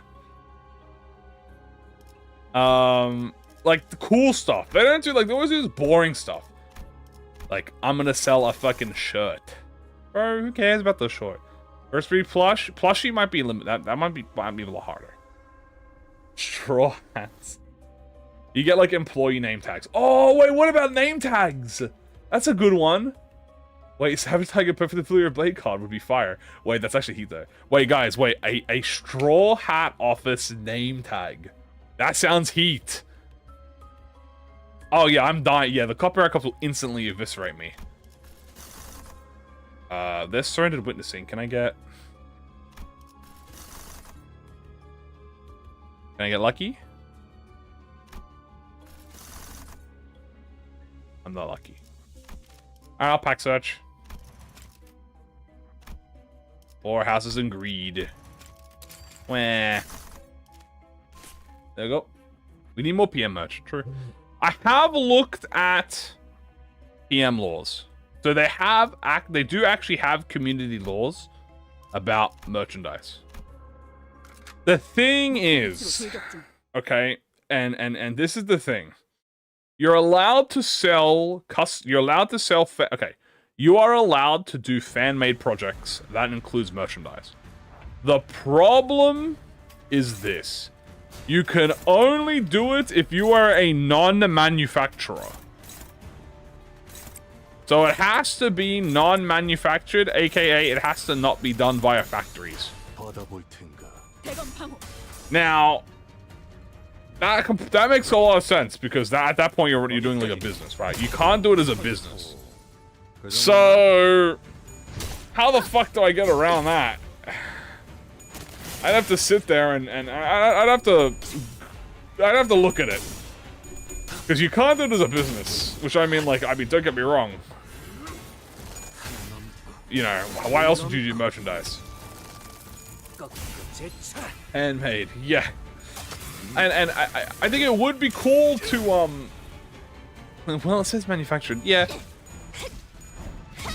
Like the cool stuff. They don't do like they always do this boring stuff. Like I'm gonna sell a fucking shirt. Bro, who cares about the short? First breed plushie might be limited. That might be a little harder. Straw hats. You get like employee name tags. Oh wait, what about name tags? That's a good one. Wait, Savage Tiger Perfectly Familiar Blade card would be fire. Wait, that's actually heat though. Wait, guys, wait. A straw hat office name tag. That sounds heat. Oh yeah, I'm dying. Yeah, the copyright cops will instantly eviscerate me. This surrendered witnessing. Can I get lucky? I'm not lucky. Alright, I'll pack search. 4 houses in greed. Wah. There we go. We need more PM merch. True. I have looked at PM laws. So they do actually have community laws about merchandise. The thing is, okay, and this is the thing. You're allowed to sell okay. You are allowed to do fan-made projects. That includes merchandise. The problem is this. You can only do it if you are a non-manufacturer. So it has to be non-manufactured, aka it has to not be done via factories. Now, that makes a lot of sense because at that point you're doing like a business, right? You can't do it as a business. So, how the fuck do I get around that? I'd have to sit there and I'd have to look at it. Because you can't do it as a business. Which I mean, don't get me wrong. You know, why else would you do merchandise? Handmade, yeah. And I think it would be cool to, well, it says manufactured, yeah.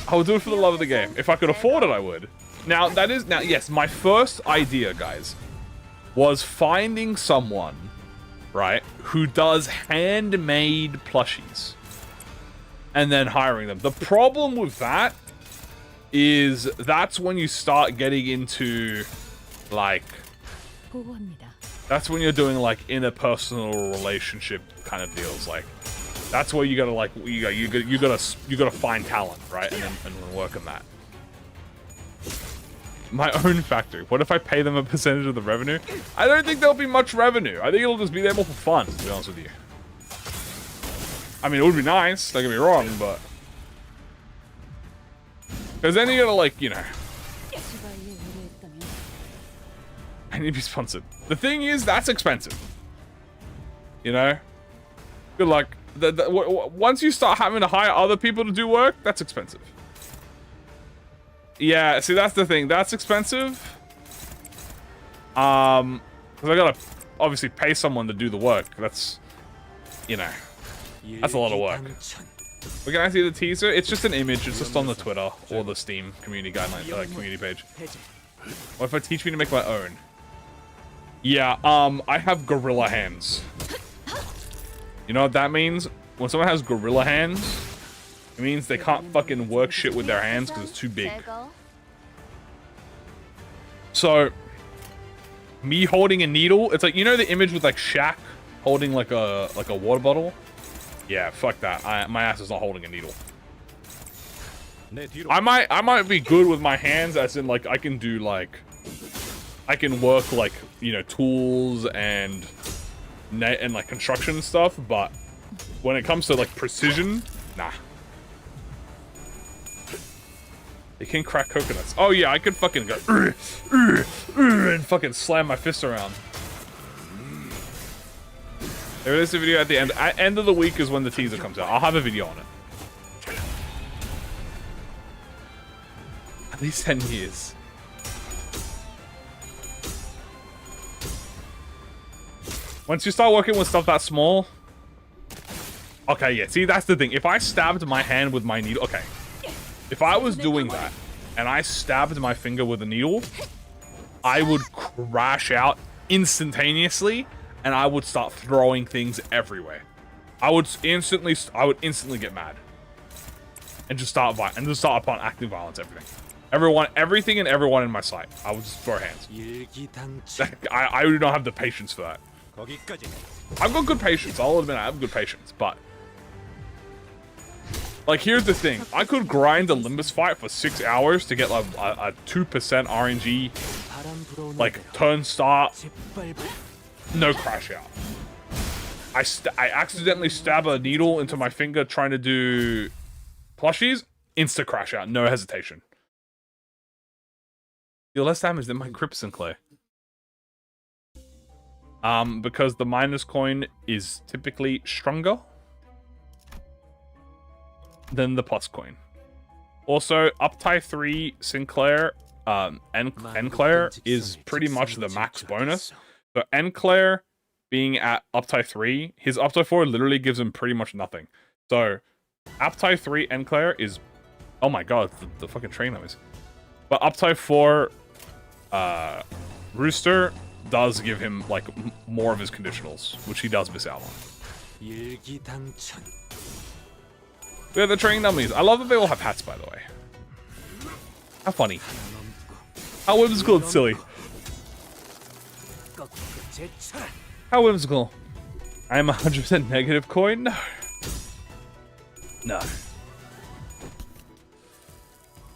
I would do it for the love of the game. If I could afford it, I would. Now, yes, my first idea, guys, was finding someone, right, who does handmade plushies. And then hiring them. The problem with that is that's when you start getting into, like, that's when you're doing, like, interpersonal relationship kind of deals. Like, that's where you gotta, like, you gotta find talent, right, and then work on that. My own factory. What if I pay them a percentage of the revenue? I don't think there'll be much revenue. I think it'll just be there more for fun, to be honest with you. I mean, it would be nice, don't get me wrong, but... Because then you gotta, like, you know... I need to be sponsored. The thing is, that's expensive. You know? Good luck. Once you start having to hire other people to do work, that's expensive. Yeah, see, that's the thing. That's expensive. Because I gotta obviously pay someone to do the work. That's, you know, that's a lot of work. But can I see the teaser? It's just an image. It's just on the Twitter or the Steam community guideline, community page. What if I teach me to make my own? Yeah, I have gorilla hands. You know what that means? When someone has gorilla hands, it means they can't fucking work shit with their hands because it's too big. So, me holding a needle, it's like, you know the image with like Shaq holding like a water bottle? Yeah, fuck that. My ass is not holding a needle. I might be good with my hands, as in like I can do like, I can work like, you know, tools and like construction and stuff, but when it comes to like precision, nah. They can crack coconuts. Oh yeah, I could fucking go and fucking slam my fist around. There is a video at the end. At end of the week is when the teaser comes out. I'll have a video on it. At least 10 years. Once you start working with stuff that small... Okay, yeah, see, that's the thing. If I stabbed my hand with my needle... Okay. If I was doing that, and I stabbed my finger with a needle, I would crash out instantaneously, and I would start throwing things everywhere. I would instantly get mad. And just start upon acting violence, everything and everyone in my sight. I would just throw hands. I do not have the patience for that. I've got good patience. I'll admit I have good patience, but like, here's the thing. I could grind a Limbus fight for 6 hours to get like a 2% RNG, like turn start, no crash out. I accidentally stab a needle into my finger trying to do plushies, insta crash out, no hesitation. You're less damage than my Grip Sinclair. Because the minus coin is typically stronger than the plus coin. Also, Uptie 3 Sinclair, Enclair is pretty much the max bonus. So Enclair being at Uptie 3, his Uptie 4 literally gives him pretty much nothing. So Uptie 3 Enclair is, oh my god, the fucking train noise. But Uptie 4 Rooster does give him like more of his conditionals, which he does miss out on. Yeah, the training dummies. I love that they all have hats, by the way. How funny. How whimsical and silly. How whimsical. I am 100% negative coin? No. No.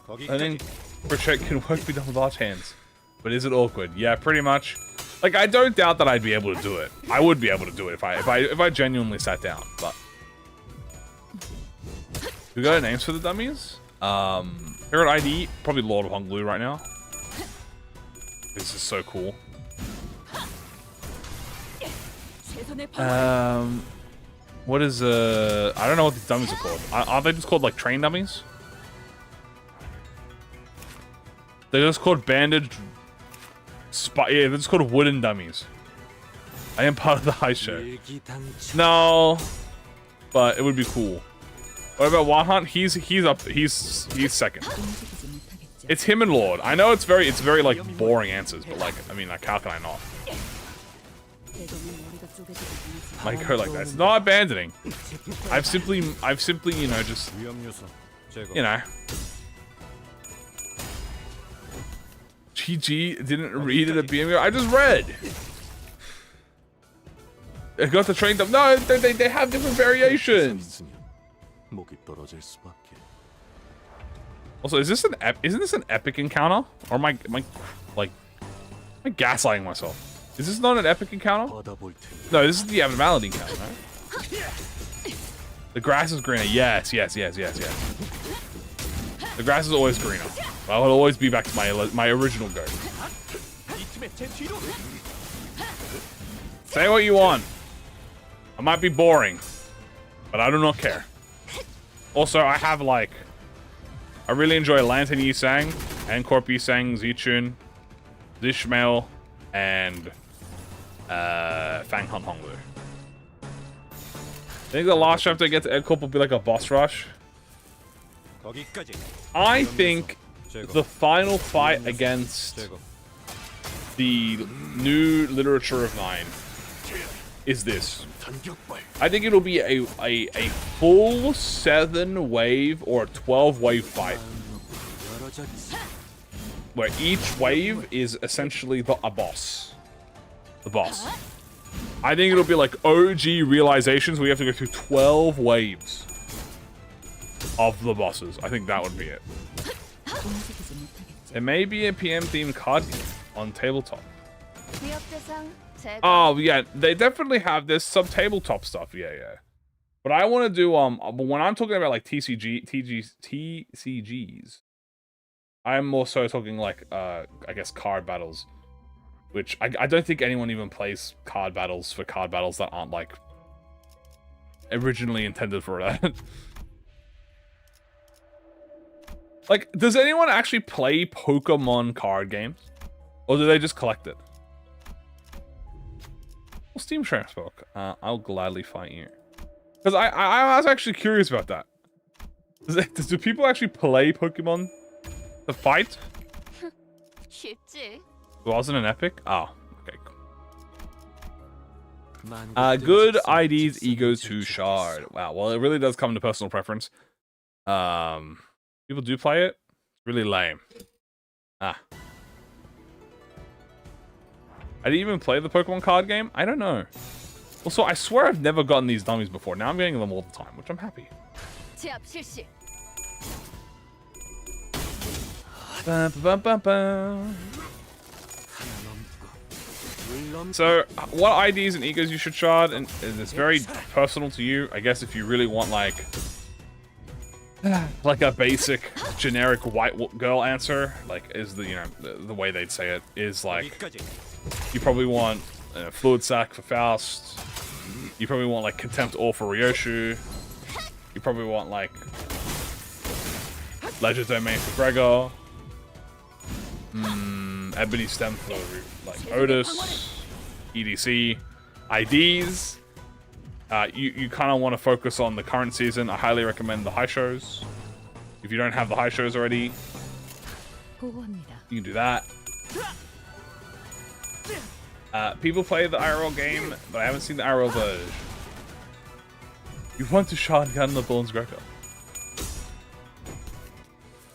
I think Project can work with double large hands. But is it awkward? Yeah, pretty much. Like, I don't doubt that I'd be able to do it. I would be able to do it if I genuinely sat down, but we got names for the dummies? Here at ID, probably Lord of Honglu right now. This is so cool. What is I don't know what these dummies are called. Are they just called like train dummies? They're just called bandaged yeah, they're just called wooden dummies. I am part of the high show. No, but it would be cool. What about Wahan? He's up. He's second. It's him and Lord. I know it's very like boring answers, but like, I mean, like, how can I not? Like, go like that. It's not abandoning. I've simply, you know, just, you know. GG didn't read it at BMU. I just read. I got the train them. No, they have different variations. Also, isn't this an epic encounter? Or am I gaslighting myself? Is this not an epic encounter? No, this is the abnormality encounter, right? The grass is greener. Yes. The grass is always greener. I will always be back to my original go. Say what you want. I might be boring, but I do not care. Also, I have like, I really enjoy Lantern Yisang, Ancorp Yisang, Zichun, Zishmael, and Fang Han Honglu. I think the last chapter I get to Edcorp will be like a boss rush. I think the final fight against the new Literature of 9 is this. I think it'll be a full 7-wave or 12-wave fight, where each wave is essentially a boss. The boss. I think it'll be like OG realizations where you have to go through 12 waves of the bosses. I think that would be it. It may be a PM-themed card game on tabletop. Oh, yeah, they definitely have this sub-tabletop stuff. Yeah. But I want to do, when I'm talking about, like, TCGs, I'm more so talking, like, I guess card battles. Which, I don't think anyone even plays card battles for card battles that aren't, like, originally intended for that. Like, does anyone actually play Pokemon card games? Or do they just collect it? Well, Steam Transpoke. I'll gladly fight you. Because I was actually curious about that. Do people actually play Pokemon to fight? Wasn't an epic? Oh, okay, cool. Good IDs, egos to shard. Wow, well, it really does come to personal preference. People do play it. Really lame. I didn't even play the Pokemon card game. I don't know. Also, I swear I've never gotten these dummies before. Now I'm getting them all the time, which I'm happy. So, what IDs and egos you should shard, and it's very personal to you. I guess if you really want like a basic, generic white girl answer, like is the way they'd say it is like you probably want Fluid Sac for Faust. You probably want like Contempt Ore for Ryoshu. You probably want like Ledger Domain for Gregor. Ebony Stem for like Otis. EDC. IDs. You kind of want to focus on the current season. I highly recommend the high shows. If you don't have the high shows already, you can do that. People play the IRL game, but I haven't seen the IRL version. You want to shotgun the Bones Greco.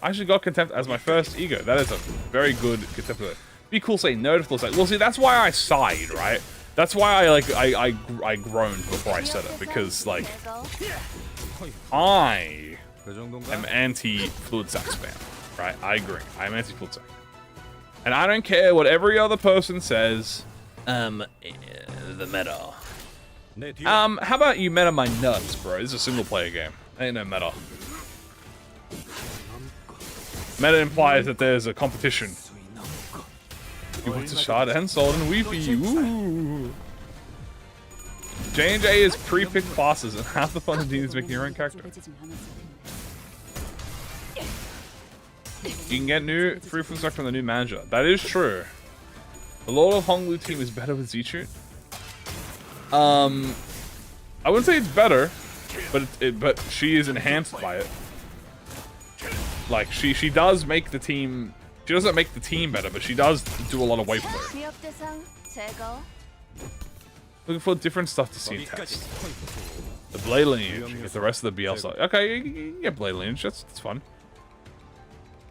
I actually got Contempt as my first ego. That is a very good Contempt. Be cool saying no to Fluid Sac. Well, see, that's why I sighed, right? That's why I groaned before I said it, because like I am anti Fluid Sac spam, right? I agree. I'm anti Fluid Sac, and I don't care what every other person says. The meta. How about you meta my nuts, bro? This is a single player game. Ain't no meta. Meta implies that there's a competition. You want to shard and sold and weepy. Ooh. J&J is pre-picked classes, and half the fun of D is making your own character. You can get new free food stock from the new manager. That is true. The Lord of Honglu team is better with Zichu. I wouldn't say it's better, but she is enhanced by it. Like she does make the team. She doesn't make the team better, but she does do a lot of weight play. Looking for different stuff to see and test. The Blade lineage. You get the rest of the BL side. Okay, you can get Blade lineage. That's fun.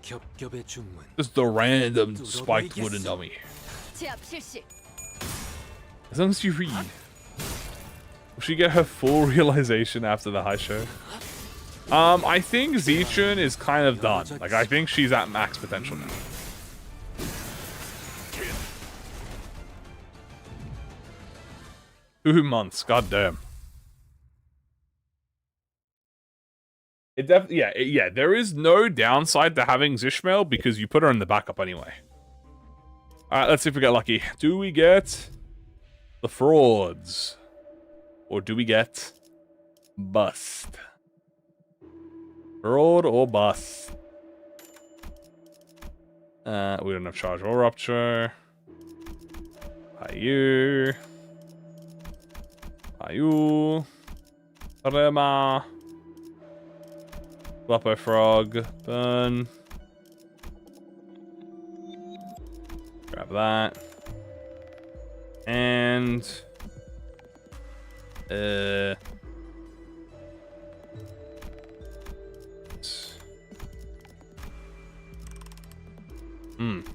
Just the random spiked wooden dummy. As long as you read. Will she get her full realization after the high show? I think Zichun is kind of done. Like, I think she's at max potential now. 2 months, goddamn. It yeah, there is no downside to having Zishmael because you put her in the backup anyway. Alright, let's see if we get lucky. Do we get the frauds? Or do we get bust? Fraud or bust? We don't have charge or rupture. Ayu. Rema. Floppo Frog. Burn. Grab that. And... I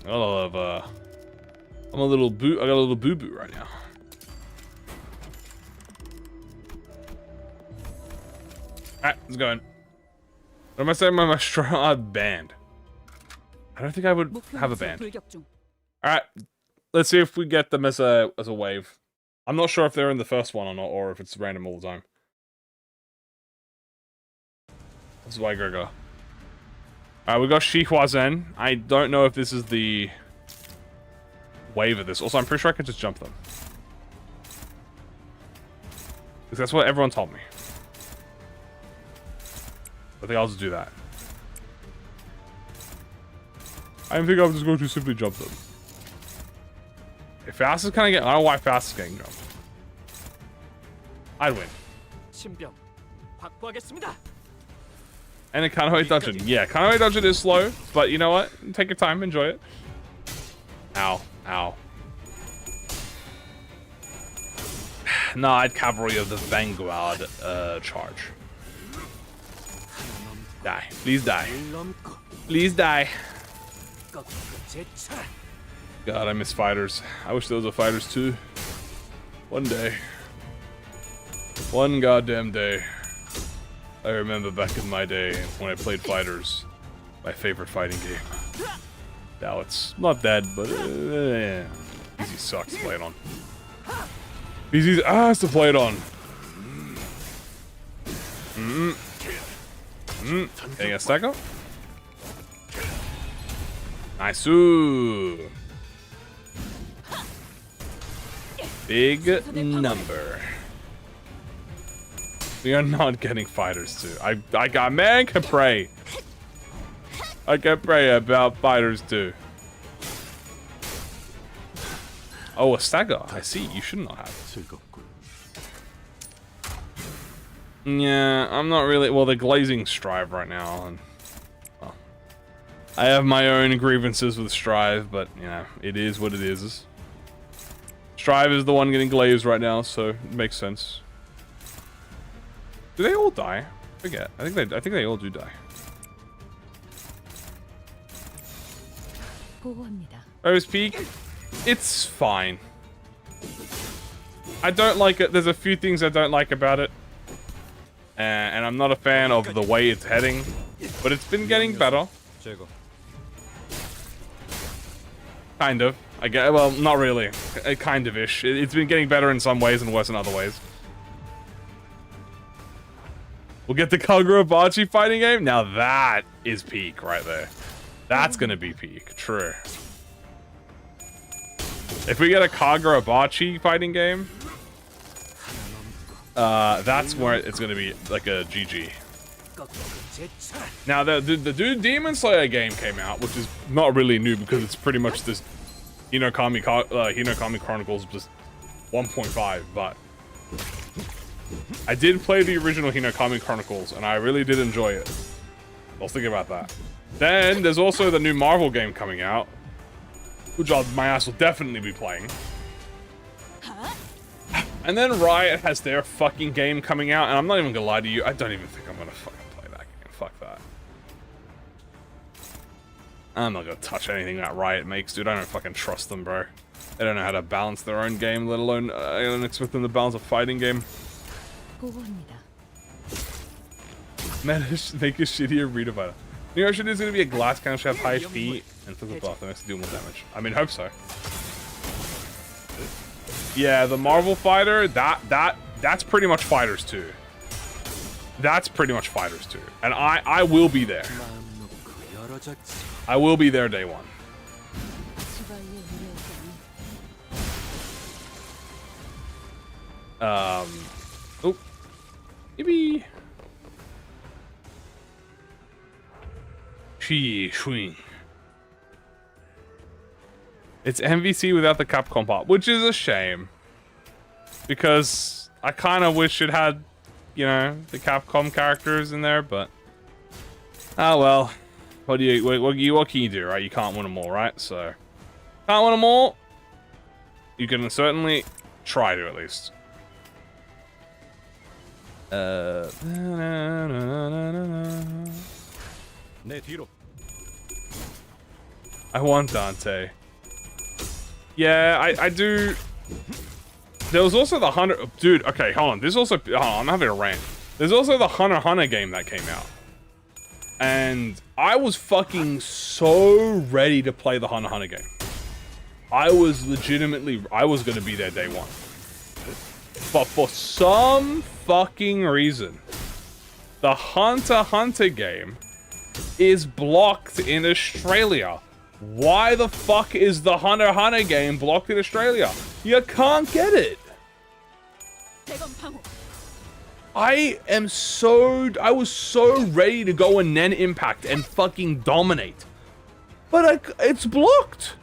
got a little boo-boo right now. Alright, let's go in. What am I saying? My strong band. I don't think I would have a band. Alright, let's see if we get them as a wave. I'm not sure if they're in the first one or not, or if it's random all the time. This is why Gregor. Alright, we got Shihuazen. I don't know if this is the wave of this. Also, I'm pretty sure I can just jump them. Because that's what everyone told me. I think I'll just do that. I don't think I'm just going to simply jump them. Okay, Fast is kind of getting... I don't know why Fast is getting jumped. I'd win. 신병 확보하겠습니다. And a Kamui dungeon. Yeah, Kamui dungeon is slow, but you know what? Take your time, enjoy it. Ow, ow. Nah, I'd cavalry of the Vanguard charge. Die. Please die. Please die. God, I miss fighters. I wish those were fighters too. One day. One goddamn day. I remember back in my day when I played fighters. My favorite fighting game. Now it's not dead, but easy sucks to play it on. Easy's ass to play it on. Getting a stack up? Nice. Ooh. Big number. We are not getting fighters too. I got man can pray. I can pray about fighters too. Oh, a stagger. I see. You should not have it. Yeah, I'm not really. Well, they're glazing Strive right now, and well, I have my own grievances with Strive, but you know, it is what it is. Strive is the one getting glazed right now, so it makes sense. Do they all die? I forget. I think they all do die. Rose Peak, it's fine. I don't like it. There's a few things I don't like about it. And I'm not a fan of the way it's heading, but it's been getting better. Kind of. I get, well, not really. Kind of-ish. It's been getting better in some ways and worse in other ways. We'll get the Kagura-Bachi fighting game. Now that is peak right there. That's gonna be peak. True. If we get a Kagura-Bachi fighting game, that's where it's gonna be like a GG. Now the Dude Demon Slayer game came out, which is not really new because it's pretty much this Hinokami Chronicles just 1.5, but I did play the original Hinokami Chronicles and I really did enjoy it. I'll think about that. Then there's also the new Marvel game coming out, which my ass will definitely be playing. And then Riot has their fucking game coming out, and I'm not even gonna lie to you, I don't even think I'm gonna fucking play that game. Fuck that. I'm not gonna touch anything that Riot makes, dude. I don't fucking trust them, bro. They don't know how to balance their own game, let alone I don't expect them to balance a fighting game. Man, make a shittier Rita fighter. New York is gonna be a glass cannon, should have high HP, and flip buff that makes it do more damage. I mean, hope so. Yeah, the Marvel fighter, that's pretty much Fighters 2. That's pretty much Fighters 2. And I will be there. I will be there day one. Oh. Maybe. Swing. It's MVC without the Capcom part, which is a shame. Because I kind of wish it had, you know, the Capcom characters in there, but oh well. What can you do, right? You can't win them all, right? So can't win them all. You can certainly try to at least. I want Dante. Yeah, I do. There was also the Hunter. Dude, okay, hold on. There's also. Oh, I'm having a rant. There's also the Hunter game that came out. And I was fucking so ready to play the Hunter game. I was legitimately. I was going to be there day one. But for some fucking reason, the Hunter game is blocked in Australia. Why the fuck is the Hunter game blocked in Australia? You can't get it. I was so ready to go in Nen Impact and fucking dominate. But it's blocked.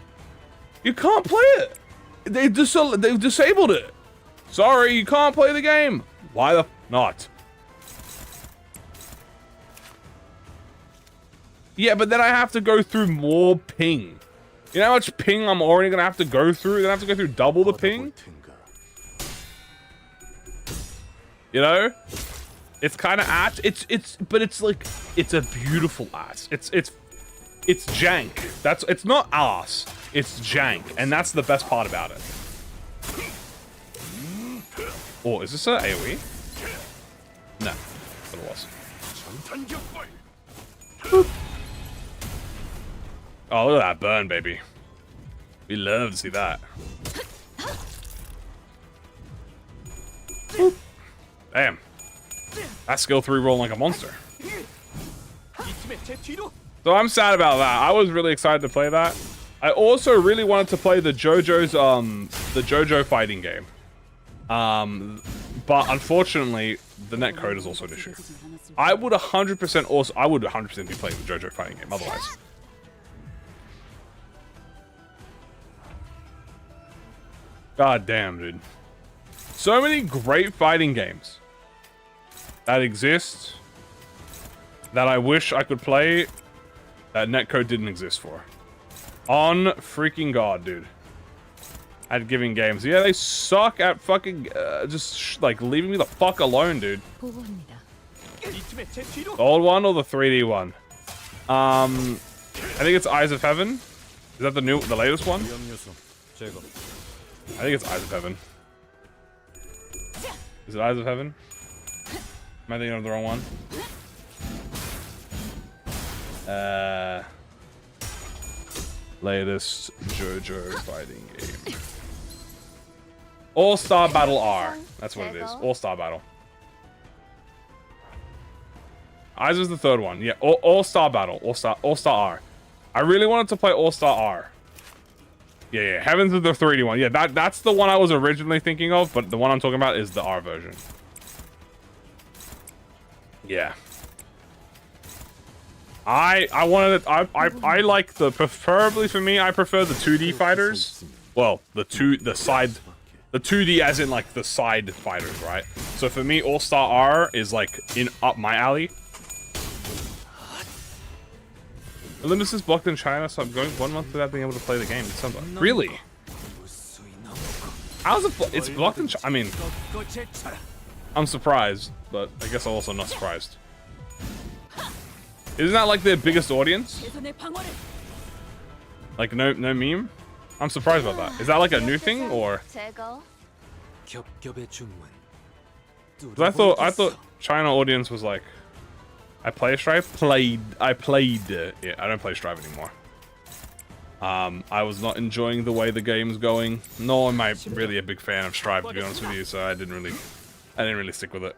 You can't play it. They've disabled it. Sorry, you can't play the game. Why the not? Yeah, but then I have to go through more ping. You know how much ping I'm already gonna have to go through? Then I have to go through double the ping? You know? It's kind of ass. But it's like, it's a beautiful ass. It's jank. It's not ass. It's jank, and that's the best part about it. Oh, is this an AoE? No, but it was. Boop. Oh, look at that burn, baby. We love to see that. Boop. Damn. That skill 3 rolling like a monster. So I'm sad about that. I was really excited to play that. I also really wanted to play the JoJo fighting game. But unfortunately, the netcode is also an issue. I would 100% be playing the JoJo fighting game otherwise. God damn, dude. So many great fighting games that exist that I wish I could play that netcode didn't exist for. On freaking God, dude. At giving games. Yeah, they suck at fucking like leaving me the fuck alone, dude. The old one or the 3D one? I think it's Eyes of Heaven. Is that the latest one? I think it's Eyes of Heaven. Is it Eyes of Heaven? Am I thinking of the wrong one? Latest JoJo fighting game. All-Star Battle R. That's what it is. All-Star Battle. Eyes was the third one. Yeah, All-Star Battle. All-Star R. I really wanted to play All-Star R. Yeah. Heavens is the 3D one. Yeah, that's the one I was originally thinking of, but the one I'm talking about is the R version. Yeah. I like preferably for me, I prefer the 2D fighters. Well, the 2D as in like the side fighters, right? So for me, All-Star R is like up my alley. Limbus is blocked in China, so I'm going 1 month without being able to play the game. Really? How's it? It's blocked in China. I mean, I'm surprised, but I guess I'm also not surprised. Isn't that like their biggest audience? Like no meme? I'm surprised about that. Is that like a new thing or? I thought China audience was like, I played. Yeah, I don't play Strive anymore. I was not enjoying the way the game's going. Nor am I really a big fan of Strive, to be honest with you. So I didn't really stick with it.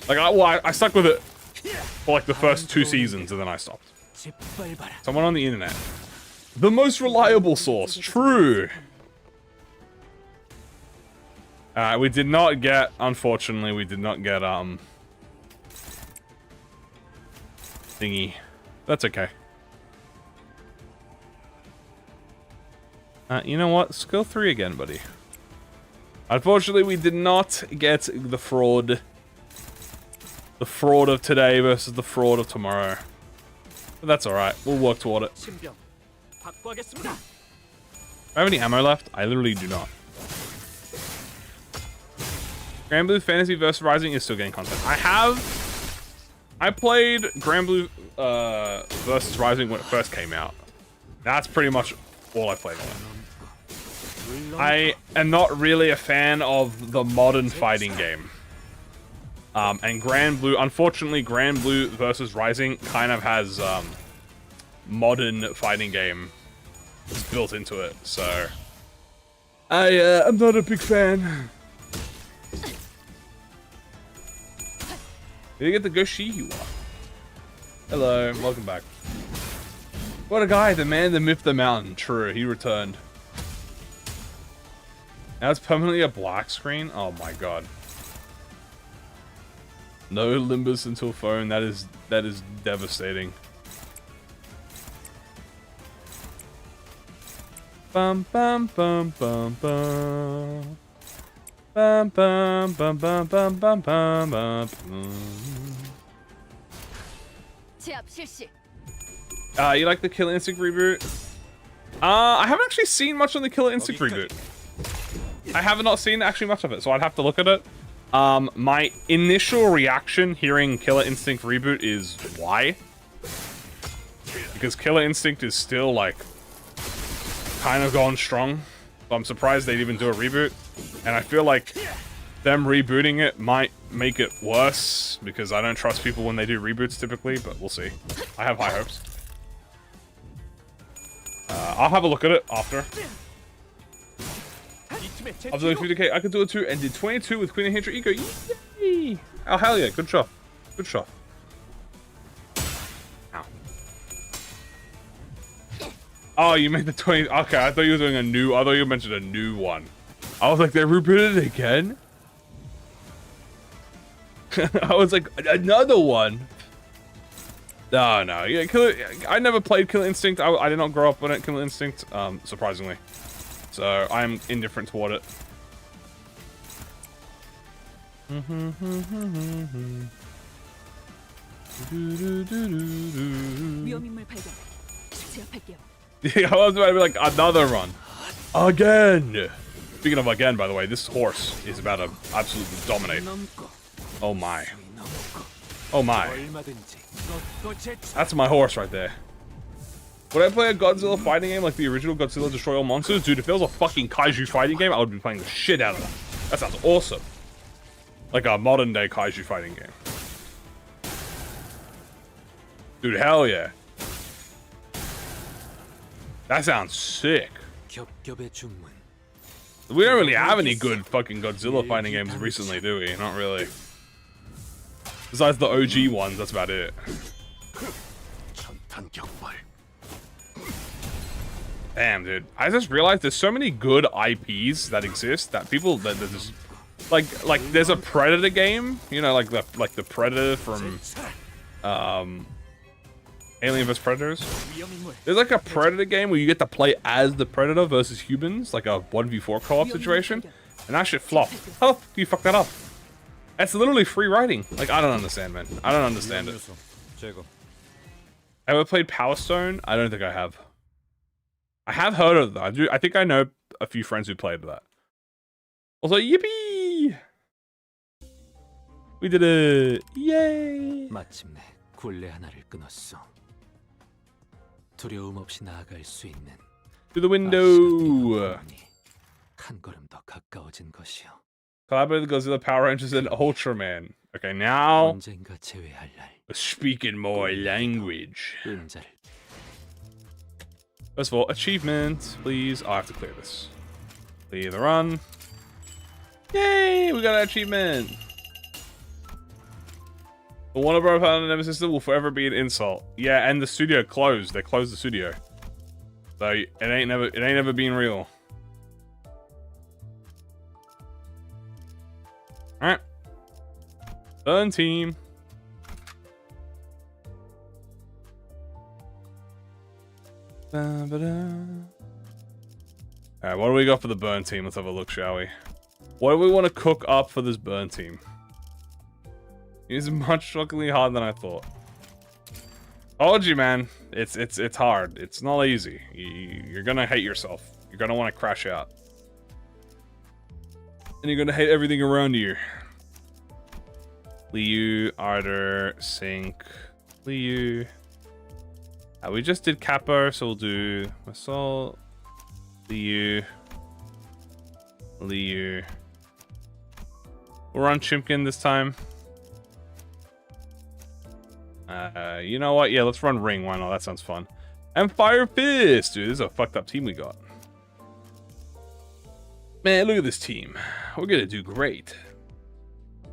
Like I stuck with it for like the first 2 seasons and then I stopped. Someone on the internet. The most reliable source. True. We did not get, unfortunately, thingy. That's okay. You know what? Skill 3 again, buddy. Unfortunately, we did not get the fraud. The fraud of today versus the fraud of tomorrow. But that's alright. We'll work toward it. Do I have any ammo left? I literally do not. Grand Blue Fantasy vs. Rising is still getting content. I played Grand Blue vs. Rising when it first came out. That's pretty much all I played on it. I am not really a fan of the modern fighting game. And Grand Blue, unfortunately, Grand Blue vs. Rising kind of has modern fighting game built into it, so I'm not a big fan. Did you get the Goshihiwa? Hello, welcome back. What a guy, the man, the myth, the mountain. True, he returned. Now it's permanently a black screen? Oh my god. No Limbus until phone, that is devastating. Bum bum bum bum bum. Bum, bum, bum, bum, bum, bum, bum, bum. 제압 실시. You like the Killer Instinct reboot? I haven't actually seen much on the Killer Instinct reboot. I have not seen actually much of it, so I'd have to look at it. My initial reaction hearing Killer Instinct reboot is why? Because Killer Instinct is still like kind of going strong. So I'm surprised they'd even do a reboot. And I feel like them rebooting it might make it worse because I don't trust people when they do reboots typically, but we'll see. I have high hopes. I'll have a look at it after. I was doing 50k, I could do it too, and did 22 with Queen of Hydra Eco. Yay! Oh, hell yeah, good shot. Good shot. Ow. Oh, you made the 20. Okay, I thought you were doing a new. I thought you mentioned a new one. I was like, they rebooted it again? I was like, another one? No, no. Yeah, I never played Killer Instinct. I did not grow up on it, Killer Instinct, surprisingly. So I'm indifferent toward it. 위험인물 발견. 제압할게요. Yeah, I was about to be like, another run. Again! Speaking of again, by the way, this horse is about to absolutely dominate. Oh my. Oh my. That's my horse right there. Would I play a Godzilla fighting game like the original Godzilla Destroy All Monsters? Dude, if there was a fucking kaiju fighting game, I would be playing the shit out of that. That sounds awesome. Like a modern day kaiju fighting game. Dude, hell yeah. That sounds sick. We don't really have any good fucking Godzilla fighting games recently, do we? Not really. Besides the OG ones, that's about it. Damn, dude. I just realized there's so many good IPs that exist that people that just like there's a Predator game, you know, like the Predator from Alien vs Predators. There's like a Predator game where you get to play as the Predator versus humans, like a 1v4 co-op situation, and that shit flopped. How the fuck do you fuck that up? That's literally free writing. Like, I don't understand, man. I don't understand it. Ever played Power Stone? I don't think I have. I have heard of that. I think I know a few friends who played that. Also, yippee! We did it! Yay! 마침내 굴레 하나를 끊었어. 두려움 없이 나아갈 수 있는 To the window! 한 걸음 더 가까워진 것이요. Collaborate with Godzilla, Power Rangers, and Ultraman. Okay, now 언젠가 제외할 날 we're speaking my language. 은자를 First of all, achievement, please. Oh, I have to clear this. Clear the run. Yay! We got an achievement. The Warner Bros. Nemesis system will forever be an insult. Yeah, and the studio closed. They closed the studio, so it ain't never been real. All right, burn team. Alright, what do we got for the burn team? Let's have a look, shall we? What do we want to cook up for this burn team? It's much shockingly harder than I thought. Told you, man. It's hard. It's not easy. You're gonna hate yourself. You're gonna want to crash out. And you're gonna hate everything around you. Liu, Ardor, Sync, Liu. We just did Capo, so we'll do Masol, Liu, Liu. We'll run Chimkin this time. You know what? Yeah, let's run Ring. Why not? That sounds fun. And Fire Fist! Dude, this is a fucked up team we got. Man, look at this team. We're gonna do great. Do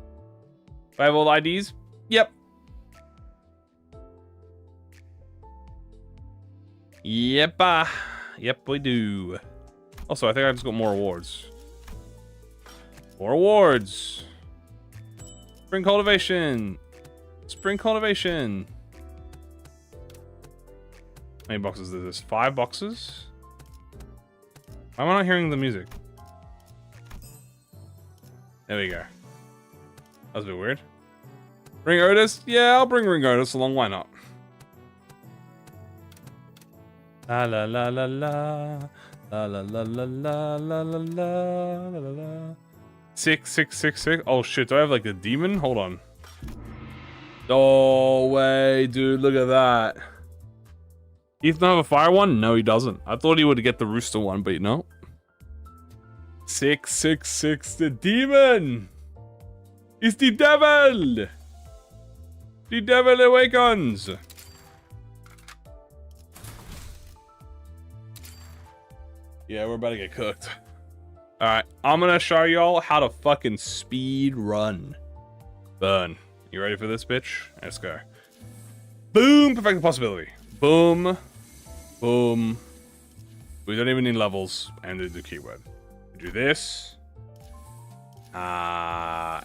I have all the IDs? Yep. Yep, yep, we do. Also, I think I just got more awards. More awards. Spring cultivation. Spring cultivation. How many boxes is this? 5 boxes? Why am I not hearing the music? There we go. That was a bit weird. Bring Otis? Yeah, I'll bring Ring Otis along. Why not? La la la la la. La la la la la la la la la la. 6. Oh shit, do I have like a demon? Hold on. Oh way, dude, look at that. Ethan have a fire one? No, he doesn't. I thought he would get the rooster one, but no. 6, the demon! It's the devil! The devil awakens! Yeah, we're about to get cooked. Alright, I'm gonna show y'all how to fucking speed run. Burn. You ready for this, bitch? Let's go. Boom! Perfect the possibility. Boom. Boom. We don't even need levels and the keyword. We do this. And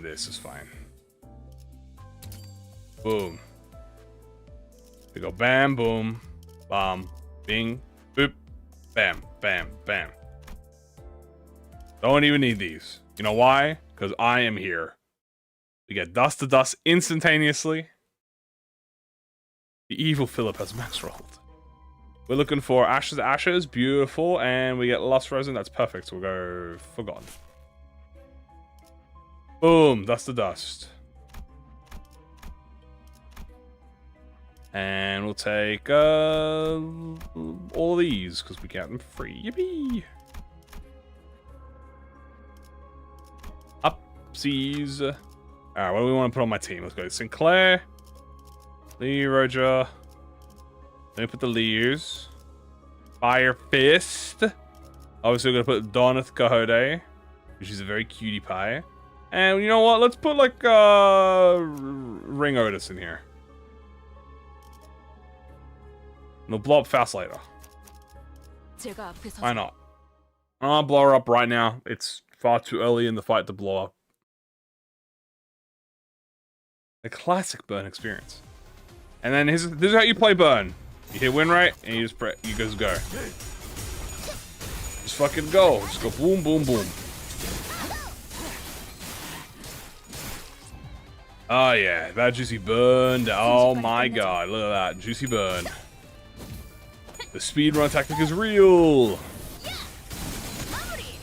this is fine. Boom. We go bam, boom, bam, bing, boop, bam, bam, bam. Don't even need these. You know why? Because I am here. We get dust to dust instantaneously. The evil Philip has max rolled. We're looking for ashes to ashes. Beautiful. And we get lust frozen. That's perfect. So we'll go forgotten. Boom. Dust to dust. And we'll take all of these because we get them free. Yippee. Upsies. Alright, what do we want to put on my team? Let's go Sinclair. Lee, Roger. Let me put the Leos. Fire Fist. Obviously, we're going to put Doneth Cahode, which is a very cutie pie. And you know what? Let's put like Ring Otis in here. And we'll blow up fast later. Why not? I'll blow her up right now. It's far too early in the fight to blow up. A classic burn experience. And then this is how you play burn. You hit win rate and you just press. You just go. Just fucking go. Just go boom, boom, boom. Oh yeah, that juicy burn. Oh my god, look at that juicy burn. The speedrun tactic is real.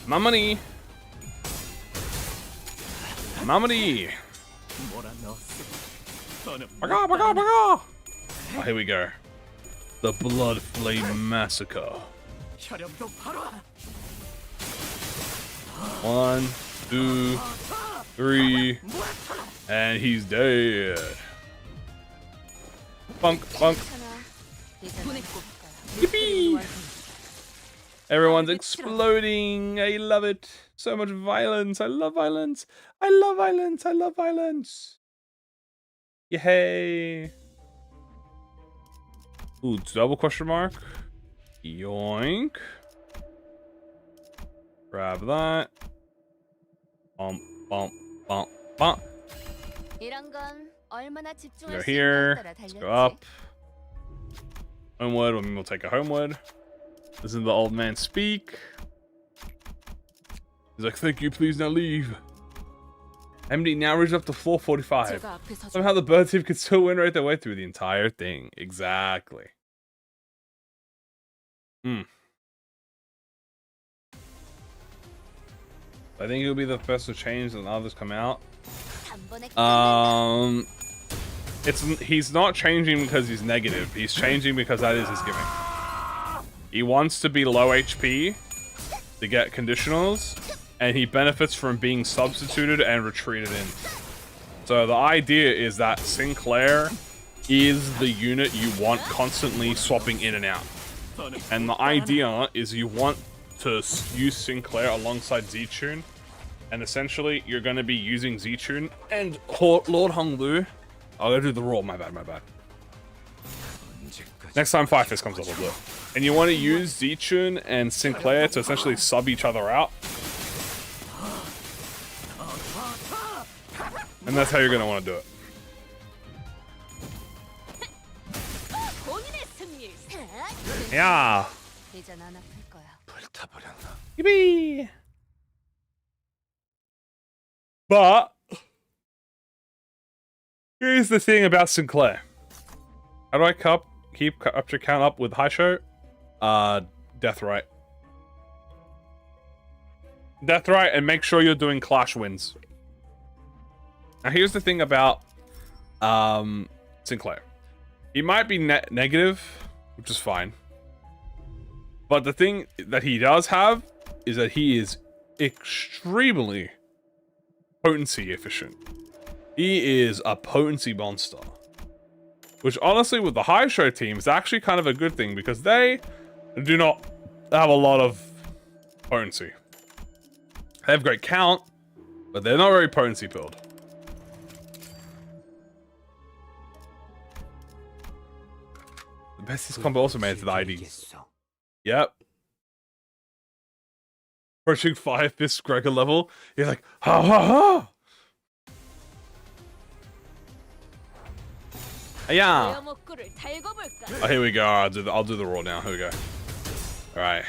My money. My money. Baga, baga, baga. Oh, here we go. The Blood Flame Massacre. 1, 2, 3, and he's dead. Bunk, bunk. Yippee! Everyone's exploding. I love it. So much violence. I love violence. I love violence. I love violence. Yay. Ooh, double question mark. Yoink. Grab that. Bump, bump, bump, bump. Go here. Let's go up. Homeward. We'll take a homeward. Listen to the old man speak. He's like, thank you, please now leave. MD now reaches up to floor 45. Somehow the bird team could still win right their way through the entire thing. Exactly. I think he'll be the first to change and others come out. He's not changing because he's negative. He's changing because that is his gimmick. He wants to be low HP to get conditionals, and he benefits from being substituted and retreated in. So the idea is that Sinclair is the unit you want constantly swapping in and out. And the idea is you want to use Sinclair alongside Z-Tune, and essentially you're going to be using Z-Tune and Lord Honglu. I'll go do the roll, my bad. Next time Fire Fist comes up, I'll do it. And you want to use Z-Tune and Sinclair to essentially sub each other out. And that's how you're going to want to do it. Yeah. Yippee! But here's the thing about Sinclair. How do I keep capture count up with high show? Death right. Death right, and make sure you're doing clash wins. Now here's the thing about Sinclair. He might be negative, which is fine. But the thing that he does have is that he is extremely potency efficient. He is a potency monster. Which honestly, with the high show team, is actually kind of a good thing because they do not have a lot of potency. They have great count, but they're not very potency build. The bestest combo also made it to the IDs. Yep. Approaching 5 fist Gregor level, you're like, ha ha ha! Yeah. Oh, here we go. I'll do the roll now. Here we go. All right.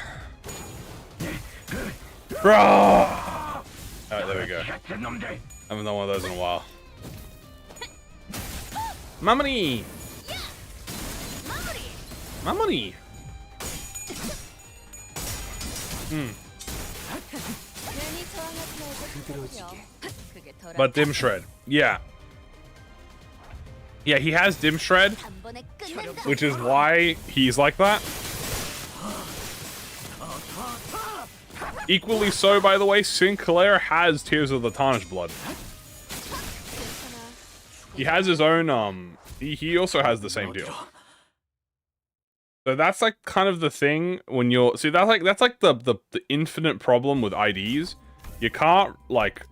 All right, there we go. I haven't done one of those in a while. Mamani! Mamani! But Dim Shred. Yeah. Yeah, he has Dim Shred, which is why he's like that. Equally so, by the way, Sinclair has Tears of the Tarnished Blood. He has his own, he also has the same deal. So that's like kind of the thing when you're, see that's like the infinite problem with IDs. You can't like,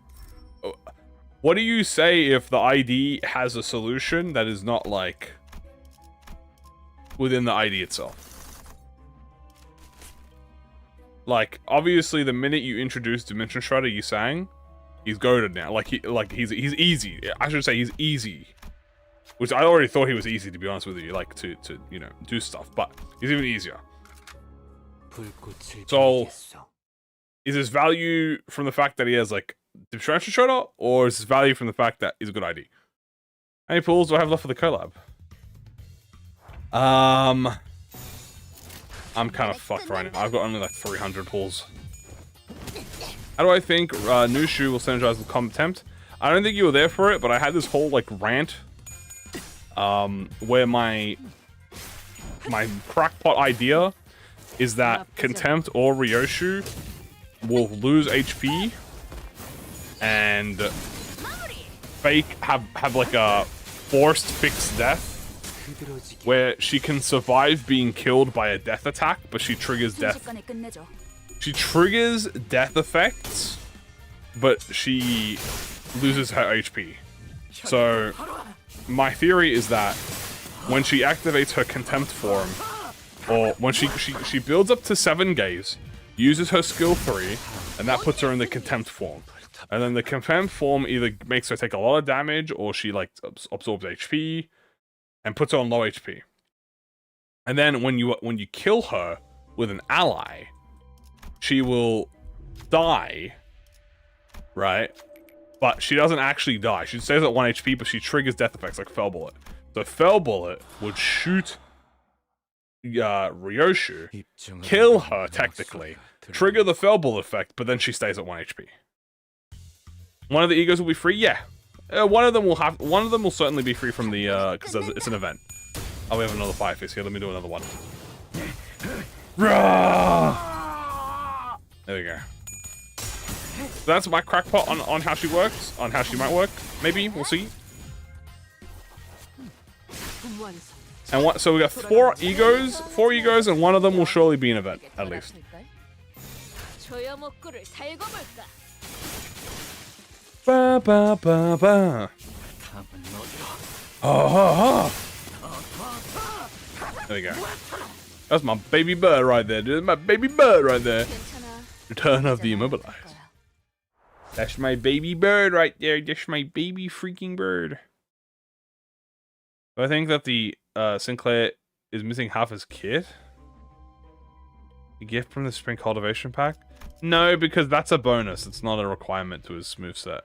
what do you say if the ID has a solution that is not like within the ID itself? Like, obviously, the minute you introduce Dimension Shredder, you sang, he's goated now. He's easy. I should say he's easy, which I already thought he was easy, to be honest with you. Like to you know, do stuff, but he's even easier. So, is his value from the fact that he has like Dimension Shredder, or is his value from the fact that he's a good ID? How many pulls do I have left for the collab? I'm kind of fucked right now. I've got only like 300 pulls. How do I think Nushu will synergize with Contempt? I don't think you were there for it, but I had this whole like rant where my crackpot idea is that Contempt or Ryoshu will lose HP and have like a forced fixed death, where she can survive being killed by a death attack, but she triggers death. She triggers death effects, but she loses her HP. So, my theory is that when she activates her Contempt form, or when she builds up to 7 gaze, uses her skill 3, and that puts her in the Contempt form. And then the Contempt form either makes her take a lot of damage, or she like absorbs HP, and puts her on low HP. And then when you kill her with an ally, she will die, right? But she doesn't actually die. She stays at 1 HP, but she triggers death effects like Fell Bullet. So Fell Bullet would shoot Ryoshu, kill her technically, trigger the Fell Bullet effect, but then she stays at 1 HP. One of the egos will be free, yeah. One of them will certainly be free from the because it's an event. Oh, we have another fire fist here. Let me do another one. There we go. So that's my crackpot on how she works, on how she might work. Maybe we'll see. And what? So we got 4 egos, and one of them will surely be an event at least. Ba ba ba ba. Oh. There we go. That's my baby bird right there, dude. My baby bird right there. Return of the Immobilized. That's my baby bird right there. That's my baby freaking bird. I think that the Sinclair is missing half his kit. A gift from the Spring Cultivation Pack? No, because that's a bonus. It's not a requirement to his smooth set.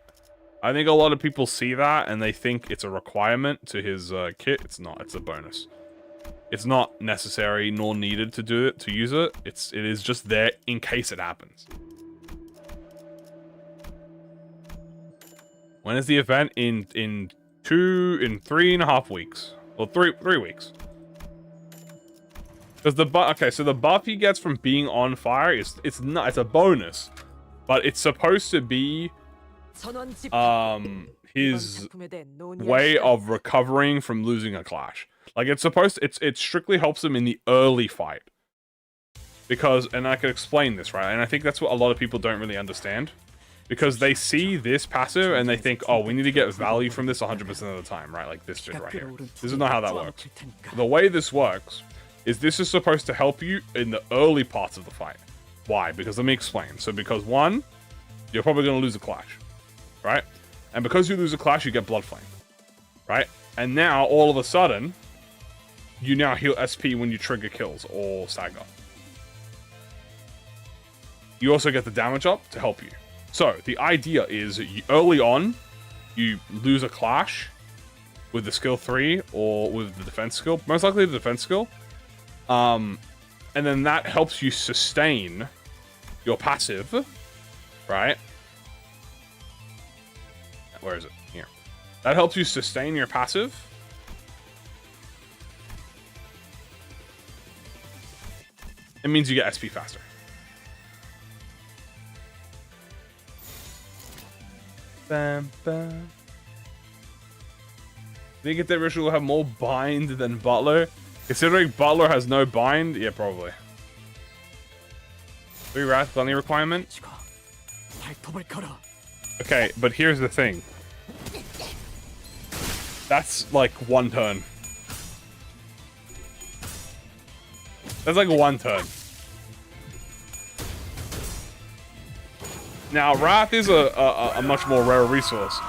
I think a lot of people see that and they think it's a requirement to his kit. It's not. It's a bonus. It's not necessary nor needed to do it, to use it. It is just there in case it happens. When is the event? In 3.5 weeks. Or 3 weeks. Because so the buff he gets from being on fire it's a bonus. But it's supposed to be his way of recovering from losing a clash. Like it strictly helps him in the early fight. Because, and I can explain this, right? And I think that's what a lot of people don't really understand. Because they see this passive and they think, oh, we need to get value from this 100% of the time, right? Like this bit right here. This is not how that works. The way this works is this is supposed to help you in the early parts of the fight. Why? Because let me explain. So because one, you're probably going to lose a clash, right? And because you lose a clash, you get Blood Flame, right? And now, all of a sudden, you now heal SP when you trigger kills or stagger. You also get the damage up to help you. So, the idea is, early on, you lose a clash with the skill 3 or with the defense skill. Most likely the defense skill. And then that helps you sustain your passive, right? Where is it? Here. That helps you sustain your passive. It means you get SP faster. Bam, bam. Think if that ritual will have more bind than Butler? Considering Butler has no bind? Yeah, probably. 3 Wrath plenty requirement? Okay, but here's the thing. That's like 1 turn. That's like 1 turn. Now, Wrath is a much more rare resource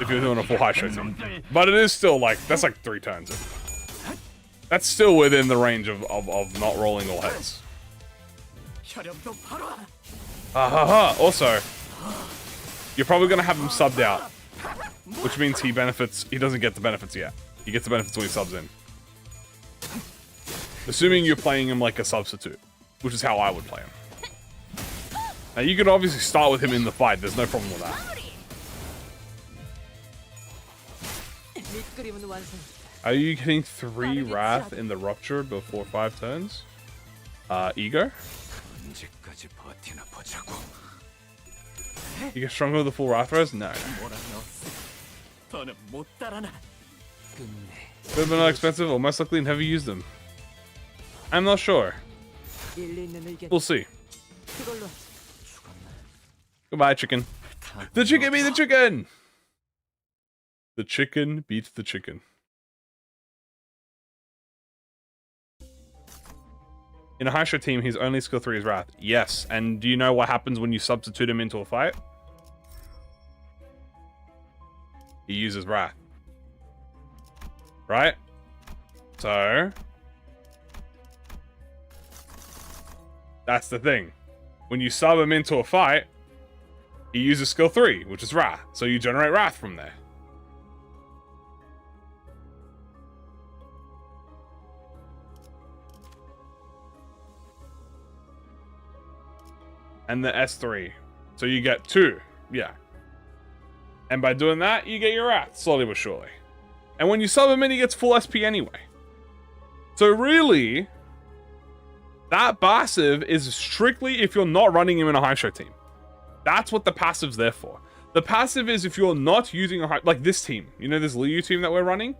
if you're doing a full high straight team. But it is still like, that's like 3 turns. That's still within the range of not rolling all heads. Also, you're probably going to have him subbed out. Which means he doesn't get the benefits yet. He gets the benefits when he subs in. Assuming you're playing him like a substitute. Which is how I would play him. Now you could obviously start with him in the fight, there's no problem with that. Are you getting 3 Wrath in the Rupture before 5 turns? Ego? You get stronger with the full Wrath res? No. Could have been expensive or most likely never used them. I'm not sure. We'll see. Goodbye, chicken. The chicken beat the chicken! The chicken beats the chicken. In a Hydra team, his only skill 3 is Wrath. Yes, and do you know what happens when you substitute him into a fight? He uses Wrath. Right? So... that's the thing. When you sub him into a fight, he uses skill 3, which is Wrath. So you generate Wrath from there. And the S3. So you get 2. Yeah. And by doing that, you get your Wrath, slowly but surely. And when you sub him in, he gets full SP anyway. So really, that passive is strictly if you're not running him in a high show team. That's what the passive's there for. The passive is if you're not using a high... like this team. You know this Liu team that we're running?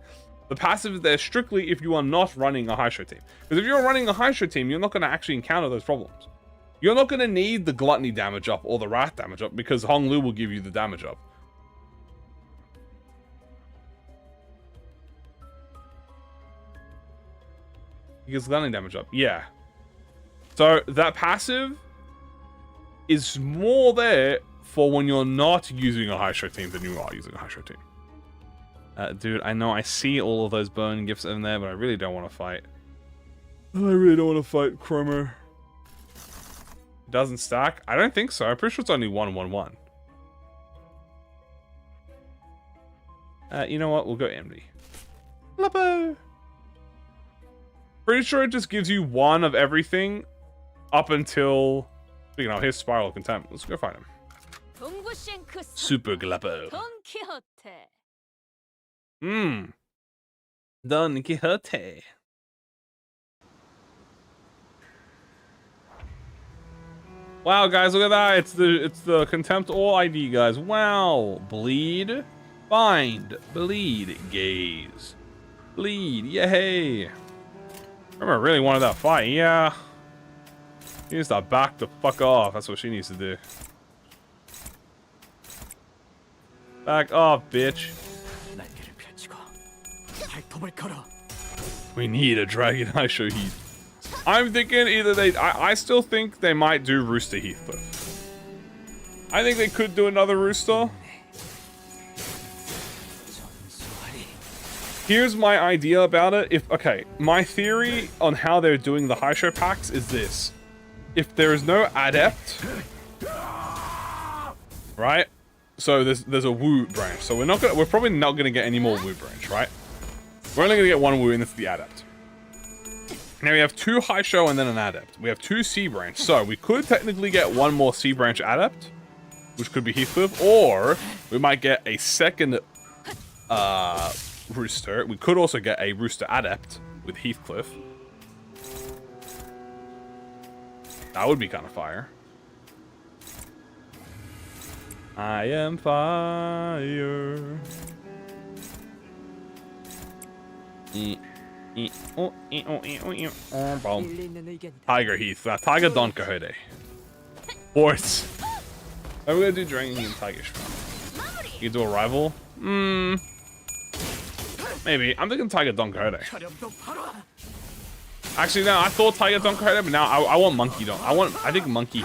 The passive is there strictly if you are not running a high show team. Because if you're running a high show team, you're not going to actually encounter those problems. You're not going to need the Gluttony damage up or the Wrath damage up because Hong Lu will give you the damage up. He gets Gluttony damage up. Yeah. So that passive is more there for when you're not using a high show team than you are using a high show team. Dude, I know I see all of those burn gifts in there, but I really don't want to fight. I really don't want to fight Chromer. Doesn't stack? I don't think so. I'm pretty sure it's only 1-1-1. You know what? We'll go Envy. Flippo. Pretty sure it just gives you one of everything up until... Speaking of, here's Spiral of Contempt. Let's go find him. Super Glappo. Don Quixote. Wow, guys, look at that. It's the Contempt All ID, guys. Wow. Bleed. Bind. Bleed. Gaze. Bleed. Yay. Remember, I really wanted that fight. Yeah. She needs to back the fuck off. That's what she needs to do. Back off, bitch. We need a Dragon High Show Heath. I'm thinking either they... I still think they might do Rooster Heathcliff. I think they could do another Rooster. Here's my idea about it. Okay, my theory on how they're doing the High Show packs is this. If there is no Adept... Right? So there's a Woo branch. So we're probably not gonna get any more Woo branch, right? We're only gonna get one Woo, and it's the Adept. Now we have 2 High Show and then an Adept. We have 2 C branch, so we could technically get one more C branch Adept, which could be Heathcliff, or we might get a second Rooster. We could also get a Rooster Adept with Heathcliff. That would be kind of fire. I am fire. Tiger Heath. Tiger Don Quixote. Force. I'm gonna do Dragon and Tiger. You can do a rival? Maybe. I'm thinking Tiger Don Quixote. Actually, no, I thought Tiger Don Quixote, but now I want Monkey Don. I think Monkey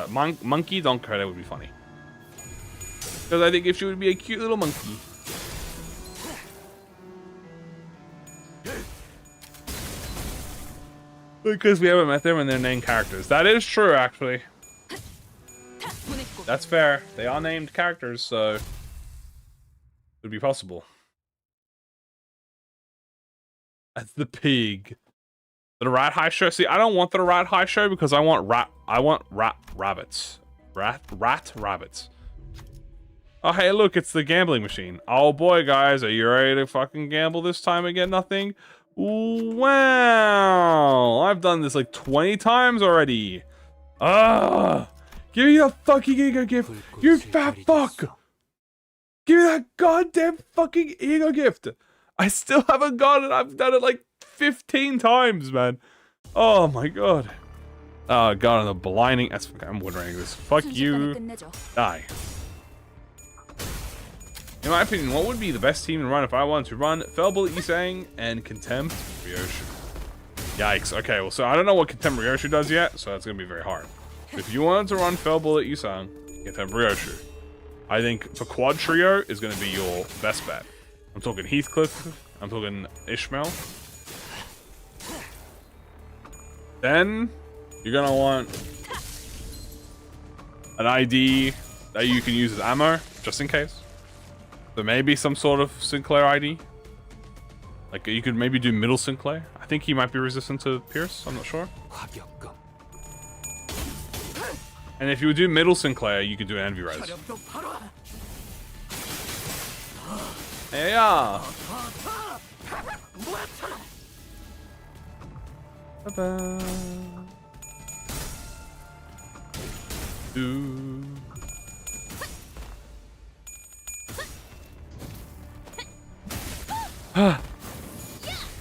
Monkey Don Quixote would be funny. Because I think if she would be a cute little monkey. Because we haven't met them and they're named characters. That is true, actually. That's fair. They are named characters, so it would be possible. That's the pig. The Rat High Show. See, I don't want the Rat High Show because I want rabbits. Rat rabbits. Oh, hey, look, it's the gambling machine. Oh boy, guys, are you ready to fucking gamble this time and get nothing? Wow, I've done this like 20 times already. Give me the fucking ego gift, you fat fuck. Give me that goddamn fucking ego gift. I still haven't got it. I've done it like 15 times, man. Oh my god. Oh god, and the blinding. That's okay, I'm wondering this. Fuck you. Die. In my opinion, what would be the best team to run if I wanted to run Fellbullet Yisang and Contempt Ryoshu? Yikes. Okay, well, so I don't know what Contempt Ryoshu does yet, so that's going to be very hard. If you wanted to run Fellbullet Yisang, Contempt Ryoshu, I think the quad trio is going to be your best bet. I'm talking Heathcliff, I'm talking Ishmael. Then, you're going to want an ID that you can use as ammo, just in case. So maybe some sort of Sinclair ID. Like, you could maybe do middle Sinclair. I think he might be resistant to Pierce. I'm not sure. And if you would do middle Sinclair, you could do Envy Res. Yeah. Ooh.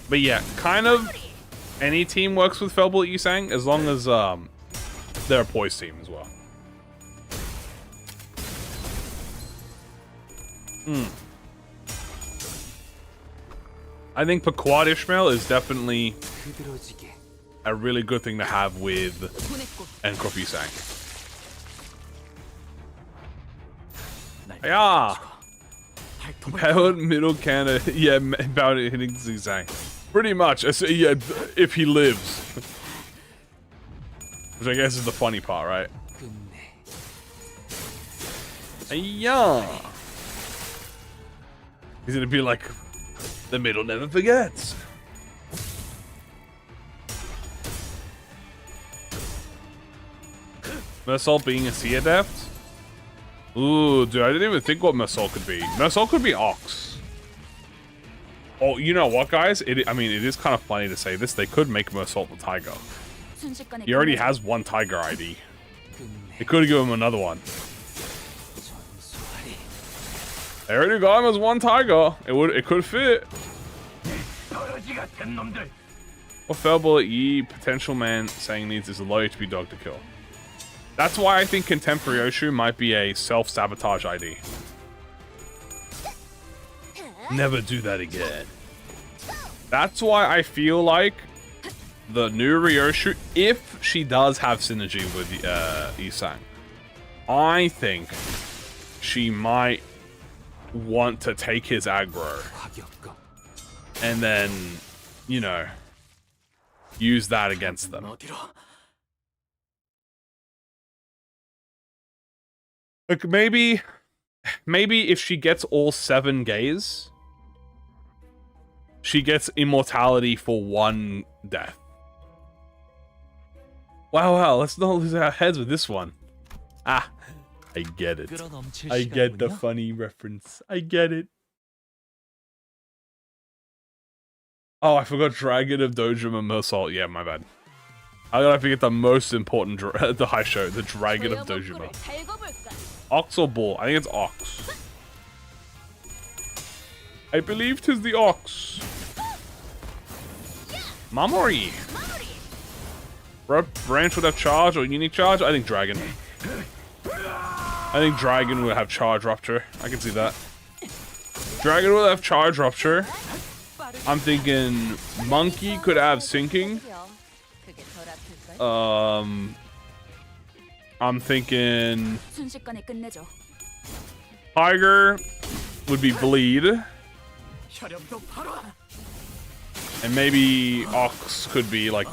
But yeah, kind of any team works with Fellbullet Yisang as long as they're a poise team as well. I think Pequod Ishmael is definitely a really good thing to have with Enkrop Yisang. Yeah. Powered middle cannon, yeah, about it hitting Zizang. Pretty much, yeah, if he lives. Which I guess is the funny part, right? Yeah. He's gonna be like, the middle never forgets. Mersault being a sea adept? Ooh, dude, I didn't even think what Mersault could be. Mersault could be Ox. Oh, you know what, guys? I mean, it is kind of funny to say this. They could make Mersault the tiger. He already has one tiger ID. They could give him another one. They already got him as one tiger. It could fit. What fell bullet ye potential man saying needs is a low HP dog to kill. That's why I think Contemporary Oshu might be a self-sabotage ID. Never do that again. That's why I feel like the new Ryoshu, if she does have synergy with Isang, I think she might want to take his aggro and then, you know, use that against them. Like maybe if she gets all 7 gaze, she gets immortality for 1 death. Wow, let's not lose our heads with this one. Ah, I get it. I get the funny reference. I get it. Oh, I forgot Dragon of Dojima and Mersault. Yeah, my bad. I gotta forget the most important, the high show, the Dragon of Dojima. Ox or bull? I think it's ox. I believe 'tis the ox. Mamori. Branch would have charge or unique charge? I think dragon. I think dragon would have charge rupture. I can see that. Dragon would have charge rupture. I'm thinking monkey could have sinking. I'm thinking tiger would be bleed. And maybe ox could be like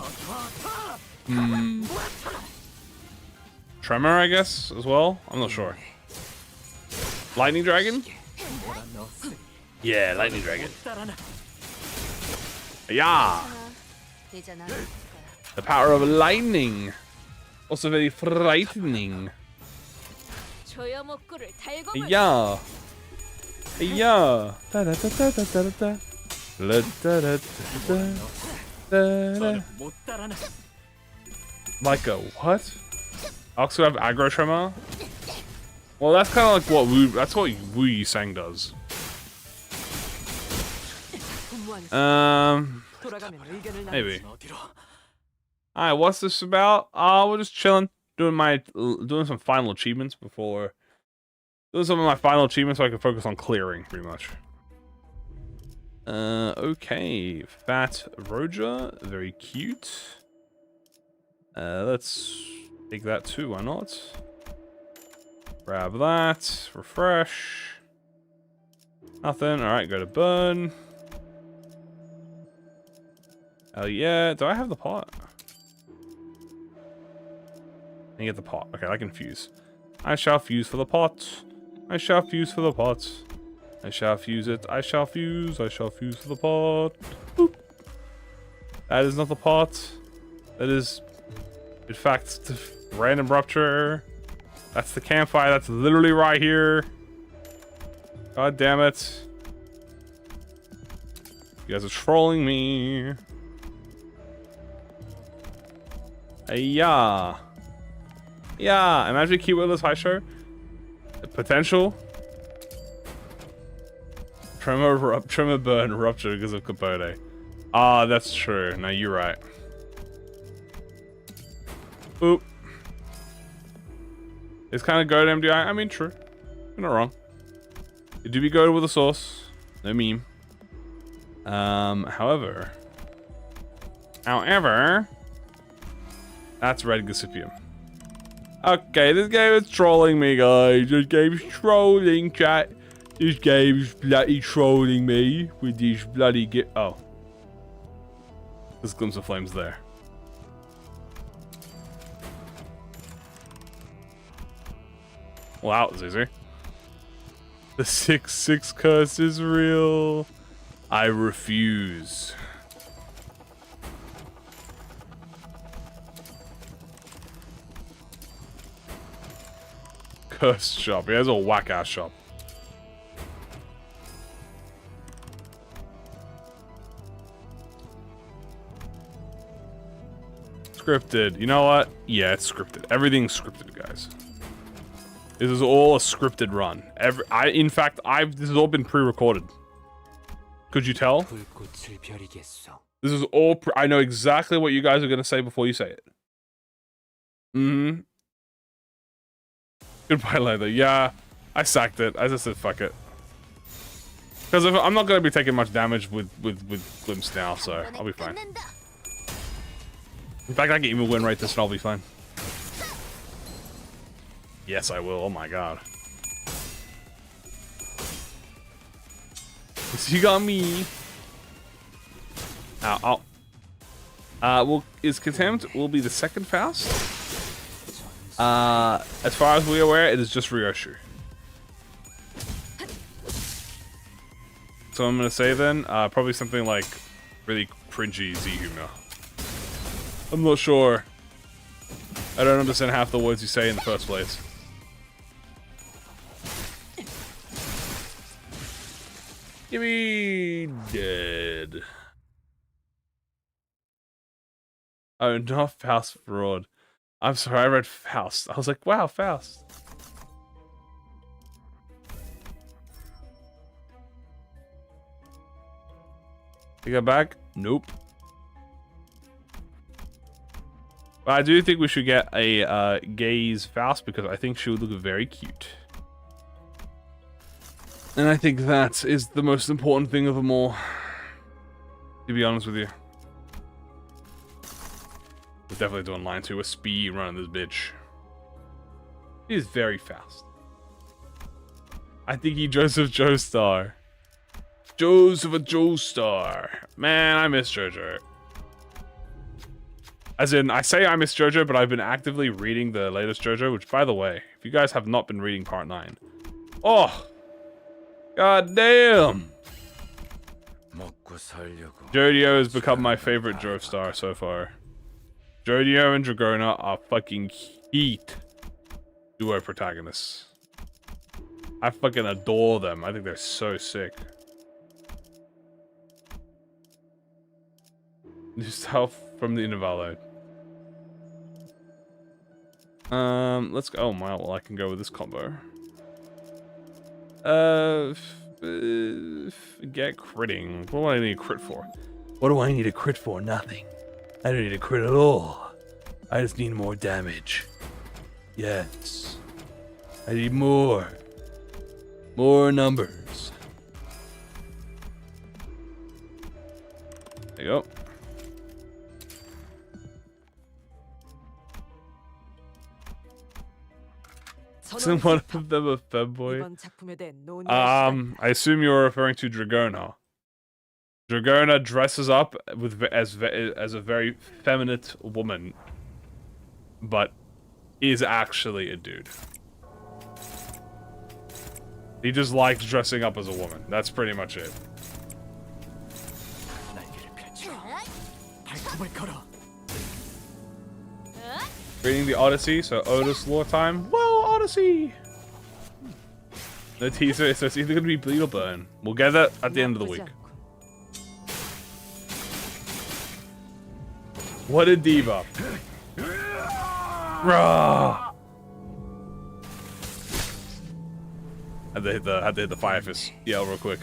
tremor, I guess, as well. I'm not sure. Lightning dragon? Yeah, lightning dragon. Yeah. The power of lightning. Also very frightening. Yeah. Yeah. Like a what? Ox would have aggro tremor? Well, that's kind of like what Wu Yisang does. Maybe. Alright, what's this about? We're just chilling, doing some final achievements before doing some of my final achievements so I can focus on clearing pretty much. Okay, Fat Roger, very cute. Let's take that too, why not? Grab that, refresh. Nothing, alright, go to burn. Oh yeah, do I have the pot? I get the pot. Okay, I can fuse. I shall fuse for the pot. I shall fuse for the pot. I shall fuse it. I shall fuse. I shall fuse for the pot. Boop. That is not the pot. That is, in fact, the random rupture. That's the campfire. That's literally right here. God damn it. You guys are trolling me. Yeah. Yeah, imagine keywordless high show. Potential. Tremor burn rupture because of Capote. Ah, that's true. No, you're right. Oop. It's kind of goat MDI. I mean, true. You're not wrong. It do be goat with a sauce. No meme. However, that's red Gossipium. Okay, this game is trolling me, guys. This game's trolling, chat. This game's bloody trolling me with these bloody oh. There's a glimpse of flames there. Wow, Zizi. The 6/6 curse is real. I refuse. Cursed shop. He has a whack ass shop. Scripted. You know what? Yeah, it's scripted. Everything's scripted, guys. This is all a scripted run. In fact, this has all been pre-recorded. Could you tell? 불꽃을 벼리겠소. This is all. I know exactly what you guys are gonna say before you say it. Mm-hmm. Goodbye, Leather. Yeah, I sacked it. I just said fuck it. Because I'm not gonna be taking much damage with Glimpse now, so I'll be fine. In fact, I can even win rate this and I'll be fine. Yes, I will. Oh my god. You got me. Ow. Well, is Contempt will be the second Faust? As far as we're aware, it is just Ryoshu. So I'm gonna say then, probably something like really cringy Z-humor. I'm not sure. I don't understand half the words you say in the first place. Give me dead. Oh, not Faust fraud. I'm sorry, I read Faust. I was like, wow, Faust. You got back? Nope. But I do think we should get a gaze Faust because I think she would look very cute. And I think that is the most important thing of them all. To be honest with you. We're definitely doing line 2. A speed running this bitch. He is very fast. I think he Joseph Joestar. Joseph a Joestar. Man, I miss JoJo. As in, I say I miss JoJo, but I've been actively reading the latest JoJo, which, by the way, if you guys have not been reading Part 9. Oh! God damn! Jodio has become my favorite Joestar so far. Jodio and Dragona are fucking heat duo protagonists. I fucking adore them. I think they're so sick. New stuff from the Invalid. Let's go. Oh my, well, I can go with this combo. Get critting. What do I need a crit for? What do I need a crit for? Nothing. I don't need a crit at all. I just need more damage. Yes. I need more. More numbers. There you go. Isn't one of them a femboy? I assume you're referring to Dragona. Dragona dresses up with as a very feminine woman, but is actually a dude. He just likes dressing up as a woman. That's pretty much it. Reading the Odyssey, so Otis lore time. Whoa, Odyssey! No teaser, so it's either gonna be Bleed or Burn. We'll get that at the end of the week. What a diva. Rah! Had to hit the Fire Fist yell real quick.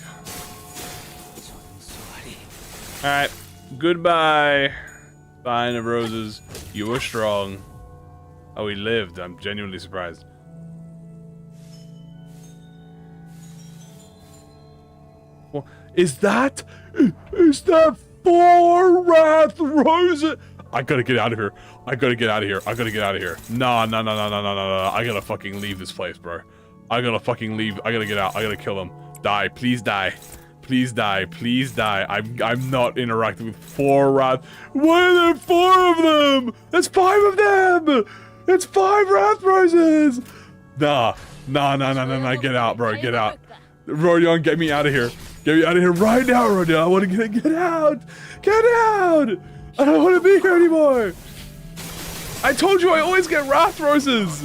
Alright. Goodbye. Vine of Roses. You were strong. Oh, he lived. I'm genuinely surprised. Well, is that 4 Wrath Roses? I gotta get out of here. I gotta get out of here. I gotta get out of here. Nah. I gotta fucking leave this place, bro. I gotta fucking leave. I gotta get out. I gotta kill him. Die. Please die. Please die. Please die. I'm not interacting with 4 Wrath. Why are there 4 of them? There's 5 of them. It's 5 Wrath Roses. Nah. Get out, bro. Get out. Rodion, get me out of here. Get me out of here right now, Rodion. I want to get out. Get out. I don't want to be here anymore. I told you I always get Wrath Roses.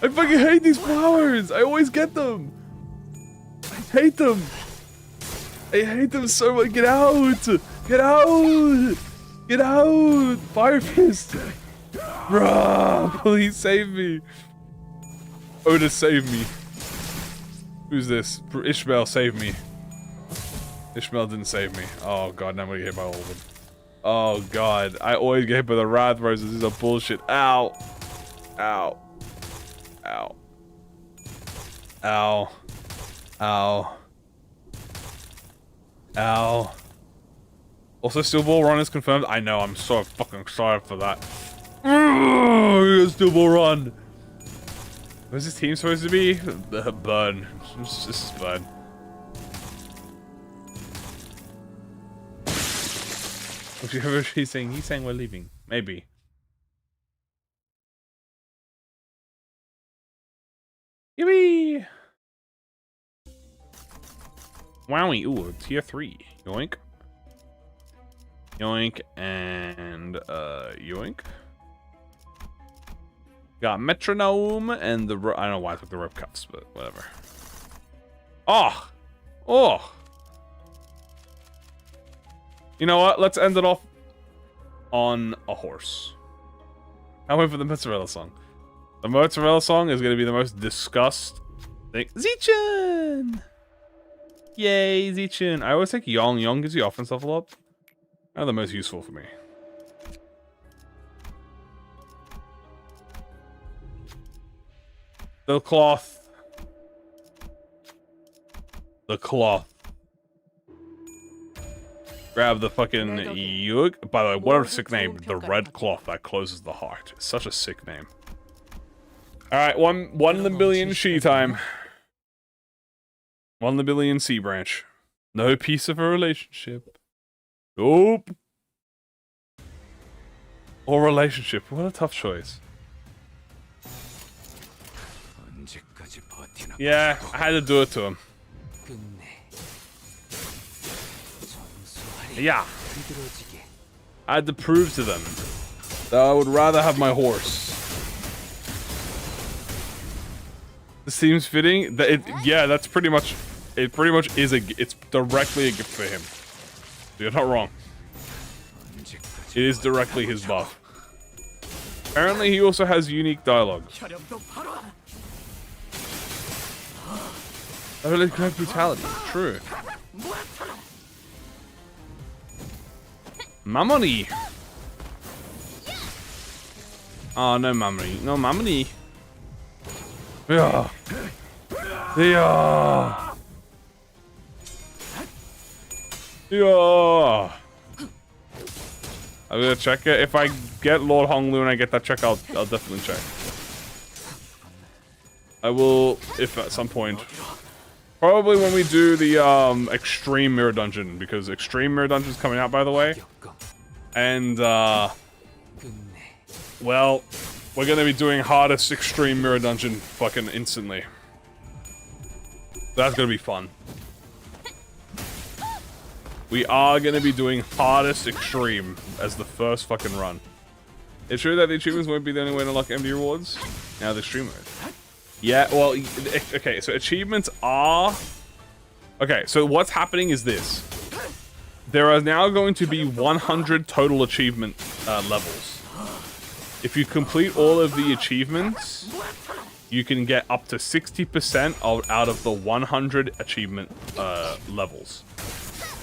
I fucking hate these flowers. I always get them. I hate them. I hate them so much. Get out. Get out. Get out. Fire Fist. Bruh, please save me. Oda, save me. Who's this? Ishmael, save me. Ishmael didn't save me. Oh god, now I'm gonna get hit by all of them. Oh god, I always get hit by the Wrath Roses. These are bullshit. Ow. Ow. Ow. Ow. Ow. Ow. Also, Steel Ball Run is confirmed. I know, I'm so fucking excited for that. Steel Ball Run. Who's this team supposed to be? Burn. This is Burn. Whatever he's saying we're leaving. Maybe. Yippee! Wowie, ooh, tier 3. Yoink. Yoink and yoink. Got metronome and the I don't know why I took the rope cuffs, but whatever. Oh! Oh! You know what? Let's end it off on a horse. I went for the mozzarella song. The mozzarella song is going to be the most discussed thing. Zichun! Yay, Zichun. I always think Yong. Yong gives you offense level up. They're the most useful for me. The cloth. The cloth. Grab the fucking yug. By the way, what a sick name. The red cloth that closes the heart. It's such a sick name. Alright, one in a billion she time. 1 in a billion C branch. No piece of a relationship. Nope. Or relationship. What a tough choice. Yeah, I had to do it to him. Yeah. I had to prove to them that I would rather have my horse. This seems fitting. Yeah, that's pretty much. It pretty much is it's directly a gift for him. You're not wrong. It is directly his buff. Apparently, he also has unique dialogue. Oh, let's go brutality. True. Mamoni. Oh, no Mamoni. No Mamoni. Yeah. Yeah. Yeah. I'm gonna check it. If I get Lord Honglu and I get that check, I'll definitely check. I will, if at some point. Probably when we do the Extreme Mirror Dungeon, because Extreme Mirror Dungeon's coming out, by the way. And, well, we're gonna be doing hardest Extreme Mirror Dungeon fucking instantly. That's gonna be fun. We are gonna be doing hardest Extreme as the first fucking run. It's true that the achievements won't be the only way to unlock MD rewards. Now the Extreme mode. Yeah, well, okay, so achievements are... Okay, so what's happening is this. There are now going to be 100 total achievement levels. If you complete all of the achievements, you can get up to 60% out of the 100 achievement levels.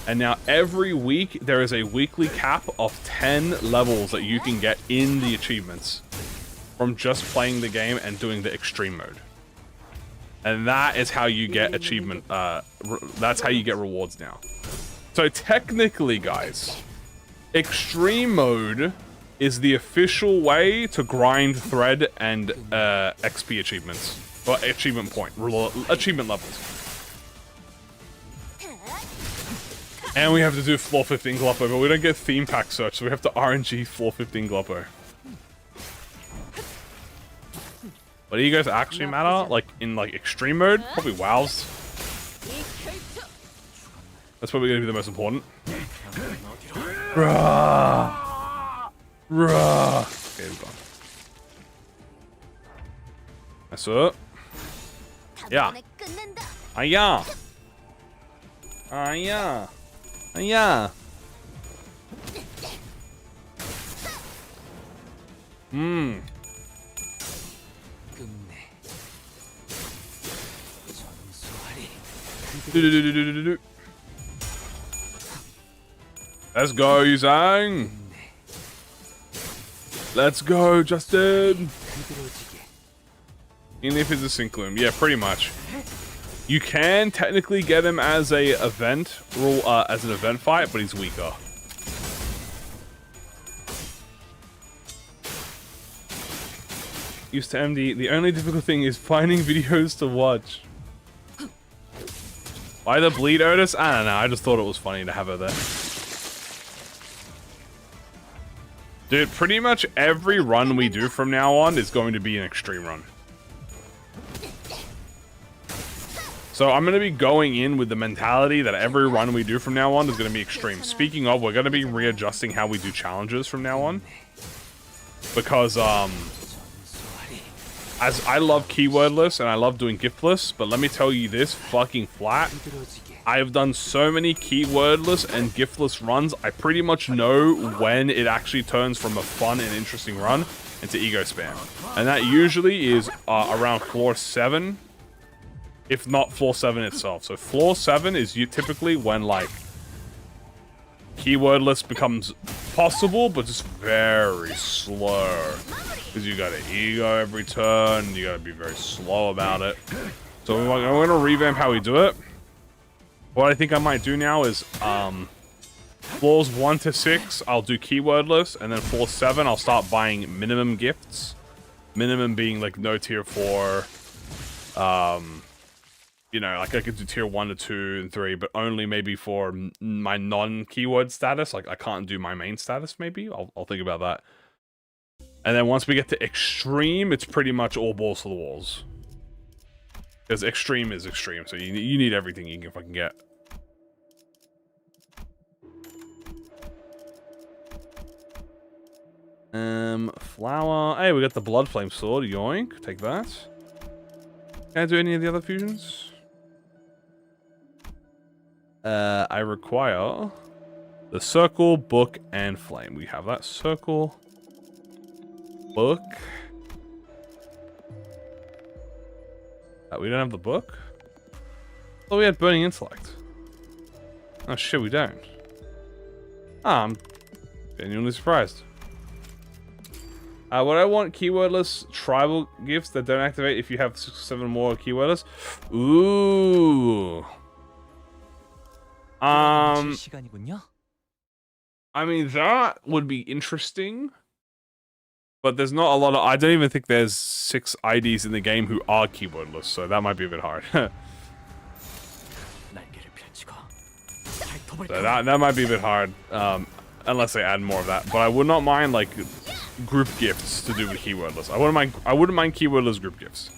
And now every week, there is a weekly cap of 10 levels that you can get in the achievements from just playing the game and doing the extreme mode. And that is how you get achievement, that's how you get rewards now. So technically, guys, extreme mode is the official way to grind thread and XP achievements. Or achievement achievement levels. And we have to do floor 15 Gloppo, but we don't get theme pack search, so we have to RNG floor 15 Gloppo. But do you guys actually matter? Like, in, like, extreme mode? Probably WoWs. That's probably going to be the most important. Bruh. Bruh. Okay, we've gone. That's it. Yeah. Aya. Aya. Aya. 끝내. 전수하리. Let's go, Yuzang. Let's go, Justin. Even if it's a Syncloom. Yeah, pretty much. You can technically get him as a event rule, as an event fight, but he's weaker. Used to MD. The only difficult thing is finding videos to watch. Why the bleed, Otis? I don't know. I just thought it was funny to have her there. Dude, pretty much every run we do from now on is going to be an extreme run. So I'm going to be going in with the mentality that every run we do from now on is going to be extreme. Speaking of, we're going to be readjusting how we do challenges from now on. Because, as I love keywordless and I love doing giftless, but let me tell you this, fucking flat. I have done so many keywordless and giftless runs, I pretty much know when it actually turns from a fun and interesting run into ego spam. And that usually is around floor 7, if not floor 7 itself. So floor 7 is typically when, like, keywordless becomes possible, but just very slow. Because you gotta ego every turn, you gotta be very slow about it. So I'm gonna revamp how we do it. What I think I might do now is, floors 1 to 6, I'll do keywordless, and then floor 7, I'll start buying minimum gifts. Minimum being like no tier 4, you know, like I could do tier 1 to 2 and 3, but only maybe for my non-keyword status. Like I can't do my main status, maybe. I'll think about that. And then once we get to extreme, it's pretty much all balls to the walls. Because extreme is extreme, so you need everything you can fucking get. Flower. Hey, we got the Blood Flame Sword. Yoink. Take that. Can I do any of the other fusions? I require the Circle, Book, and Flame. We have that. Circle, Book. We don't have the book? Oh, we had Burning Intellect. Oh shit, we don't. Ah, I'm genuinely surprised. What I want, keywordless tribal gifts that don't activate if you have 6 or 7 more keywordless. Ooh. I mean, that would be interesting. But there's not a lot of... I don't even think there's 6 IDs in the game who are keywordless, so that might be a bit hard. So that might be a bit hard, unless they add more of that. But I would not mind, like, group gifts to do with keywordless. I wouldn't mind keywordless group gifts.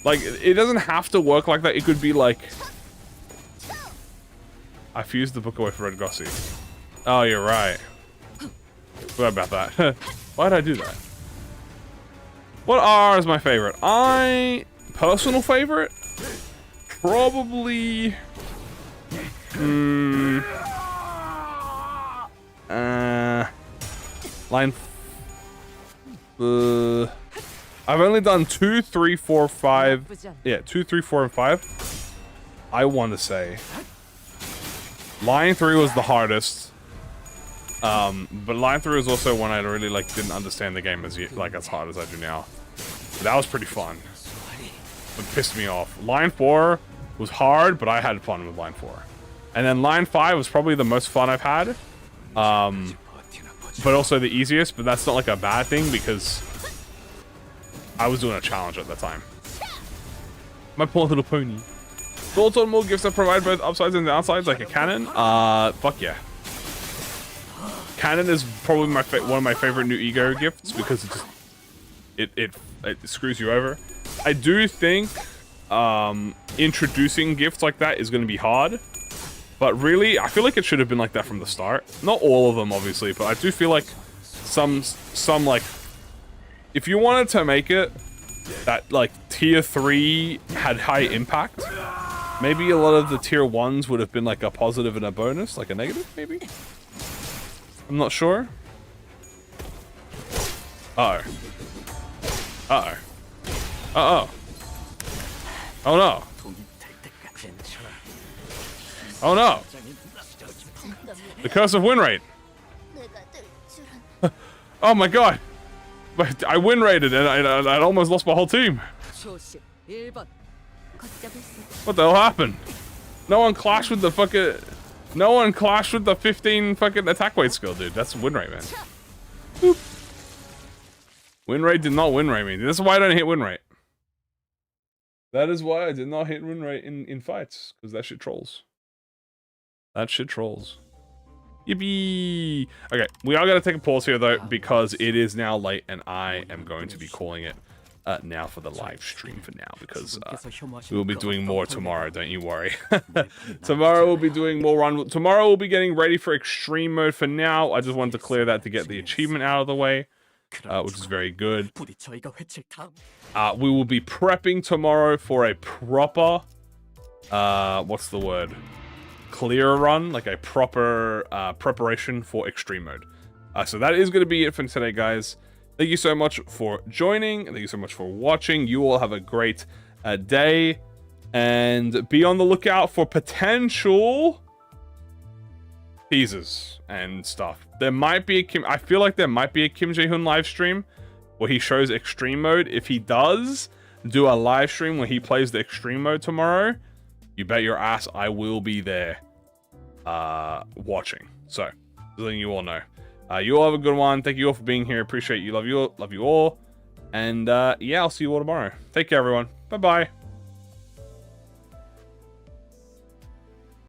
Like, it doesn't have to work like that. It could be like... I fused the book away for Red Gossi. Oh, you're right. Forgot about that. Why did I do that? What R is my favorite? Personal favorite? Probably... line... I've only done 2, 3, 4, 5... Yeah, 2, 3, 4, and 5. I want to say... Line 3 was the hardest. But line 3 was also when I really like didn't understand the game as hard as I do now. But that was pretty fun. It pissed me off. Line 4 was hard, but I had fun with line 4. And then line 5 was probably the most fun I've had. But also the easiest, but that's not like a bad thing because I was doing a challenge at that time. My poor little pony. Thoughts on more gifts that provide both upsides and downsides, like a cannon? Fuck yeah. Cannon is probably one of my favorite new ego gifts because it screws you over. I do think introducing gifts like that is going to be hard But really, I feel like it should have been like that from the start. Not all of them, obviously, but I do feel like some like, if you wanted to make it that like tier 3 had high impact, maybe a lot of the tier 1s would have been like a positive and a bonus, like a negative, maybe? I'm not sure. Uh-oh. Uh-oh. Uh-oh. Oh no. Oh no. The curse of win rate. Oh my god. I win rated and I almost lost my whole team. What the hell happened? No one clashed with the fucking... No one clashed with the 15 fucking attack weight skill, dude. That's win rate, man. Boop. Win rate did not win rate me. This is why I don't hit win rate. That is why I did not hit win rate in fights. Because that shit trolls. That shit trolls. Yippee! Okay, we are going to take a pause here, though, because it is now late, and I am going to be calling it now for the live stream for now, because we will be doing more tomorrow, don't you worry. Tomorrow we'll be doing more run. Tomorrow we'll be getting ready for extreme mode. For now, I just wanted to clear that to get the achievement out of the way, which is very good. We will be prepping tomorrow for a proper, what's the word? Clear run, like a proper preparation for extreme mode. So that is going to be it for today, guys. Thank you so much for joining. Thank you so much for watching. You all have a great day, and be on the lookout for potential teases and stuff. There might be a I feel like there might be a Kim Jae-hoon live stream where he shows extreme mode. If he does do a live stream where he plays the extreme mode tomorrow, you bet your ass I will be there watching. So, just letting you all know. You all have a good one. Thank you all for being here. Appreciate you. Love you all. And yeah, I'll see you all tomorrow. Take care, everyone. Bye-bye.